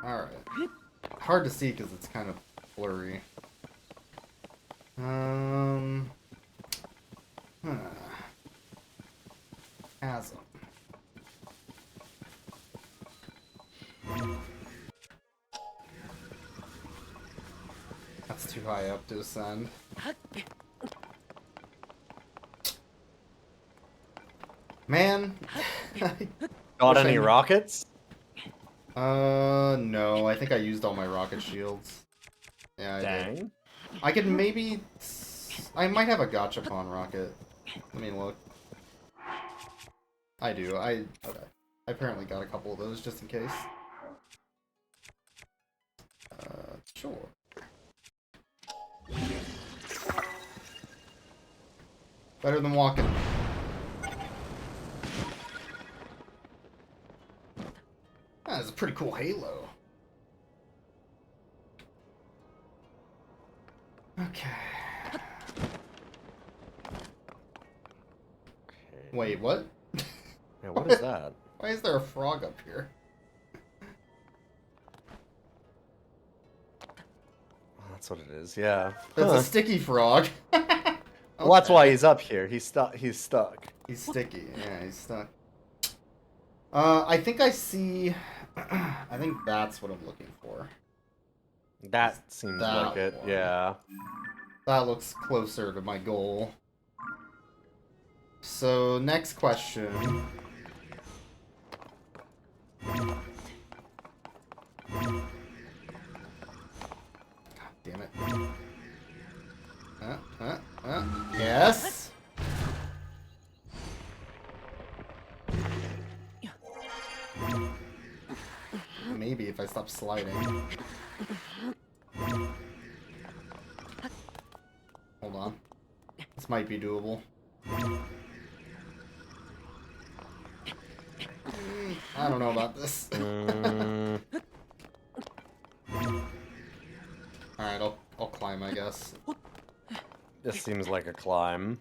[SPEAKER 1] Alright. Hard to see because it's kind of blurry. Chasm. That's too high up to ascend. Man.
[SPEAKER 3] Got
[SPEAKER 1] Wish I
[SPEAKER 3] any
[SPEAKER 1] knew-
[SPEAKER 3] rockets?
[SPEAKER 1] No. I think I used all my rocket shields. Yeah, I did.
[SPEAKER 3] Dang.
[SPEAKER 1] I could maybe... I might have a Gachapon rocket. Let me look. I do. Okay. I apparently got a couple of those just in case. Sure. Better than walking. That's a pretty cool halo. Okay. Wait, what?
[SPEAKER 3] Yeah, what is that?
[SPEAKER 1] Why is there a frog up here?
[SPEAKER 3] Oh, that's what it is, yeah.
[SPEAKER 1] That's a sticky frog.
[SPEAKER 3] Well, that's why he's up here. He's stuck. He's stuck.
[SPEAKER 1] He's sticky. Yeah, he's stuck. I think I see... I think that's what I'm looking for.
[SPEAKER 3] That seems
[SPEAKER 1] That
[SPEAKER 3] like it,
[SPEAKER 1] one.
[SPEAKER 3] yeah.
[SPEAKER 1] That looks closer to my goal. So, next question. God damn it. Yes? Maybe if I stop sliding. Hold on. This might be doable. I don't know about this. Alright, I'll climb, I guess.
[SPEAKER 3] This seems like a climb.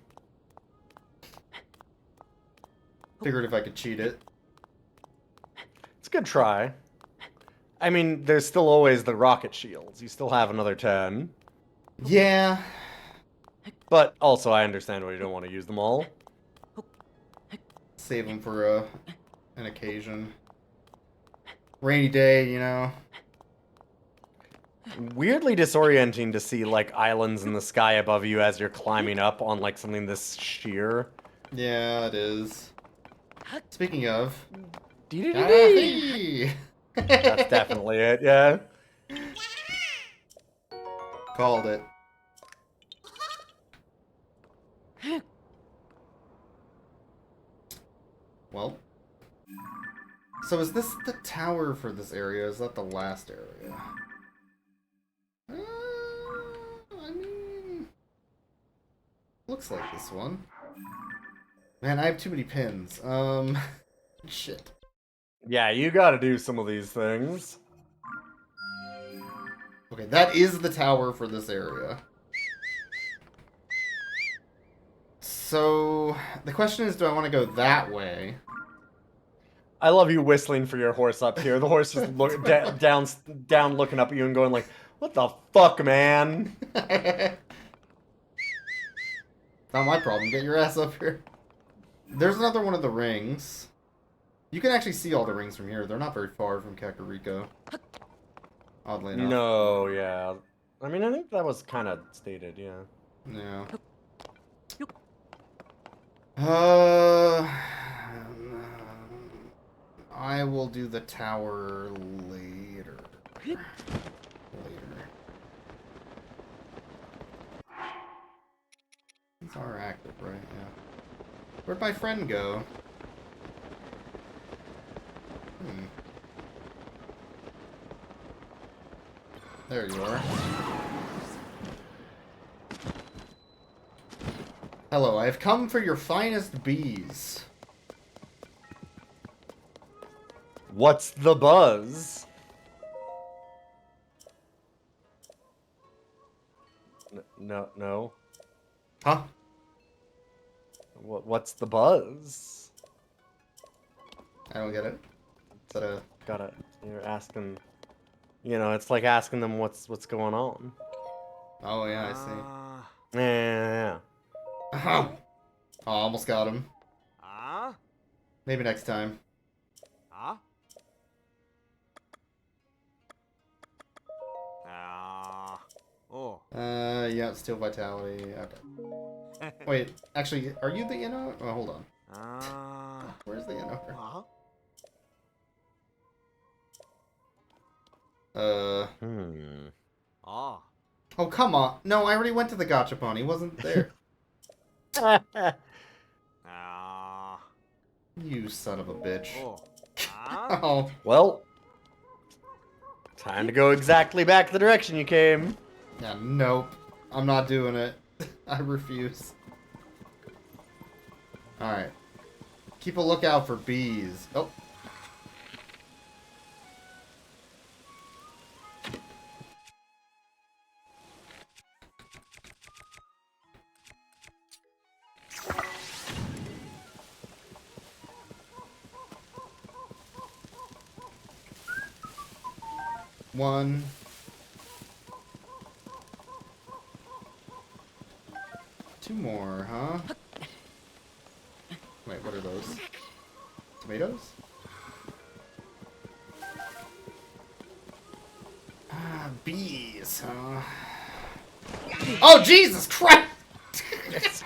[SPEAKER 1] Figured if I could cheat it.
[SPEAKER 3] It's a good try. I mean, there's still always the rocket shields. You still have another 10.
[SPEAKER 1] Yeah.
[SPEAKER 3] But also, I understand why you don't want to use them all.
[SPEAKER 1] Save them for an occasion. Rainy day, you know.
[SPEAKER 3] Weirdly disorienting to see, like, islands in the sky above you as you're climbing up on, like, something this sheer.
[SPEAKER 1] Yeah, it is. Speaking of...
[SPEAKER 3] Dee-dee-dee-dee. That's definitely it, yeah.
[SPEAKER 1] Called it. Well. So is this the tower for this area? Is that the last area? I mean... Looks like this one. Man, I have too many pins. Shit.
[SPEAKER 3] Yeah, you gotta do some of these things.
[SPEAKER 1] Okay, that is the tower for this area. So the question is, do I want to go that way?
[SPEAKER 3] I love you whistling for your horse up here. The horse just down looking up at you and going like, "What the fuck, man?"
[SPEAKER 1] Not my problem. Get your ass up here. There's another one of the rings. You can actually see all the rings from here. They're not very far from Kakariko. Oddly enough.
[SPEAKER 3] No, yeah. I mean, I think that was kind of stated, yeah.
[SPEAKER 1] Yeah. Uh, I will do the tower later. These are active, right? Yeah. Where'd my friend go? There you are. Hello, I have come for your finest bees.
[SPEAKER 3] What's the buzz? No.
[SPEAKER 1] Huh?
[SPEAKER 3] What's the buzz?
[SPEAKER 1] I don't get it. Is that a...
[SPEAKER 3] You're asking. You know, it's like asking them what's going on.
[SPEAKER 1] Oh, yeah, I see.
[SPEAKER 3] Yeah.
[SPEAKER 1] Oh, almost got him.
[SPEAKER 2] Ah?
[SPEAKER 1] Maybe next time.
[SPEAKER 2] Ah? Ah. Oh.
[SPEAKER 1] Yeah, still vitality. Okay. Wait, actually, are you the Inno? Oh, hold on.
[SPEAKER 2] Ah.
[SPEAKER 1] Where's the Inno?
[SPEAKER 2] Ah. Ah.
[SPEAKER 1] Oh, come on. No, I already went to the Gachapon. He wasn't there.
[SPEAKER 2] Ah.
[SPEAKER 1] You son of a bitch.
[SPEAKER 2] Oh. Ah.
[SPEAKER 1] Oh.
[SPEAKER 3] Well, time to go exactly back the direction you came.
[SPEAKER 1] Yeah, nope. I'm not doing it. I refuse. Alright. Keep a lookout for bees. Oh. One. Two more, huh? Wait, what are those? Tomatoes? Ah, bees, huh? Oh, Jesus Christ!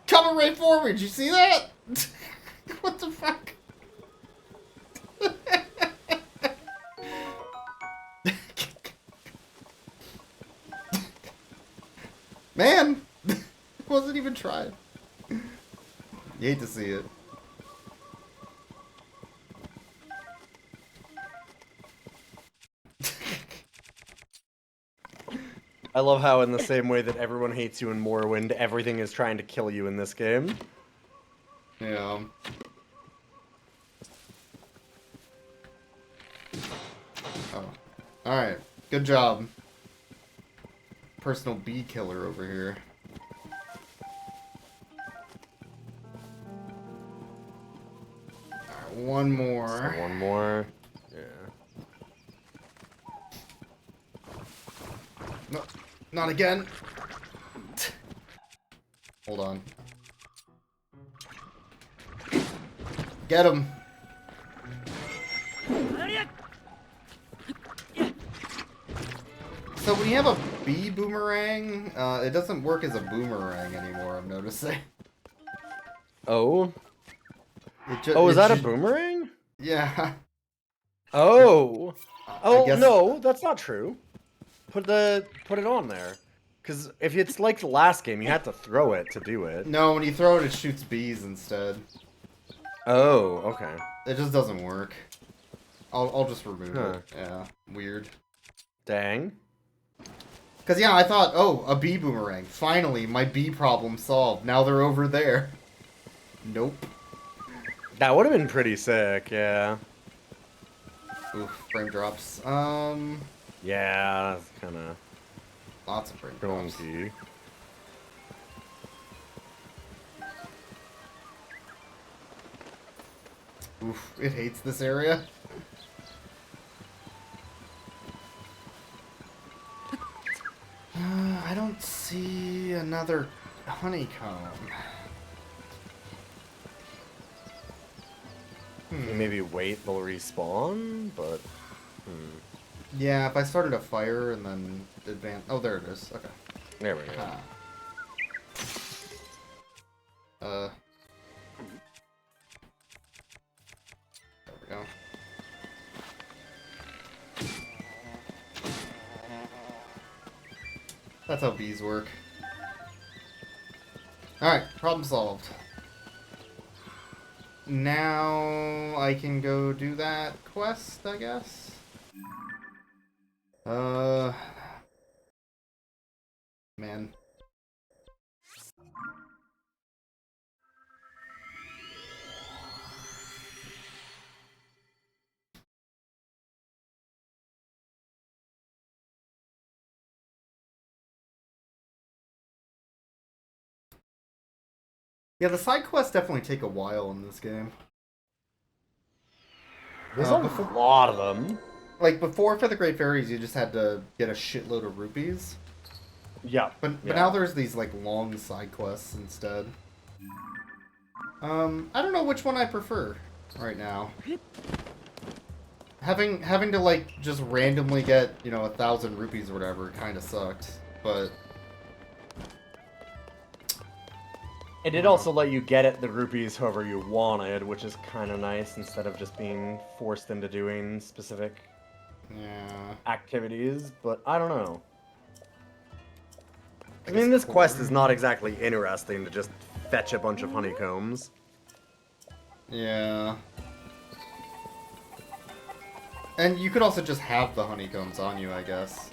[SPEAKER 1] Coming right forward, you see that? What the fuck? Man! Wasn't even trying. You hate to see it.
[SPEAKER 3] I love how in the same way that everyone hates you in Morrowind, everything is trying to kill you in this game.
[SPEAKER 1] Yeah. Oh. Alright. Good job. Personal bee killer over here. Alright, one more.
[SPEAKER 3] So one more. Yeah.
[SPEAKER 1] No, not again. Hold on. Get him. So when you have a bee boomerang, it doesn't work as a boomerang anymore, I'm noticing.
[SPEAKER 3] Oh?
[SPEAKER 1] Is
[SPEAKER 3] Is that a boomerang?
[SPEAKER 1] Yeah.
[SPEAKER 3] Oh! Oh,
[SPEAKER 1] guess...
[SPEAKER 3] no, that's not true. Put it on there. Because if it's like the last game, you had to throw it to do it.
[SPEAKER 1] No, when you throw it, it shoots bees instead.
[SPEAKER 3] Oh, okay.
[SPEAKER 1] It just doesn't work. I'll just remove
[SPEAKER 3] Huh.
[SPEAKER 1] it. Yeah, weird.
[SPEAKER 3] Dang.
[SPEAKER 1] Because, yeah, I thought, oh, a bee boomerang. Finally, my bee problem solved. Now they're over there. Nope.
[SPEAKER 3] That would have been pretty sick, yeah.
[SPEAKER 1] Oof, frame drops.
[SPEAKER 3] Yeah, that's kind of...
[SPEAKER 1] Lots of raindrops.
[SPEAKER 3] Donkey.
[SPEAKER 1] Oof, it hates this area. I don't see another honeycomb.
[SPEAKER 3] Maybe wait, they'll respawn, but...
[SPEAKER 1] Yeah, if I started a fire and then advance... Oh, there it is. Okay.
[SPEAKER 3] There we go.
[SPEAKER 1] There we go. That's how bees work. Alright, problem solved. Now I can go do that quest, I guess? Man. Yeah, the side quests definitely take a while in this game.
[SPEAKER 3] There's a lot of them.
[SPEAKER 1] Like, before for the Great Fairies, you just had to get a shitload of rupees.
[SPEAKER 3] Yeah.
[SPEAKER 1] But now there's these, like, long side quests instead. I don't know which one I prefer right now. Having to, like, just randomly get, you know, 1,000 rupees or whatever kind of sucked. But...
[SPEAKER 3] It did also let you get at the rupees however you wanted, which is kind of nice, instead of just being forced into doing specific activities, but I don't know. I mean, this quest is not exactly interesting to just fetch a bunch of honeycombs.
[SPEAKER 1] Yeah. And you could also just have the honeycombs on you, I guess.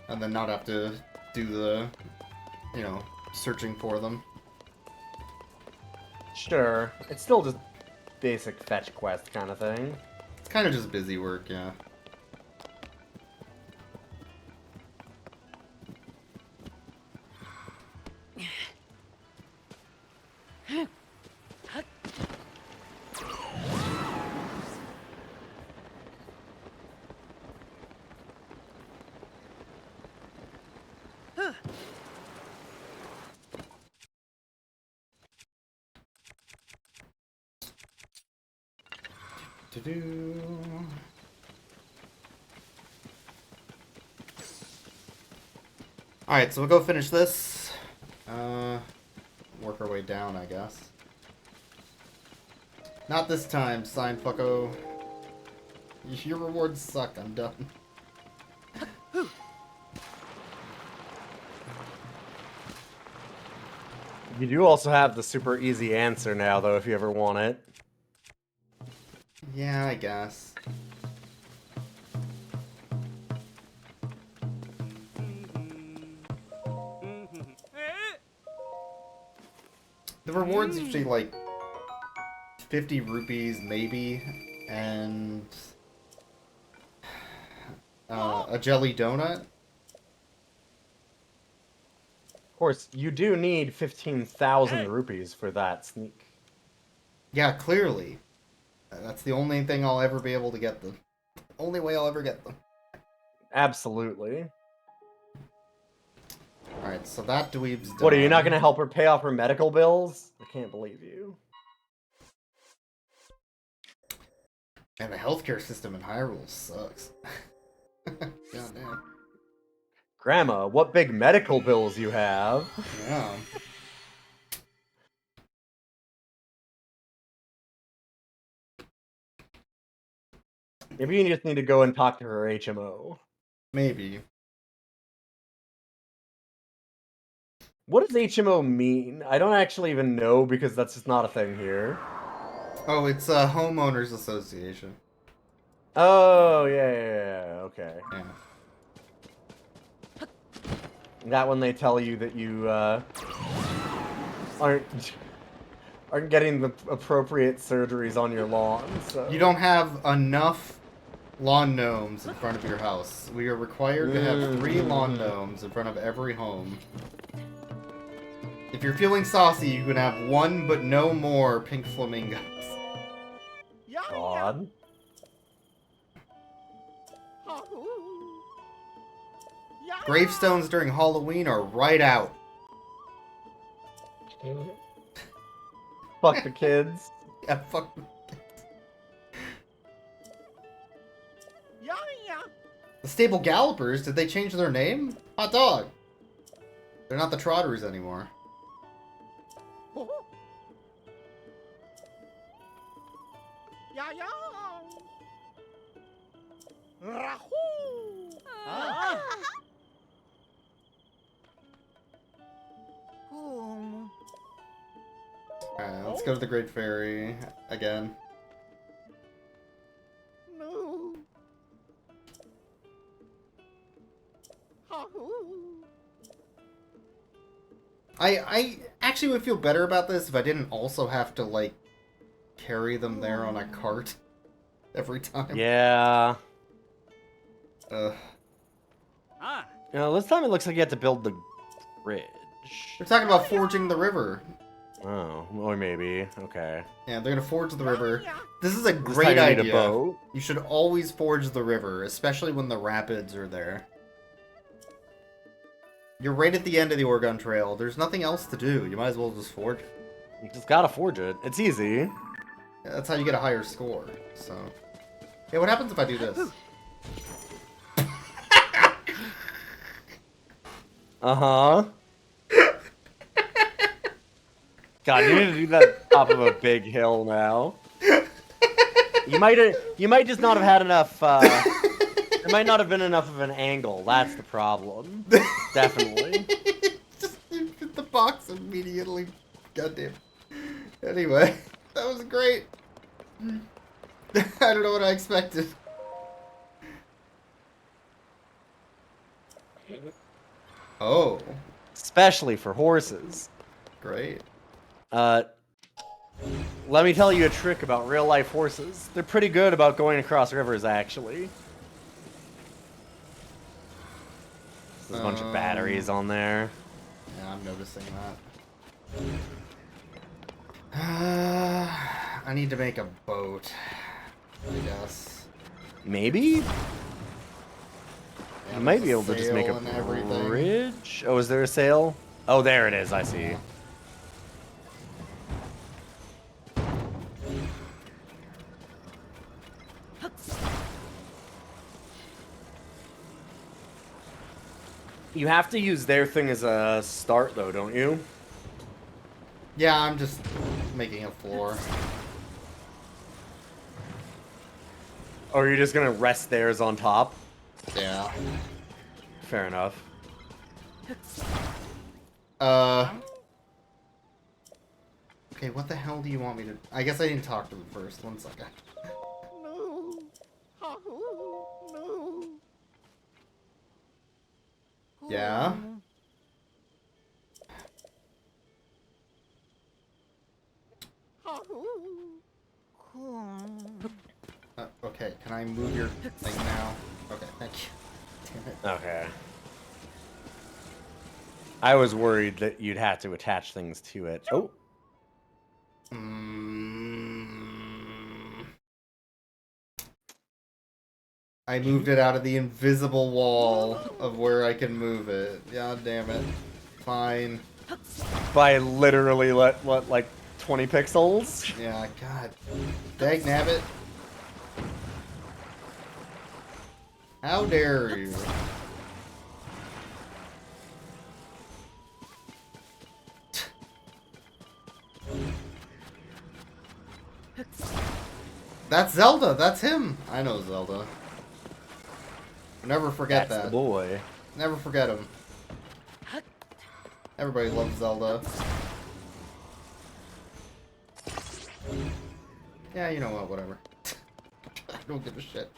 [SPEAKER 1] And then not have to do the, you know, searching for them.
[SPEAKER 3] Sure. It's still just basic fetch quest kind of thing.
[SPEAKER 1] It's kind of just busy work, yeah. Alright, so we'll go finish this. Work our way down, I guess. Not this time, sign fucko. Your rewards suck, I'm done.
[SPEAKER 3] You do also have the super easy answer now, though, if you ever want it.
[SPEAKER 1] Yeah, I guess. The rewards usually like 50 rupees maybe, and a jelly donut.
[SPEAKER 3] Of course, you do need 15,000 rupees for that sneak.
[SPEAKER 1] Yeah, clearly. That's the only thing I'll ever be able to get them. Only way I'll ever get them.
[SPEAKER 3] Absolutely.
[SPEAKER 1] Alright, so that dweeb's done.
[SPEAKER 3] What, are you not going to help her pay off her medical bills? I can't believe you.
[SPEAKER 1] And the healthcare system in Hyrule sucks. Goddamn.
[SPEAKER 3] Grandma, what big medical bills you have.
[SPEAKER 1] Yeah.
[SPEAKER 3] Maybe you just need to go and talk to her HMO.
[SPEAKER 1] Maybe.
[SPEAKER 3] What does HMO mean? I don't actually even know because that's just not a thing here.
[SPEAKER 1] Oh, it's a homeowners association.
[SPEAKER 3] Oh, yeah, okay.
[SPEAKER 1] Yeah.
[SPEAKER 3] That when they tell you that you aren't getting the appropriate surgeries on your lawn. So.
[SPEAKER 1] You don't have enough lawn gnomes in front of your house. We are required to have 3 lawn gnomes in front of every home. If you're feeling saucy, you can have 1 but no more pink flamingos.
[SPEAKER 3] God.
[SPEAKER 1] Gravestones during Halloween are right out.
[SPEAKER 3] Fuck the kids.
[SPEAKER 1] Yeah, fuck. The Stable Gallopers, did they change their name? Hot dog. They're not the Trotters anymore. Alright, let's go to the Great Fairy again. I actually would feel better about this if I didn't also have to, like, carry them there on a cart every time.
[SPEAKER 3] Yeah.
[SPEAKER 1] Ugh.
[SPEAKER 3] You know, this time it looks like you have to build the bridge.
[SPEAKER 1] They're talking about forging the river.
[SPEAKER 3] Oh, or maybe. Okay.
[SPEAKER 1] Yeah, they're gonna forge the river. This is a
[SPEAKER 3] This
[SPEAKER 1] great
[SPEAKER 3] time you need
[SPEAKER 1] idea.
[SPEAKER 3] a boat.
[SPEAKER 1] You should always forge the river, especially when the rapids are there. You're right at the end of the Oregon Trail. There's nothing else to do. You might as well just forge it.
[SPEAKER 3] You just gotta forge it. It's easy.
[SPEAKER 1] Yeah, that's how you get a higher score. So, yeah. What happens if I do this?
[SPEAKER 3] Uh-huh. God, you need to do that top of a big hill now. You might just not have had enough, there might not have been enough of an angle. That's the problem. Definitely.
[SPEAKER 1] Just hit the box immediately. Goddamn. Anyway, that was great. I don't know what I expected. Oh,
[SPEAKER 3] Especially for horses.
[SPEAKER 1] great.
[SPEAKER 3] Let me tell you a trick about real-life horses. They're pretty good about going across rivers, actually. There's a bunch of batteries on there.
[SPEAKER 1] Yeah, I'm noticing that. I need to make a boat, I guess.
[SPEAKER 3] Maybe?
[SPEAKER 1] Yeah,
[SPEAKER 3] You might
[SPEAKER 1] there's
[SPEAKER 3] be able to just make a
[SPEAKER 1] sail and everything.
[SPEAKER 3] bridge. Oh, is there a sail? Oh, there it is. I see. You have to use their thing as a start, though, don't you?
[SPEAKER 1] Yeah, I'm just making a floor.
[SPEAKER 3] Or are you just gonna rest theirs on top?
[SPEAKER 1] Yeah.
[SPEAKER 3] Fair enough.
[SPEAKER 1] Okay, what the hell do you want me to... I guess I didn't talk to them first. 1 second. Yeah? Okay, can I move your thing now? Okay, thank you. Damn it.
[SPEAKER 3] Okay. I was worried that you'd have to attach things to it. Oh.
[SPEAKER 1] I moved it out of the invisible wall of where I can move it. God damn it. Fine.
[SPEAKER 3] By literally, what, like 20 pixels?
[SPEAKER 1] Yeah, god. Dagnabbit. How dare you? That's Zelda. That's him. I know Zelda. Never forget
[SPEAKER 3] That's
[SPEAKER 1] that.
[SPEAKER 3] the boy.
[SPEAKER 1] Never forget him. Everybody loves Zelda. Yeah, you know what? Whatever. I don't give a shit.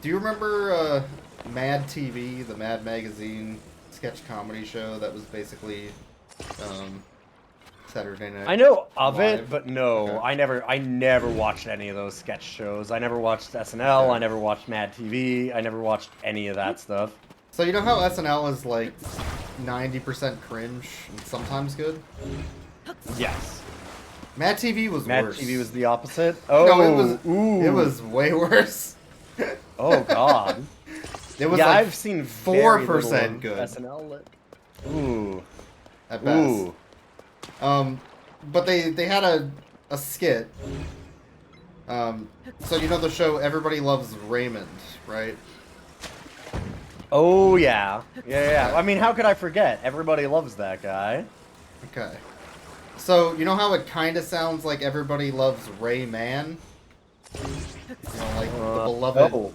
[SPEAKER 1] Do you remember Mad TV, the Mad Magazine sketch comedy show that was basically Saturday Night
[SPEAKER 3] I know of
[SPEAKER 1] Live.
[SPEAKER 3] it, but no,
[SPEAKER 1] Okay.
[SPEAKER 3] I never watched any of those sketch shows. I never watched SNL.
[SPEAKER 1] Okay.
[SPEAKER 3] I never watched Mad TV. I never watched any of that stuff.
[SPEAKER 1] So you know how SNL is like 90% cringe and sometimes good?
[SPEAKER 3] Yes.
[SPEAKER 1] Mad TV was
[SPEAKER 3] Mad
[SPEAKER 1] worse.
[SPEAKER 3] TV was the opposite. Oh,
[SPEAKER 1] no, it was way worse.
[SPEAKER 3] Oh God.
[SPEAKER 1] It was
[SPEAKER 3] Yeah,
[SPEAKER 1] like
[SPEAKER 3] I've seen
[SPEAKER 1] 4% good
[SPEAKER 3] SNL. Ooh.
[SPEAKER 1] at best.
[SPEAKER 3] Ooh.
[SPEAKER 1] But they had a skit. So you know the show Everybody Loves Raymond, right?
[SPEAKER 3] Oh yeah. Yeah. I mean, how could I forget? Everybody loves that guy.
[SPEAKER 1] Okay. So you know how it kind of sounds like Everybody Loves Rayman? You know, like the beloved.
[SPEAKER 3] Oh.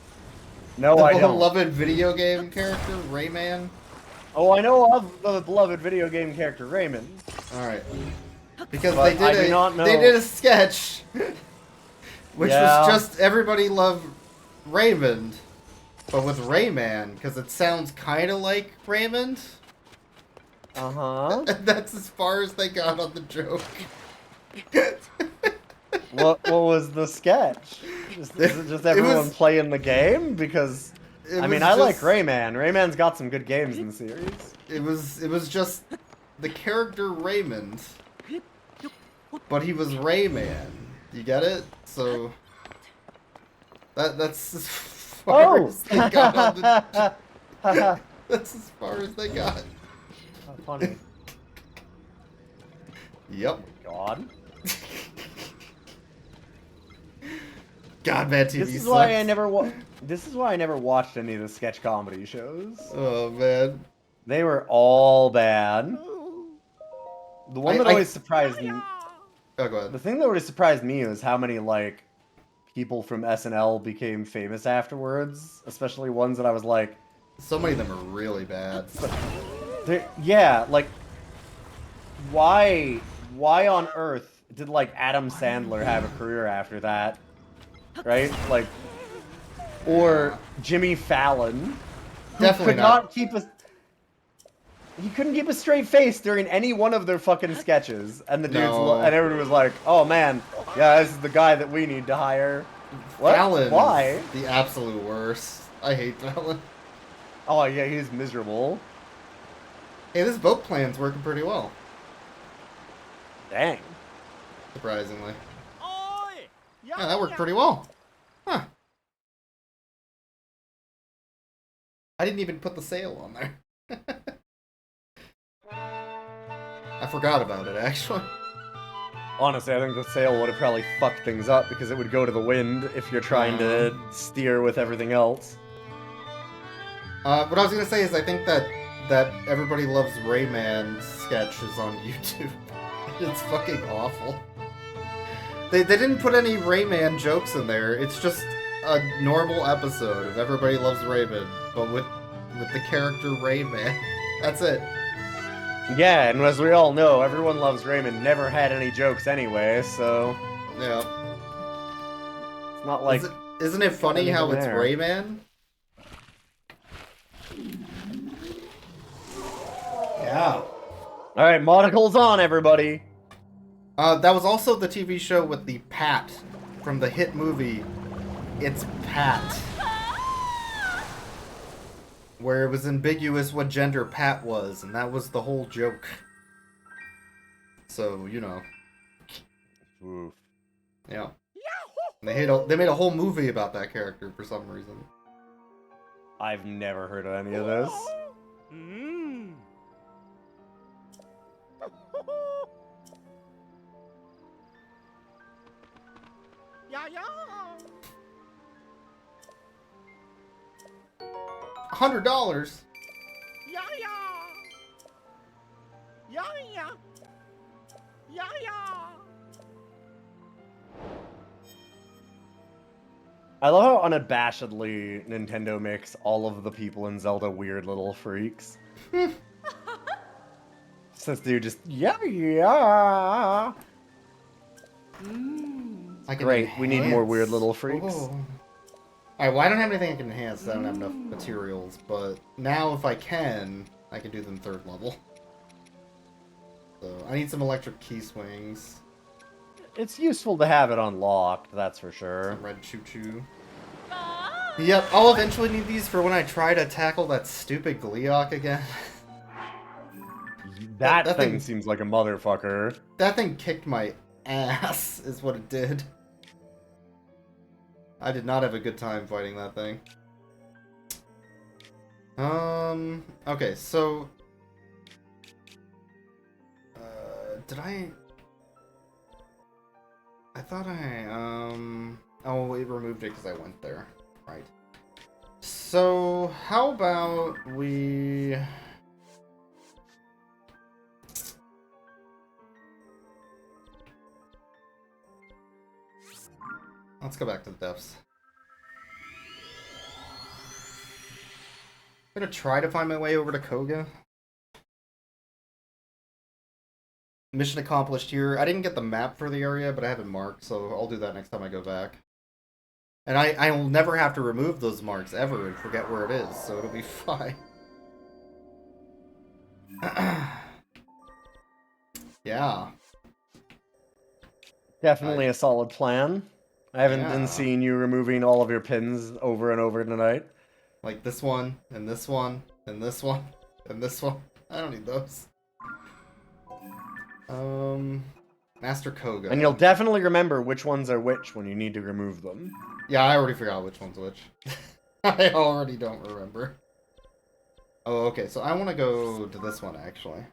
[SPEAKER 3] No, I
[SPEAKER 1] The
[SPEAKER 3] don't.
[SPEAKER 1] beloved video game character, Rayman?
[SPEAKER 3] Oh, I know of the beloved video game character Raymond.
[SPEAKER 1] Alright. Because
[SPEAKER 3] But I do not know.
[SPEAKER 1] they did a sketch which
[SPEAKER 3] Yeah.
[SPEAKER 1] was just Everybody Loved Raymond, but with Rayman, because it sounds kinda like Raymond.
[SPEAKER 3] Uh-huh.
[SPEAKER 1] And that's as far as they got on the joke.
[SPEAKER 3] What was the sketch? Is it just everyone playing the game? Because I mean, I like Rayman. Rayman's got some good games in the series.
[SPEAKER 1] It was just the character Raymond, but he was Rayman. You get it? So that's as far as they got on the. That's as far as they got.
[SPEAKER 3] How funny.
[SPEAKER 1] Yep.
[SPEAKER 3] God.
[SPEAKER 1] God, Mad TV
[SPEAKER 3] This is
[SPEAKER 1] sucks.
[SPEAKER 3] why I never This is why I never watched any of the sketch comedy shows.
[SPEAKER 1] Oh man.
[SPEAKER 3] They were all bad. The one that always surprised me.
[SPEAKER 1] Oh, go ahead.
[SPEAKER 3] The thing that always surprised me was how many like people from SNL became famous afterwards, especially ones that I was like,
[SPEAKER 1] So many of them are really bad.
[SPEAKER 3] yeah, like why on earth did like Adam Sandler have a career after that? Right? Like, or Jimmy Fallon, who
[SPEAKER 1] Definitely
[SPEAKER 3] could
[SPEAKER 1] not.
[SPEAKER 3] not keep a. He couldn't keep a straight face during any one of their fucking sketches, and the dudes
[SPEAKER 1] No.
[SPEAKER 3] and everyone was like, "Oh man, yeah, this is the guy that we need to hire." What?
[SPEAKER 1] Fallon
[SPEAKER 3] Why?
[SPEAKER 1] is the absolute worst. I hate Fallon.
[SPEAKER 3] Oh yeah, he's miserable.
[SPEAKER 1] Hey, this boat plan's working pretty well.
[SPEAKER 3] Dang.
[SPEAKER 1] Surprisingly.
[SPEAKER 2] Oi!
[SPEAKER 1] Yeah, that worked pretty well. Huh. I didn't even put the sail on there. I forgot about it, actually.
[SPEAKER 3] Honestly, I think the sail would have probably fucked things up because it would go to the wind if you're trying to steer with everything else.
[SPEAKER 1] What I was gonna say is I think that Everybody Loves Rayman sketch is on YouTube. It's fucking awful. They didn't put any Rayman jokes in there. It's just a normal episode of Everybody Loves Raymond, but with the character Rayman. That's it.
[SPEAKER 3] Yeah, and as we all know, Everyone Loves Raymond never had any jokes anyway, so
[SPEAKER 1] Yeah.
[SPEAKER 3] it's not like...
[SPEAKER 1] Isn't it funny how it's
[SPEAKER 3] there.
[SPEAKER 1] Rayman? Yeah.
[SPEAKER 3] Alright, monocles on, everybody!
[SPEAKER 1] That was also the TV show with the Pat from the hit movie It's Pat, where it was ambiguous what gender Pat was, and that was the whole joke. So, you know.
[SPEAKER 3] Oof.
[SPEAKER 1] Yeah. They made a whole movie about that character for some reason.
[SPEAKER 3] I've never heard of any of this.
[SPEAKER 2] Mmm. Yeah, yeah.
[SPEAKER 1] $100.
[SPEAKER 2] Yeah, yeah. Yeah, yeah. Yeah, yeah.
[SPEAKER 3] I love how unabashedly Nintendo makes all of the people in Zelda weird little freaks. Since dude just, yeah.
[SPEAKER 1] I can
[SPEAKER 3] Great, we need more weird
[SPEAKER 1] enhance.
[SPEAKER 3] little freaks.
[SPEAKER 1] Oh. Alright, well I don't have anything I can enhance, I don't have enough materials, but now if I can do them 3rd level. So, I need some electric key swings.
[SPEAKER 3] It's useful to have it unlocked, that's for sure.
[SPEAKER 1] Some red choo-choo. Yep, I'll eventually need these for when I try to tackle that stupid Gleeok again.
[SPEAKER 3] That thing seems like a motherfucker.
[SPEAKER 1] That thing kicked my ass, is what it did. I did not have a good time fighting that thing. Okay, so... did I thought oh, it removed it because I went there. Right. So, how about we... Let's go back to the depths. I'm gonna try to find my way over to Koga. Mission accomplished here. I didn't get the map for the area, but I have it marked, so I'll do that next time I go back. And I will never have to remove those marks ever and forget where it is, so it'll be fine. Yeah.
[SPEAKER 3] Definitely a solid plan. I haven't
[SPEAKER 1] Yeah.
[SPEAKER 3] been seeing you removing all of your pins over and over tonight.
[SPEAKER 1] Like this one, and this one, and this one, and this one. I don't need those. Master Koga.
[SPEAKER 3] And you'll definitely remember which ones are which when you need to remove them.
[SPEAKER 1] Yeah, I already forgot which one's which. I already don't remember. Oh, okay, so I want to go to this one, actually.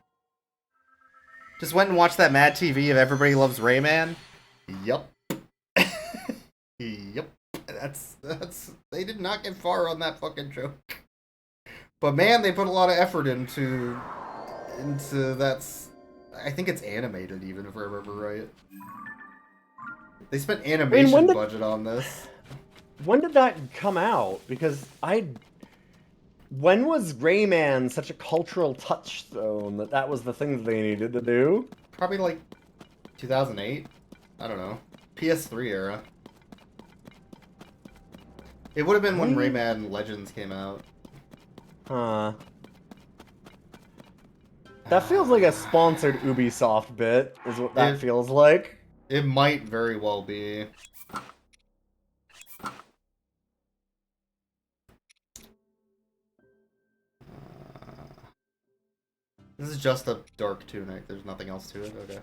[SPEAKER 1] Just went and watched that Mad TV of Everybody Loves Rayman? Yup. Yup. That's... They did not get far on that fucking joke. But man, they put a lot of effort into that's... I think it's animated, even, if I remember right. They spent animation budget on this.
[SPEAKER 3] When did that come out? Because when was Rayman such a cultural touchstone that was the thing that they needed to do?
[SPEAKER 1] Probably like 2008? I don't know. PS3 era. It would have been when Rayman Legends came out.
[SPEAKER 3] Huh. That feels like a sponsored Ubisoft bit, is what that feels like.
[SPEAKER 1] It might very well be. This is just a dark tunic. There's nothing else to it. Okay.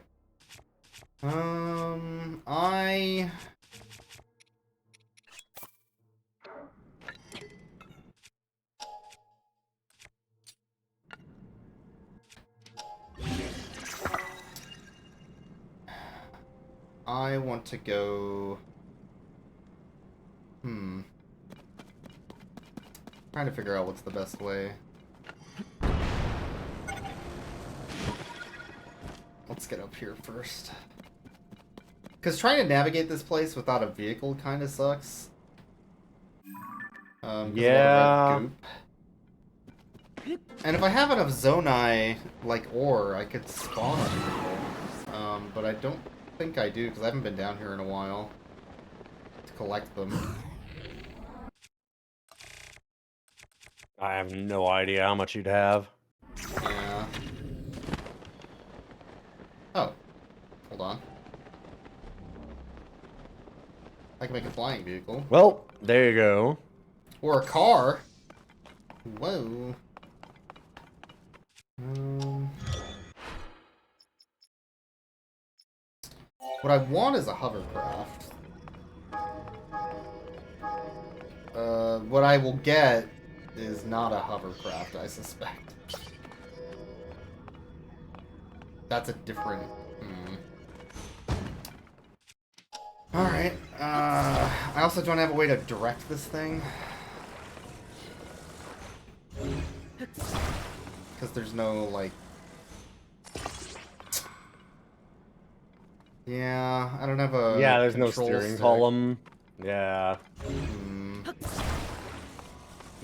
[SPEAKER 1] I want to go... Trying to figure out what's the best way. Let's get up here first. Because trying to navigate this place without a vehicle kind of sucks.
[SPEAKER 3] Yeah.
[SPEAKER 1] And if I have enough Zonai, like ore, I could spawn people. But I don't think I do, because I haven't been down here in a while to collect them.
[SPEAKER 3] I have no idea how much you'd have.
[SPEAKER 1] Yeah. Oh. Hold on. I can make a flying vehicle.
[SPEAKER 3] Well, there you go.
[SPEAKER 1] Or a car. Whoa. What I want is a hovercraft. What I will get is not a hovercraft, I suspect. That's a different... Alright, I also don't have a way to direct this thing. Because there's no, like... Yeah, I don't have a...
[SPEAKER 3] Yeah, there's no
[SPEAKER 1] control
[SPEAKER 3] steering
[SPEAKER 1] stick.
[SPEAKER 3] column. Yeah.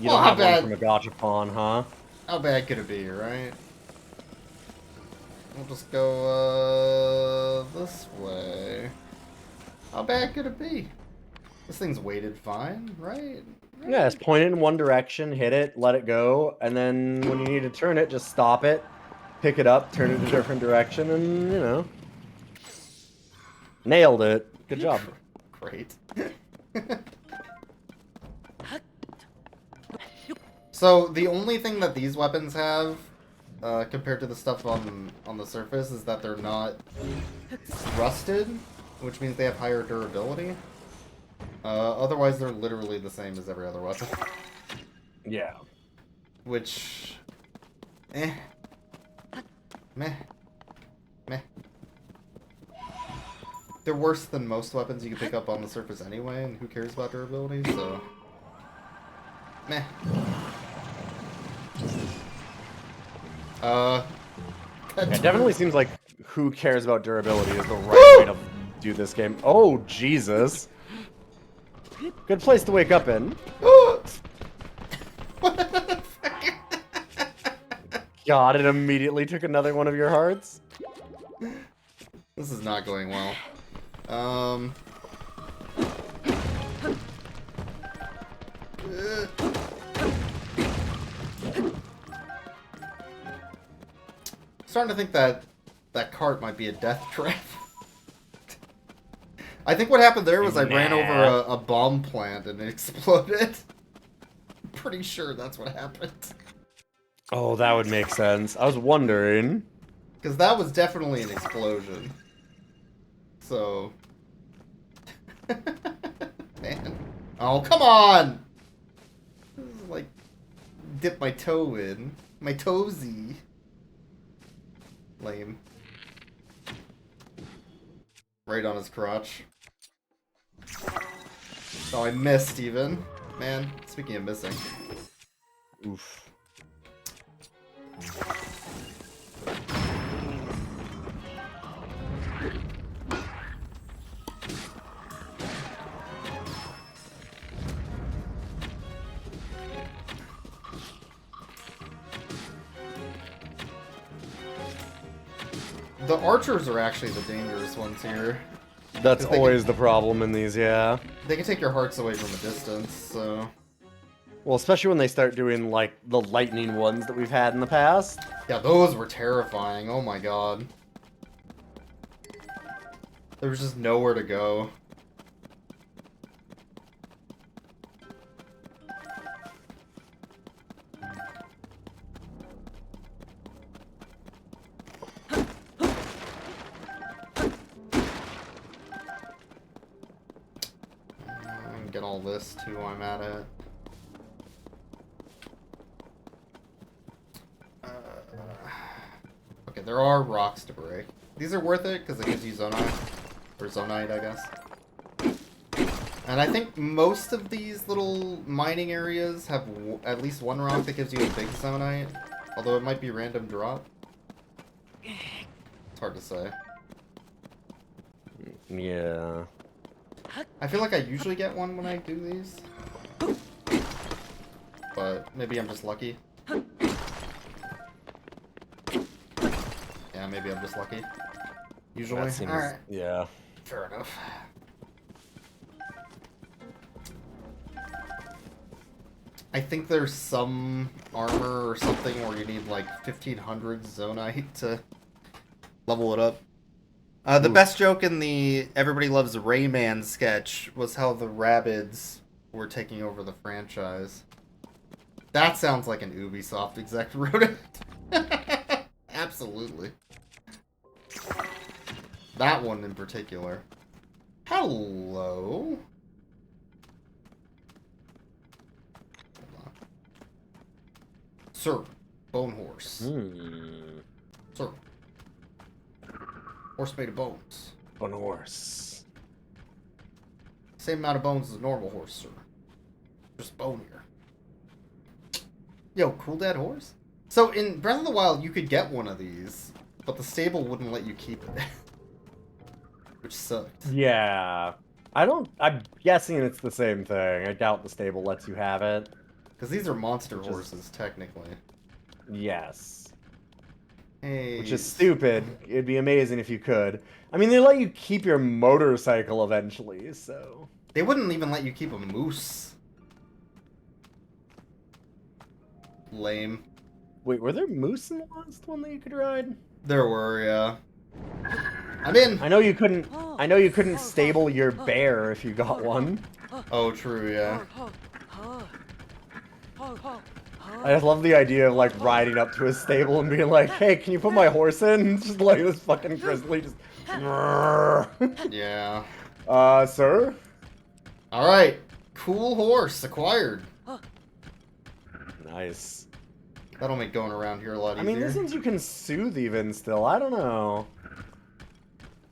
[SPEAKER 3] You
[SPEAKER 1] Well,
[SPEAKER 3] don't
[SPEAKER 1] how
[SPEAKER 3] have
[SPEAKER 1] bad-
[SPEAKER 3] one from a gachapon, huh?
[SPEAKER 1] How bad could it be, right? We'll just go, this way. How bad could it be? This thing's weighted fine, right?
[SPEAKER 3] Yeah, just point it in one direction, hit it, let it go, and then when you need to turn it, just stop it, pick it up, turn it in a different direction, and, you know. Nailed it. Good job.
[SPEAKER 1] Great. So the only thing that these weapons have, compared to the stuff on the surface, is that they're not rusted, which means they have higher durability. Otherwise, they're literally the same as every other weapon.
[SPEAKER 3] Yeah.
[SPEAKER 1] Which, meh, meh. They're worse than most weapons you can pick up on the surface anyway, and who cares about durability, so... Meh.
[SPEAKER 3] It definitely seems like who cares about durability is the right way to do this game. Oh, Jesus. Good place to wake up in. God, it immediately took another one of your hearts.
[SPEAKER 1] This is not going well. Starting to think that that cart might be a death trap. I think what happened there was I ran over a bomb plant and it exploded. I'm pretty sure that's what happened.
[SPEAKER 3] Oh, that would make sense. I was wondering.
[SPEAKER 1] Because that was definitely an explosion. So... Man. Oh, come on! This is like... Dip my toe in. My toesy. Lame. Right on his crotch. Oh, I missed even. Man, speaking of missing.
[SPEAKER 3] Oof.
[SPEAKER 1] The archers are actually the dangerous ones here.
[SPEAKER 3] That's
[SPEAKER 1] 'Cause they
[SPEAKER 3] always the problem in these, yeah.
[SPEAKER 1] They can take your hearts away from a distance, so...
[SPEAKER 3] Well, especially when they start doing, like, the lightning ones that we've had in the past.
[SPEAKER 1] Yeah, those were terrifying. Oh my god. There was just nowhere to go. Get all this too while I'm at it. Okay, there are rocks to break. These are worth it because it gives you zonite. Or zonite, I guess. And I think most of these little mining areas have at least one rock that gives you a big zonite. Although it might be random drop. It's hard to say.
[SPEAKER 3] Yeah.
[SPEAKER 1] I feel like I usually get one when I do these. But maybe I'm just lucky. Yeah, maybe I'm just lucky. Usually.
[SPEAKER 3] That seems,
[SPEAKER 1] alright.
[SPEAKER 3] yeah.
[SPEAKER 1] Fair enough. I think there's some armor or something where you need like 1500 zonite to level it up. The best joke in the Everybody Loves Rayman sketch was how the Rabbids were taking over the franchise. That sounds like an Ubisoft exec wrote it. Absolutely. That one in particular. Hello? Hold on. Sir, bone horse. Sir. Horse made of bones.
[SPEAKER 3] On a horse.
[SPEAKER 1] Same amount of bones as a normal horse, sir. Just bonier. Yo, cool dead horse? So in Breath of the Wild, you could get one of these, but the stable wouldn't let you keep it. Which sucked.
[SPEAKER 3] Yeah. I'm guessing it's the same thing. I doubt the stable lets you have it.
[SPEAKER 1] Because these are monster horses, technically.
[SPEAKER 3] Yes.
[SPEAKER 1] Hey.
[SPEAKER 3] Which is stupid. It'd be amazing if you could. I mean, they let you keep your motorcycle eventually, so...
[SPEAKER 1] They wouldn't even let you keep a moose. Lame.
[SPEAKER 3] Wait, were there moose in the last one that you could ride?
[SPEAKER 1] There were, yeah. I'm in!
[SPEAKER 3] I know you couldn't. I know you couldn't stable your bear if you got one.
[SPEAKER 1] Oh, true, yeah.
[SPEAKER 3] I just love the idea of like riding up to a stable and being like, "Hey, can you put my horse in?" Just like this fucking grizzly just.
[SPEAKER 1] Yeah.
[SPEAKER 3] Sir.
[SPEAKER 1] Alright. Cool horse acquired.
[SPEAKER 3] Nice.
[SPEAKER 1] That'll make going around here a lot
[SPEAKER 3] I
[SPEAKER 1] easier.
[SPEAKER 3] mean, these ones you can soothe even still. I don't know.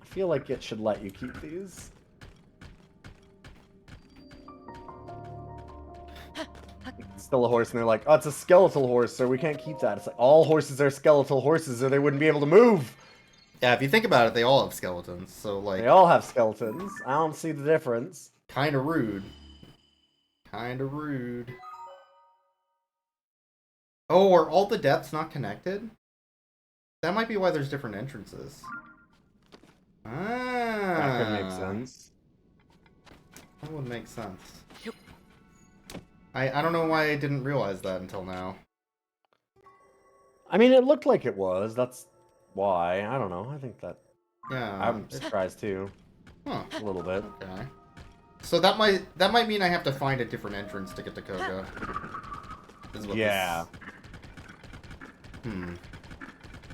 [SPEAKER 3] I feel like it should let you keep these. Still a horse, and they're like, "Oh, it's a skeletal horse, so we can't keep that." It's like, all horses are skeletal horses, or they wouldn't be able to move.
[SPEAKER 1] Yeah, if you think about it, they all have skeletons, so, like,
[SPEAKER 3] They all have skeletons. I don't see the difference.
[SPEAKER 1] kinda rude. Kinda rude. Oh, are all the depths not connected? That might be why there's different entrances. Ah.
[SPEAKER 3] That could make sense.
[SPEAKER 1] That would make sense. I don't know why I didn't realize that until now.
[SPEAKER 3] I mean, it looked like it was. That's why. I don't know. I think that...
[SPEAKER 1] Yeah.
[SPEAKER 3] I'm surprised, too.
[SPEAKER 1] Huh.
[SPEAKER 3] A little bit.
[SPEAKER 1] Okay. So that might mean I have to find a different entrance to get to Koga. Is what
[SPEAKER 3] Yeah.
[SPEAKER 1] This...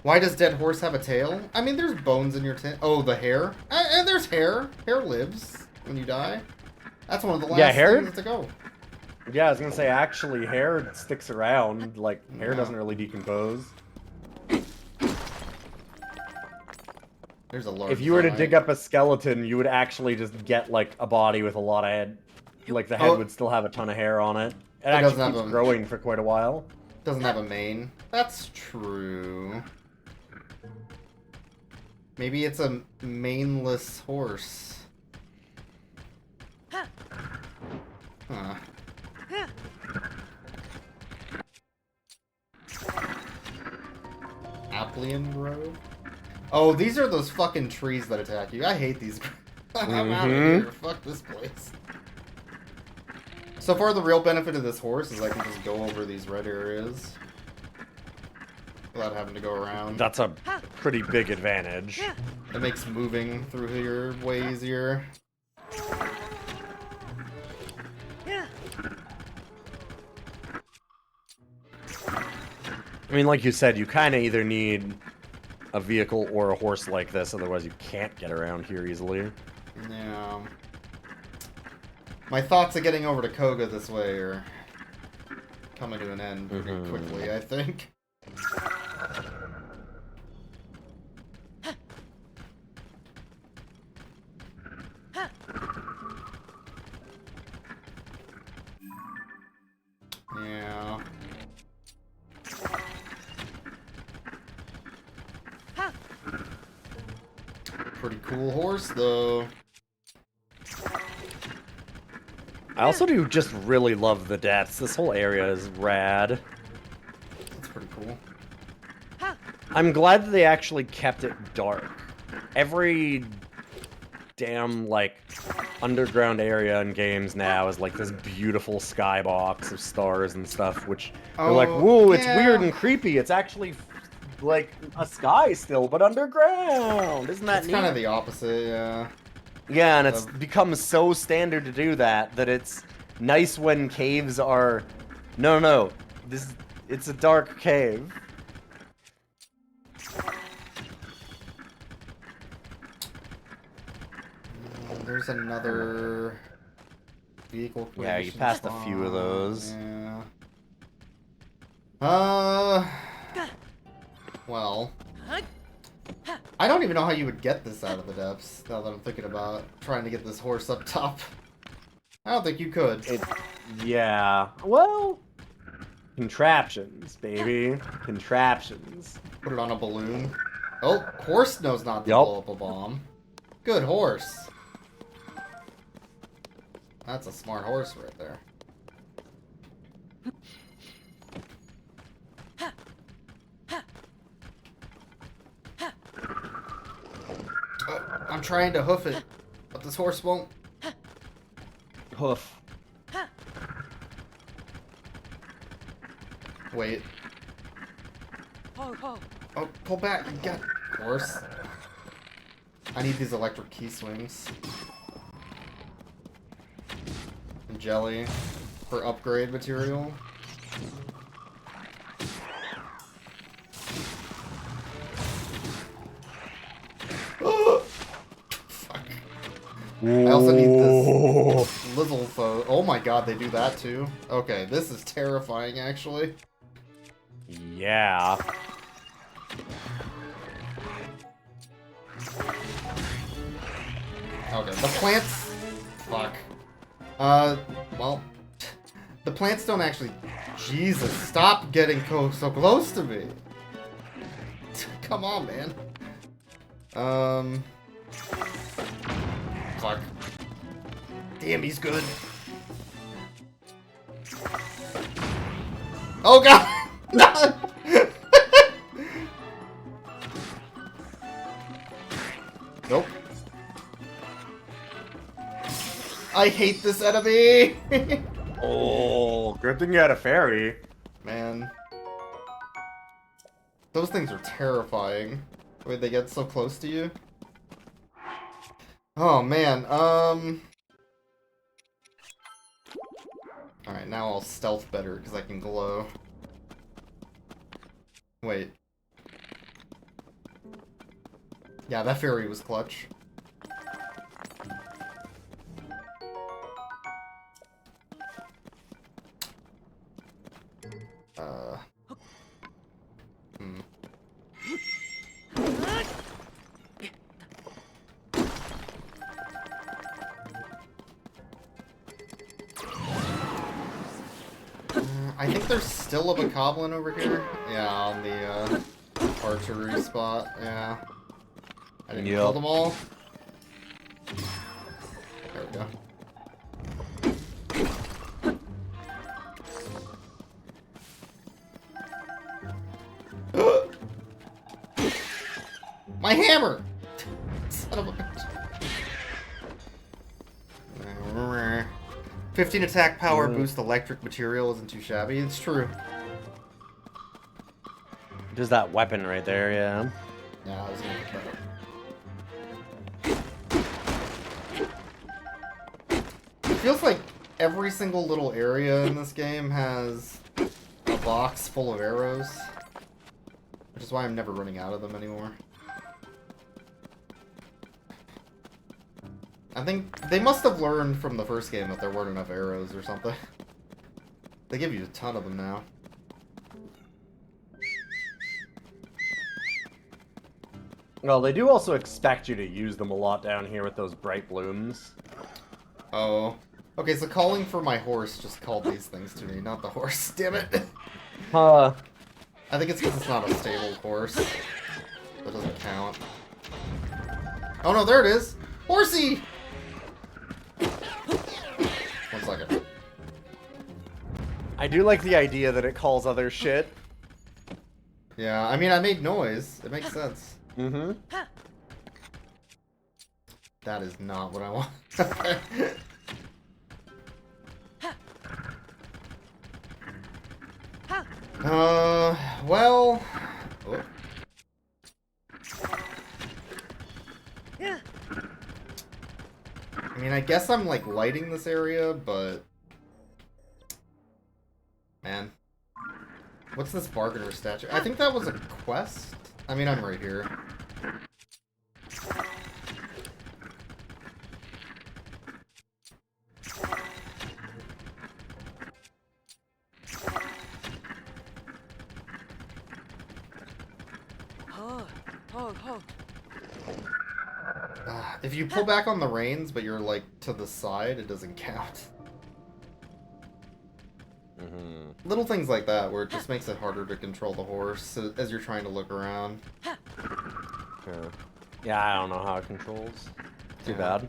[SPEAKER 1] Why does dead horse have a tail? I mean, there's bones in your tail. Oh, the hair? And there's hair. Hair lives when you die. That's one of the last
[SPEAKER 3] hair?
[SPEAKER 1] things to go.
[SPEAKER 3] Yeah, I was gonna say, actually, hair sticks around. Like, hair
[SPEAKER 1] Yeah.
[SPEAKER 3] doesn't really decompose.
[SPEAKER 1] There's a large
[SPEAKER 3] If you were to
[SPEAKER 1] giant.
[SPEAKER 3] dig up a skeleton, you would actually just get, like, a body with a lot of head. Like, the head
[SPEAKER 1] Oh.
[SPEAKER 3] would still have a ton of hair on it. It
[SPEAKER 1] doesn't
[SPEAKER 3] actually
[SPEAKER 1] have
[SPEAKER 3] keeps
[SPEAKER 1] a-
[SPEAKER 3] growing for quite a while.
[SPEAKER 1] Doesn't have a mane. That's true. Maybe it's a maneless horse. Huh. Applian Grove? Oh, these are those fucking trees that attack you. I hate these. I'm out of here. Fuck this place. So far, the real benefit of this horse is I can just go over these red areas without having to go around.
[SPEAKER 3] That's a pretty big advantage.
[SPEAKER 1] It makes moving through here way easier.
[SPEAKER 3] I mean, like you said, you kind of either need a vehicle or a horse like this, otherwise you can't get around here easily.
[SPEAKER 1] Yeah. My thoughts of getting over to Koga this way are coming to an end pretty quickly, I think. Yeah. Pretty cool horse, though.
[SPEAKER 3] I also do just really love the depths. This whole area is rad.
[SPEAKER 1] That's pretty cool.
[SPEAKER 3] I'm glad that they actually kept it dark. Every damn, like, underground area in games now is like this beautiful skybox of stars and stuff, which they're like, whoa, it's weird and creepy. It's actually like a sky still, but underground. Isn't that
[SPEAKER 1] It's
[SPEAKER 3] neat?
[SPEAKER 1] kind of the opposite, yeah.
[SPEAKER 3] Yeah, and it's become so standard to do that it's nice when caves are... No. It's a dark cave.
[SPEAKER 1] There's another vehicle.
[SPEAKER 3] Yeah, you
[SPEAKER 1] creation
[SPEAKER 3] passed a few of
[SPEAKER 1] spawn.
[SPEAKER 3] those.
[SPEAKER 1] Yeah. Well. I don't even know how you would get this out of the depths, now that I'm thinking about trying to get this horse up top. I don't think you could.
[SPEAKER 3] Yeah. Well... Contraptions, baby. Contraptions.
[SPEAKER 1] Put it on a balloon. Oh, horse knows not to
[SPEAKER 3] Yup.
[SPEAKER 1] blow up a bomb. Good horse. That's a smart horse right there. I'm trying to hoof it, but this horse won't.
[SPEAKER 3] Hoof.
[SPEAKER 1] Wait.
[SPEAKER 2] Ho, ho.
[SPEAKER 1] Oh, pull back. You got horse. I need these electric key swings. And jelly for upgrade material. Fuck. I also need this Lizzle foe. Oh my god, they do that too? Okay, this is terrifying actually.
[SPEAKER 3] Yeah.
[SPEAKER 1] Okay, the plants... Fuck. Well... The plants don't actually... Jesus, stop getting so close to me! Come on, man. Fuck. Damn, he's good. Oh god! No! Nope. I hate this enemy!
[SPEAKER 3] Oh, good thing you had a fairy.
[SPEAKER 1] Man. Those things are terrifying. Wait, they get so close to you? Oh, man, Alright, now I'll stealth better, because I can glow. Wait. Yeah, that fairy was clutch. Hmm. I think there's still a bokoblin over here. Yeah, on the archery spot. Yeah. I didn't kill them all. There we go. My hammer! Son of a bitch. 15 attack power boost electric material isn't too shabby. It's true.
[SPEAKER 3] Just that weapon right there, yeah.
[SPEAKER 1] Yeah, I was gonna pick that up. It feels like every single little area in this game has a box full of arrows. Which is why I'm never running out of them anymore. I think they must have learned from the first game that there weren't enough arrows or something. They give you a ton of them now.
[SPEAKER 3] Well, they do also expect you to use them a lot down here with those bright blooms.
[SPEAKER 1] Oh. Okay, so calling for my horse just called these things to me, not the horse. Damn it!
[SPEAKER 3] Huh.
[SPEAKER 1] I think it's because it's not a stable horse. That doesn't count. Oh no, there it is! Horsey! 1 second.
[SPEAKER 3] I do like the idea that it calls other shit.
[SPEAKER 1] Yeah, I mean, I made noise. It makes sense.
[SPEAKER 3] Mm-hmm.
[SPEAKER 1] That is not what I want. Well... Oh. I mean, I guess I'm, like, lighting this area, but... Man. What's this bargainer statue? I think that was a quest? I mean, I'm right here. If you pull back on the reins, but you're, like, to the side, it doesn't count.
[SPEAKER 3] Mm-hmm.
[SPEAKER 1] Little things like that, where it just makes it harder to control the horse as you're trying to look around.
[SPEAKER 3] Sure. Yeah, I don't know how it controls. Too bad.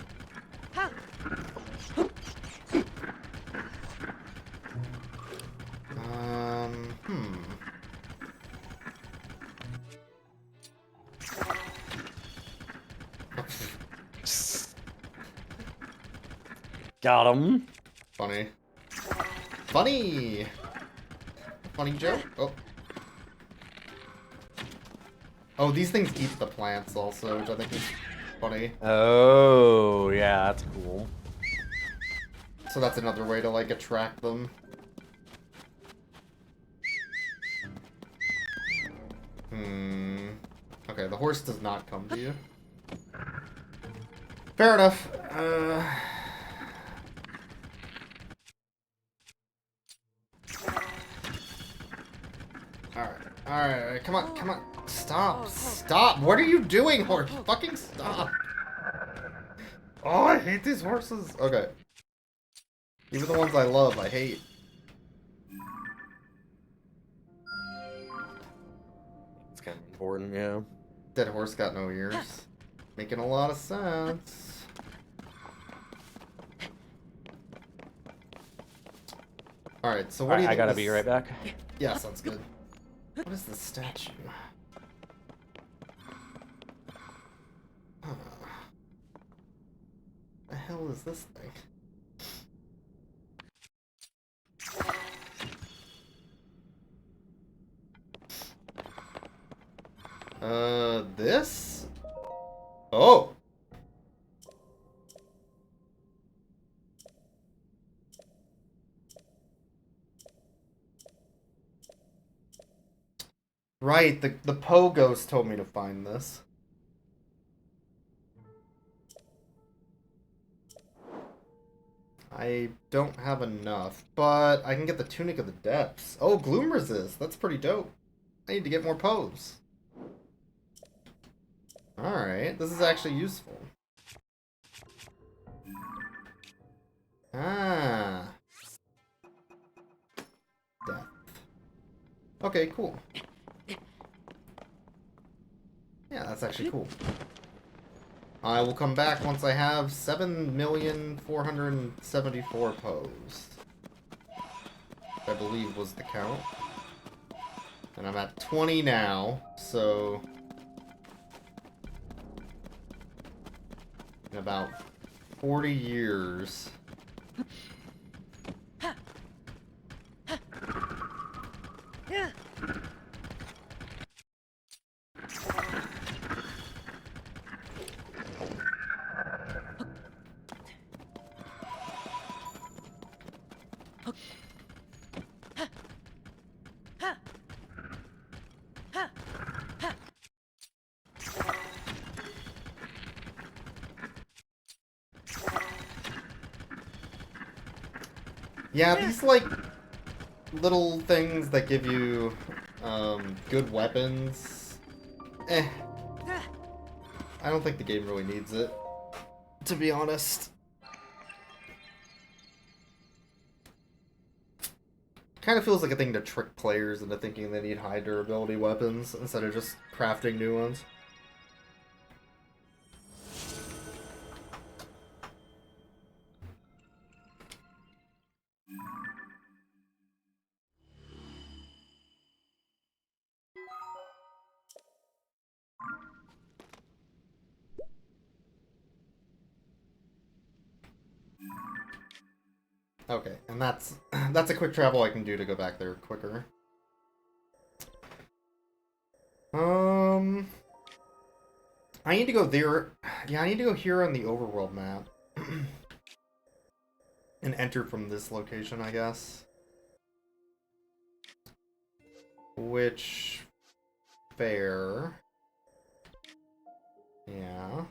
[SPEAKER 3] Got him.
[SPEAKER 1] Funny. Funny! Funny joke? Oh. Oh, these things eat the plants also, which I think is funny.
[SPEAKER 3] Oh, yeah, that's cool.
[SPEAKER 1] So that's another way to, like, attract them. Okay, the horse does not come to you. Fair enough. Alright, come on. Stop! What are you doing, horse? Fucking stop! Oh, I hate these horses! Okay. Even the ones I love, I hate.
[SPEAKER 3] It's kind of important, yeah.
[SPEAKER 1] Dead horse got no ears. Making a lot of sense. Alright, so what do you think
[SPEAKER 3] I gotta
[SPEAKER 1] this...
[SPEAKER 3] be right back.
[SPEAKER 1] Yeah, sounds good. What is this statue? Huh. The hell is this thing? This? Oh! Right, the Pogos told me to find this. I don't have enough, but I can get the Tunic of the Depths. Oh, Gloom Resist. That's pretty dope. I need to get more Pos. Alright, this is actually useful. Ah. Death. Okay, cool. Yeah, that's actually cool. I will come back once I have 7,474 Pos. I believe was the count. And I'm at 20 now, so... in about 40 years... Yeah, these, like, little things that give you, good weapons. I don't think the game really needs it, to be honest. Kind of feels like a thing to trick players into thinking they need high durability weapons instead of just crafting new ones. Okay, and that's a quick travel I can do to go back there quicker. I need to go there. Yeah, I need to go here on the overworld map. And enter from this location, I guess. Which... fair. Yeah.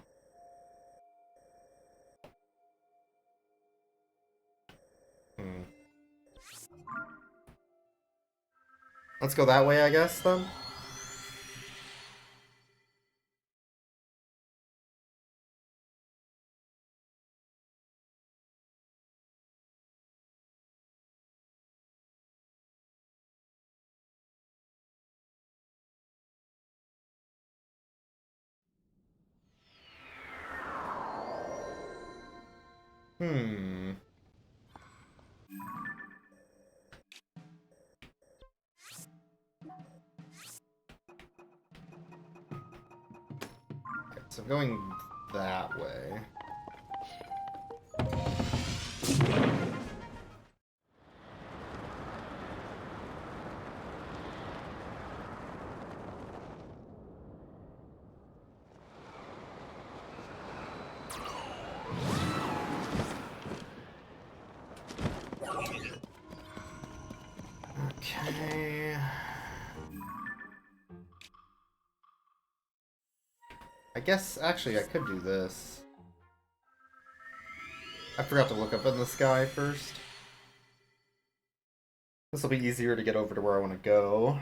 [SPEAKER 1] Let's go that way, I guess, then? Hmm. Right, so I'm going that way. I guess, actually, I could do this. I forgot to look up in the sky first. This will be easier to get over to where I want to go.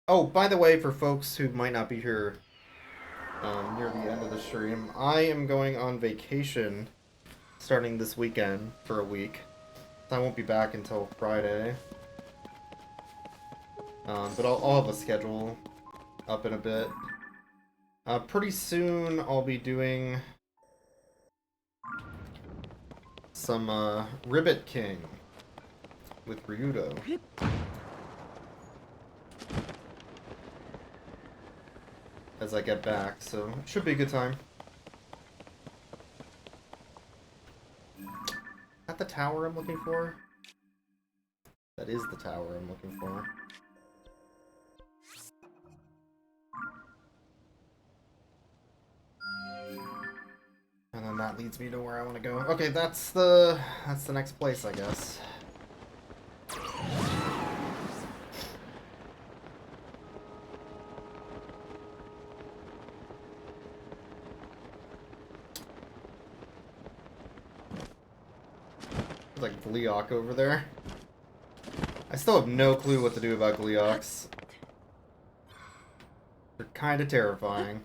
[SPEAKER 1] Oh, by the way, for folks who might not be here near the end of the stream, I am going on vacation starting this weekend for a week. So I won't be back until Friday. But I'll have a schedule up in a bit. Pretty soon I'll be doing some Ribbit King with Ryudo. As I get back, so it should be a good time. Is that the tower I'm looking for? That is the tower I'm looking for. And then that leads me to where I want to go. Okay, that's the next place, I guess. There's like Gleeok over there. I still have no clue what to do about Gleeoks. They're kind of terrifying.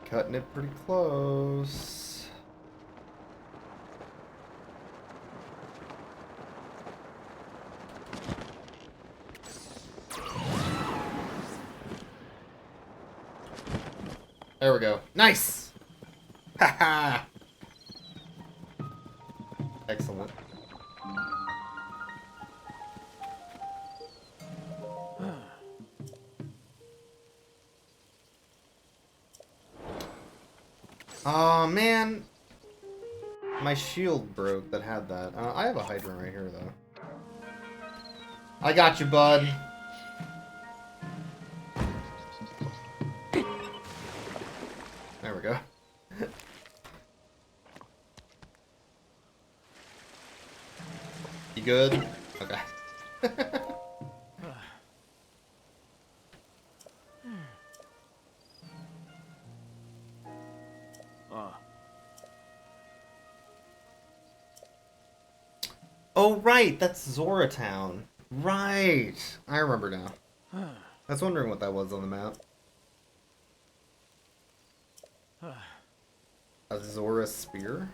[SPEAKER 1] Cutting it pretty close. There we go. Nice! Haha! Excellent. Oh man, my shield broke that had that. I have a hydrant right here though. I got you, bud. There we go. You good? Okay. Oh, right, that's Zora Town. Right. I remember now. I was wondering what that was on the map. A Zora spear?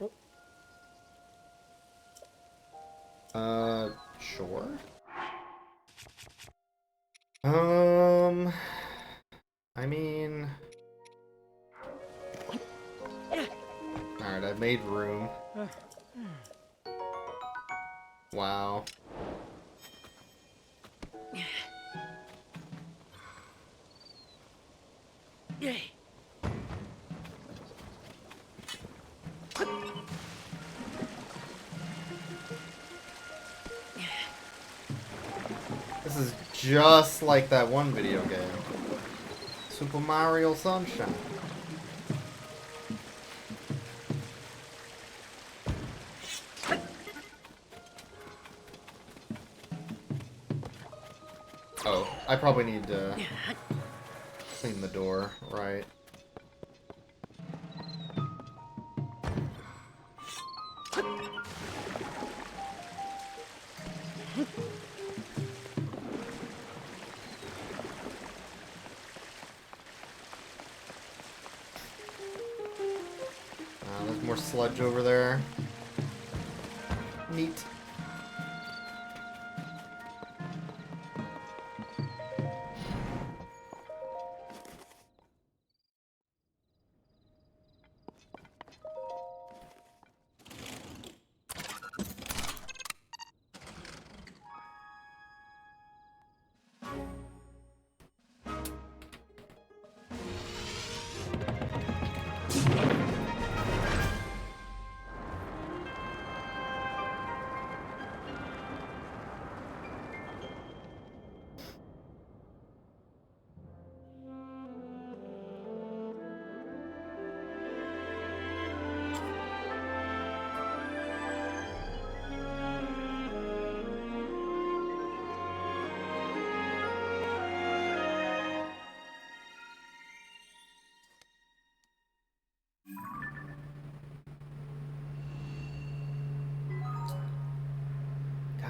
[SPEAKER 1] Sure. I mean... Alright, I've made room. Wow. This is just like that one video game. Super Mario Sunshine. Oh, I probably need to clean the door, right? There's more sludge over there. Neat.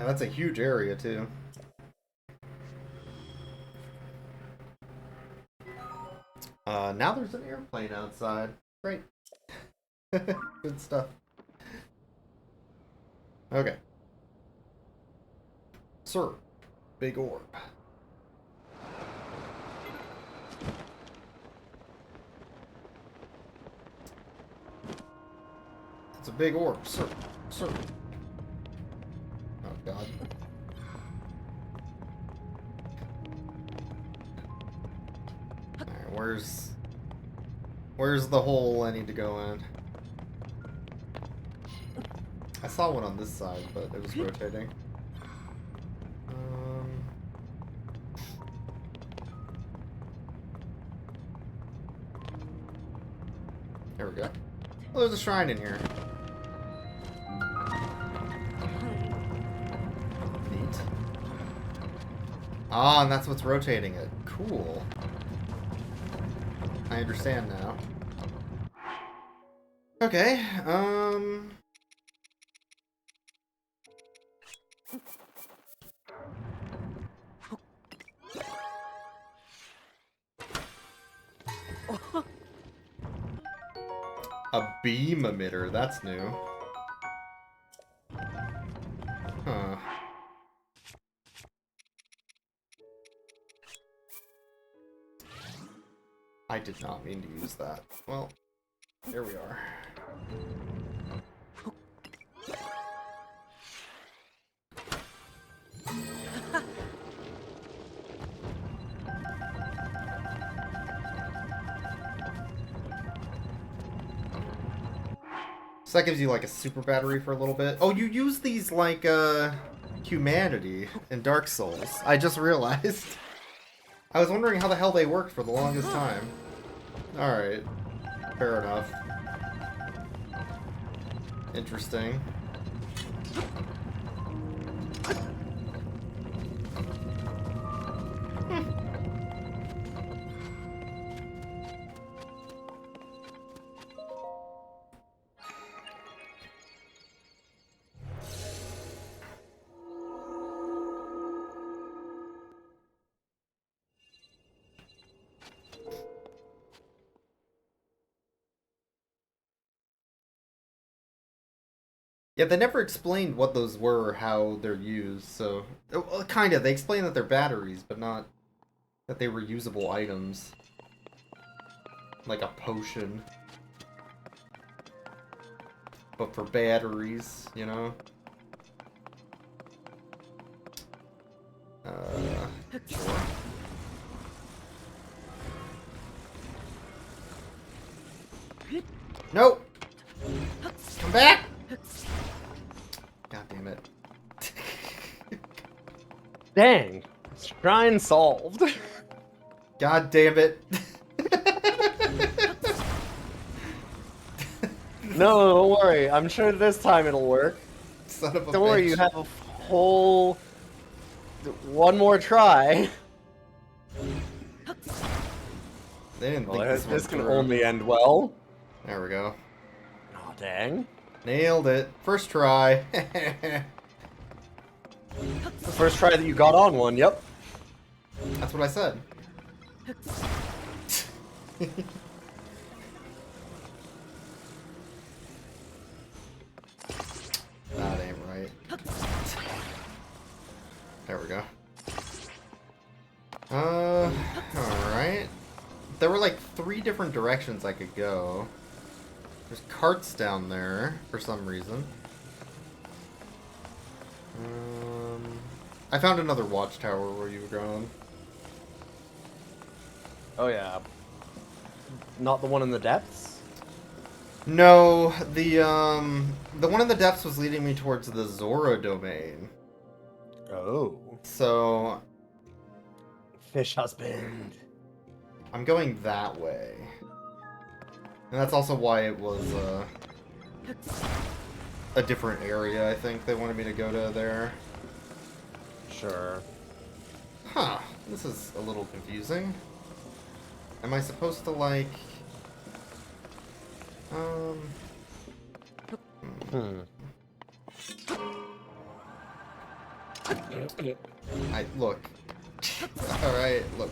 [SPEAKER 1] And that's a huge area, too. Now there's an airplane outside. Great. Good stuff. Okay. Sir, big orb. It's a big orb, sir. Sir. Oh, God. Alright, where's the hole I need to go in? I saw one on this side, but it was rotating. There we go. Oh, there's a shrine in here. Neat. Ah, and that's what's rotating it. Cool. I understand now. Okay, a beam emitter, that's new. Huh. I did not mean to use that. Well, here we are. So that gives you like a super battery for a little bit. Oh, you use these like humanity in Dark Souls. I just realized. I was wondering how the hell they worked for the longest time. Alright. Fair enough. Interesting. Yeah, they never explained what those were or how they're used, so... Well, kind of. They explained that they're batteries, but not that they were usable items. Like a potion. But for batteries, you know? Sure. Nope! Come back! God damn it.
[SPEAKER 3] Dang. Shrine solved.
[SPEAKER 1] God damn it.
[SPEAKER 3] No, don't worry. I'm sure this time it'll work.
[SPEAKER 1] Son of a
[SPEAKER 3] Don't worry,
[SPEAKER 1] bitch.
[SPEAKER 3] you have a whole... one more try.
[SPEAKER 1] They didn't think
[SPEAKER 3] Well,
[SPEAKER 1] this
[SPEAKER 3] this can
[SPEAKER 1] through.
[SPEAKER 3] only end well.
[SPEAKER 1] There we go.
[SPEAKER 3] Oh, dang.
[SPEAKER 1] Nailed it. First try.
[SPEAKER 3] The first try that you got on one, yep.
[SPEAKER 1] That's what I said. That ain't right. There we go. Alright. There were like 3 different directions I could go. There's carts down there for some reason. I found another watchtower where you were going.
[SPEAKER 3] Oh, yeah. Not the one in the depths?
[SPEAKER 1] No, the one in the depths was leading me towards the Zora domain.
[SPEAKER 3] Oh.
[SPEAKER 1] So
[SPEAKER 3] Fish husband.
[SPEAKER 1] I'm going that way. And that's also why it was a different area, I think. They wanted me to go to there.
[SPEAKER 3] Sure.
[SPEAKER 1] Huh. This is a little confusing. Am I supposed to, like... Look. Alright, look.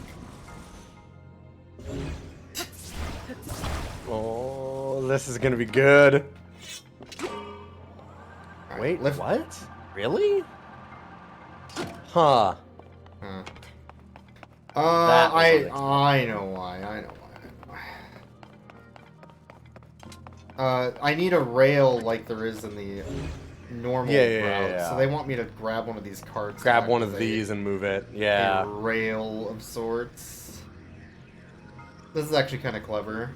[SPEAKER 3] Oh, this is gonna be good.
[SPEAKER 1] Alright,
[SPEAKER 3] Wait,
[SPEAKER 1] lift.
[SPEAKER 3] what? Really? Huh.
[SPEAKER 1] Huh.
[SPEAKER 3] That was unexpected.
[SPEAKER 1] I know why. I need a rail like there is in the normal route. So they want me to grab one of these cards.
[SPEAKER 3] Grab one of these and move it. Yeah.
[SPEAKER 1] A rail of sorts. This is actually kind of clever.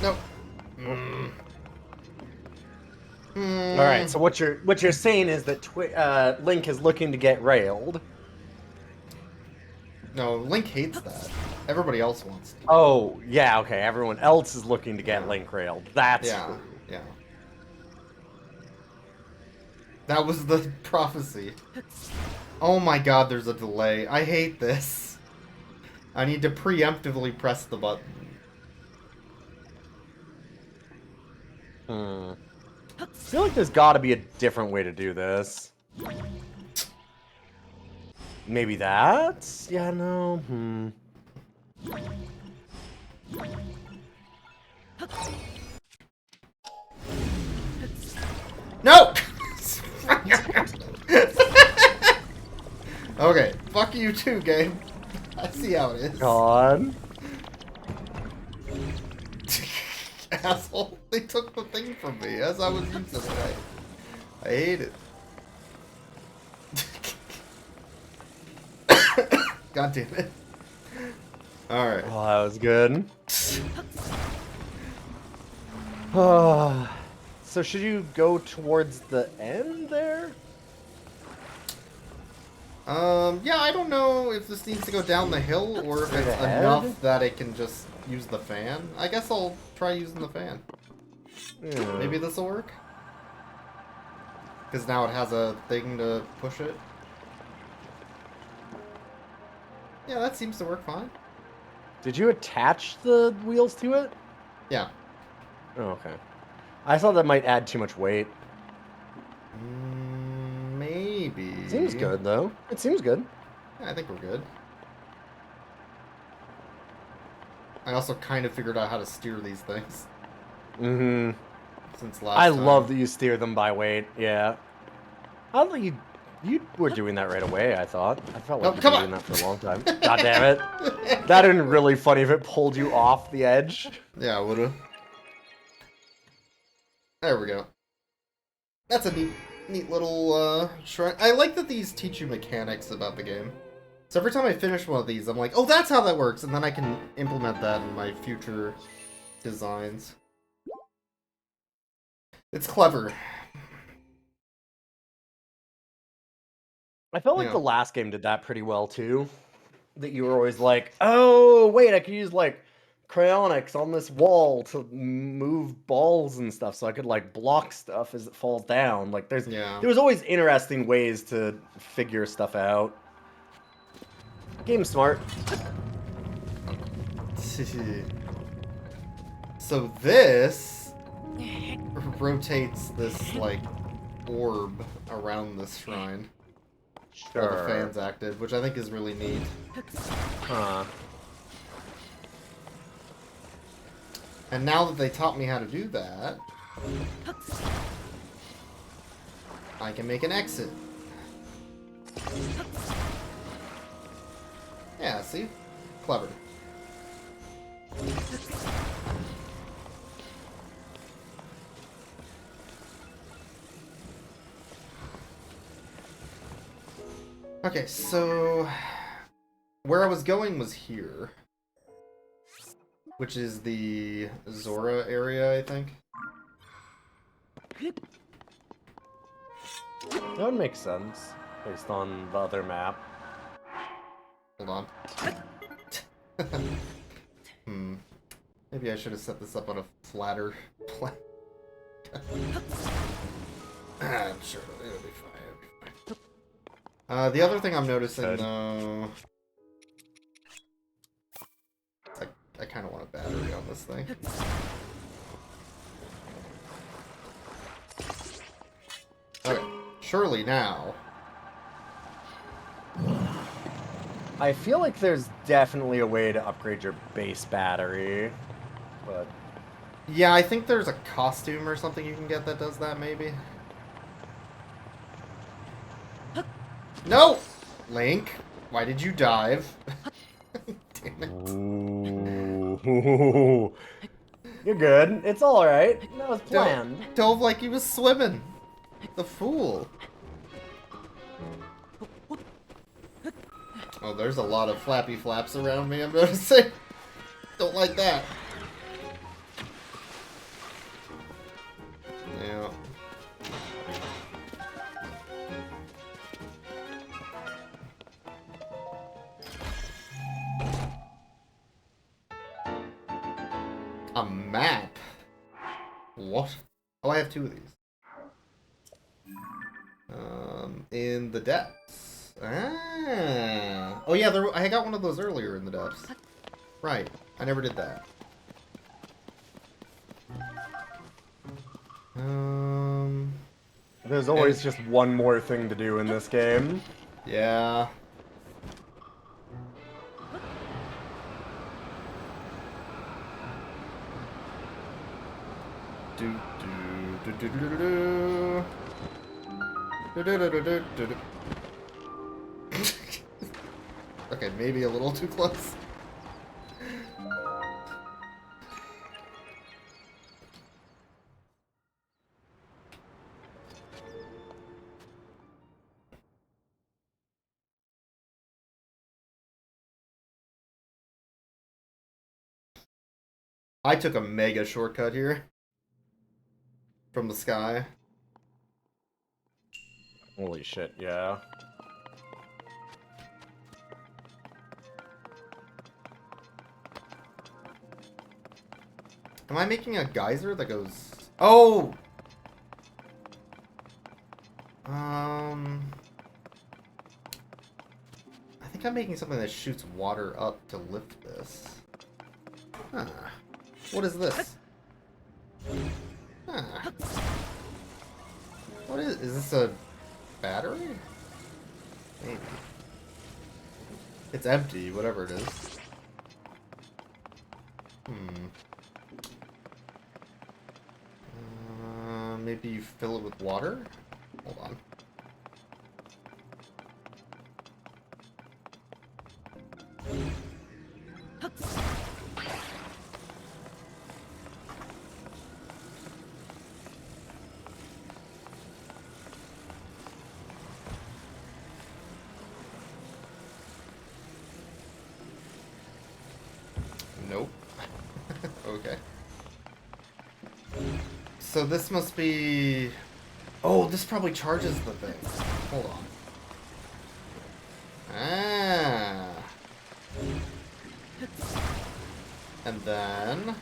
[SPEAKER 1] Nope.
[SPEAKER 3] All right. So what you're saying is that Link is looking to get railed.
[SPEAKER 1] No, Link hates that. Everybody else wants to.
[SPEAKER 3] Oh, yeah, okay. Everyone else is looking to get Link railed. That's true.
[SPEAKER 1] Yeah. That was the prophecy. Oh my god, there's a delay. I hate this. I need to preemptively press the button.
[SPEAKER 3] I feel like there's got to be a different way to do this. Maybe that? Yeah, no.
[SPEAKER 1] No! Okay, fuck you too, game. I see how it is.
[SPEAKER 3] God.
[SPEAKER 1] Asshole, they took the thing from me as I was using it. I hate it. God damn it. Alright.
[SPEAKER 3] Oh, that was good. So should you go towards the end there?
[SPEAKER 1] Yeah, I don't know if this needs to go down the hill or if
[SPEAKER 3] Straight
[SPEAKER 1] it's
[SPEAKER 3] ahead?
[SPEAKER 1] enough that it can just use the fan. I guess I'll try using the fan.
[SPEAKER 3] Yeah.
[SPEAKER 1] Maybe this will work? Because now it has a thing to push it. Yeah, that seems to work fine.
[SPEAKER 3] Did you attach the wheels to it?
[SPEAKER 1] Yeah.
[SPEAKER 3] Oh, okay. I thought that might add too much weight.
[SPEAKER 1] Maybe.
[SPEAKER 3] Seems good, though. It seems good.
[SPEAKER 1] Yeah, I think we're good. I also kind of figured out how to steer these things
[SPEAKER 3] Mm-hmm.
[SPEAKER 1] since last
[SPEAKER 3] I
[SPEAKER 1] time.
[SPEAKER 3] love that you steer them by weight. Yeah. I thought you were doing that right away, I thought. I felt like
[SPEAKER 1] Oh,
[SPEAKER 3] you
[SPEAKER 1] come
[SPEAKER 3] were
[SPEAKER 1] on.
[SPEAKER 3] doing that for a long time. God damn it. That'd been really funny if it pulled you off the edge.
[SPEAKER 1] Yeah, I would've. There we go. That's a neat little shrine. I like that these teach you mechanics about the game. So every time I finish one of these, I'm like, oh, that's how that works, and then I can implement that in my future designs. It's clever.
[SPEAKER 3] I felt like
[SPEAKER 1] Yeah.
[SPEAKER 3] the last game did that pretty well, too. That you were always like, oh, wait, I could use, like, cryonics on this wall to move balls and stuff so I could, like, block stuff as it falls down. Like, there was always interesting ways to figure stuff out. Game's smart.
[SPEAKER 1] So this rotates this, like, orb around this shrine. While the fan's active, which I think is really neat.
[SPEAKER 3] Huh.
[SPEAKER 1] And now that they taught me how to do that, I can make an exit. Yeah, see? Clever. Okay, so where I was going was here, which is the Zora area, I think.
[SPEAKER 3] That would make sense, based on the other map.
[SPEAKER 1] Hold on. Maybe I should have set this up on a flatter plan. I'm sure it'll be fine. The other thing I'm noticing, though... I kind of want a battery on this thing. Okay, surely now.
[SPEAKER 3] I feel like there's definitely a way to upgrade your base battery, but
[SPEAKER 1] Yeah, I think there's a costume or something you can get that does that, maybe. No! Link, why did you dive? Damn it.
[SPEAKER 3] Ooh. You're good. It's all right. That was planned.
[SPEAKER 1] Dove like he was swimming. The fool. Oh, there's a lot of flappy flaps around me, I'm noticing. Don't like that. Yeah. A map? What? Oh, I have 2 of these. In the depths. Ah. Oh yeah, I got one of those earlier in the depths. Right. I never did that.
[SPEAKER 3] There's always just one more thing to do in this game.
[SPEAKER 1] Yeah. Do do do do do do do. Do do do do do do do. Okay, maybe a little too close. I took a mega shortcut here. From the sky.
[SPEAKER 3] Holy shit, yeah.
[SPEAKER 1] Am I making a geyser that goes... Oh! I think I'm making something that shoots water up to lift this. Huh. What is this? Huh. What is this a battery? Maybe. It's empty, whatever it is. Maybe you fill it with water? Hold on. Nope. Okay. So this must be... Oh, this probably charges the thing. Hold on. Ah. And then...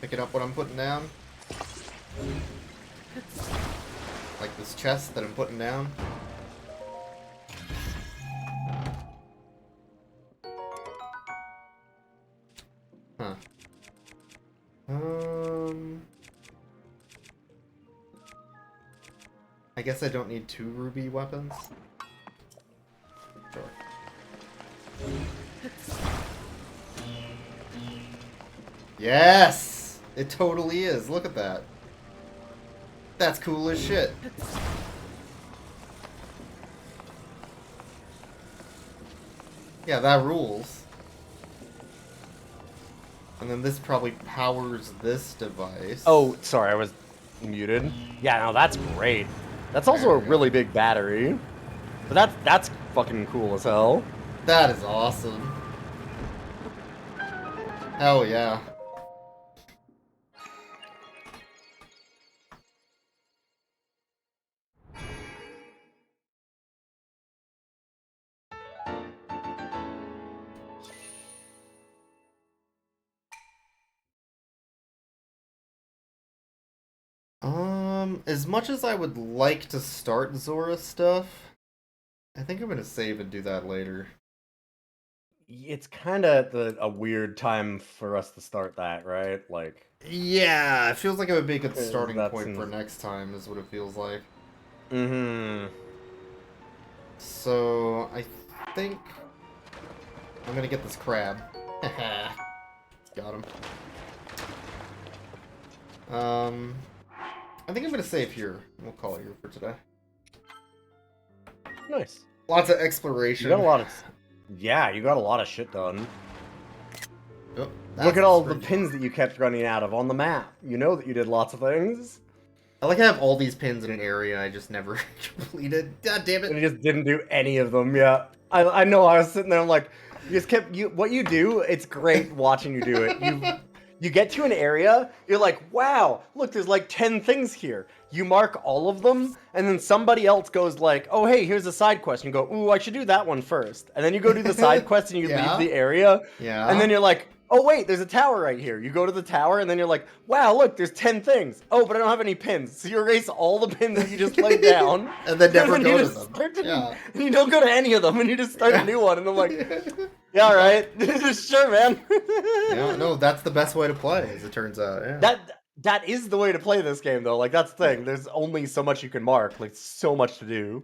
[SPEAKER 1] Picking up what I'm putting down. Like this chest that I'm putting down. Huh. I guess I don't need 2 ruby weapons. Sure. Yes! It totally is. Look at that. That's cool as shit. Yeah, that rules. And then this probably powers this device.
[SPEAKER 3] Oh, sorry, I was muted. Yeah, no, that's great. That's also a really big battery. But that's fucking cool as hell.
[SPEAKER 1] That is awesome. Hell yeah. As much as I would like to start Zora stuff, I think I'm gonna save and do that later.
[SPEAKER 3] it's kind of a weird time for us to start that, right? Like,
[SPEAKER 1] Yeah, it feels like it would be a good
[SPEAKER 3] 'cause
[SPEAKER 1] starting
[SPEAKER 3] that's
[SPEAKER 1] point for
[SPEAKER 3] in...
[SPEAKER 1] next time, is what it feels like.
[SPEAKER 3] Mm-hmm.
[SPEAKER 1] So, I think I'm gonna get this crab. Got him. I think I'm gonna save here. We'll call it here for today.
[SPEAKER 3] Nice.
[SPEAKER 1] Lots of
[SPEAKER 3] You got a
[SPEAKER 1] exploration.
[SPEAKER 3] lot of... Yeah, you got a lot of shit done.
[SPEAKER 1] Oh,
[SPEAKER 3] Look
[SPEAKER 1] that's
[SPEAKER 3] at
[SPEAKER 1] the
[SPEAKER 3] all the
[SPEAKER 1] spring.
[SPEAKER 3] pins that you kept running out of on the map. You know that you did lots of things.
[SPEAKER 1] I like I have all these pins in an area I just never completed. God damn
[SPEAKER 3] And
[SPEAKER 1] it.
[SPEAKER 3] you just didn't do any of them, yeah. I know, I was sitting there, I'm like, you just kept... What you do, it's great watching you do it. You get to an area, you're like, wow, look, there's like 10 things here. You mark all of them, and then somebody else goes like, oh, hey, here's a side quest. And you go, ooh, I should do that one first. And then you go do the side quest and you leave
[SPEAKER 1] Yeah.
[SPEAKER 3] the area, and then
[SPEAKER 1] Yeah.
[SPEAKER 3] you're like, oh, wait, there's a tower right here. You go to the tower, and then you're like, wow, look, there's 10 things. Oh, but I don't have any pins. So you erase all the pins that you just laid down,
[SPEAKER 1] And then never
[SPEAKER 3] and then
[SPEAKER 1] go
[SPEAKER 3] you
[SPEAKER 1] to
[SPEAKER 3] just
[SPEAKER 1] them.
[SPEAKER 3] start to,
[SPEAKER 1] Yeah.
[SPEAKER 3] and you don't go to any of them, and you just start a new one. And I'm like, yeah, all right, sure, man.
[SPEAKER 1] Yeah, no, that's the best way to play, as it turns out. Yeah.
[SPEAKER 3] That is the way to play this game, though. Like, that's the thing. There's only so much you can mark. Like, so much to do.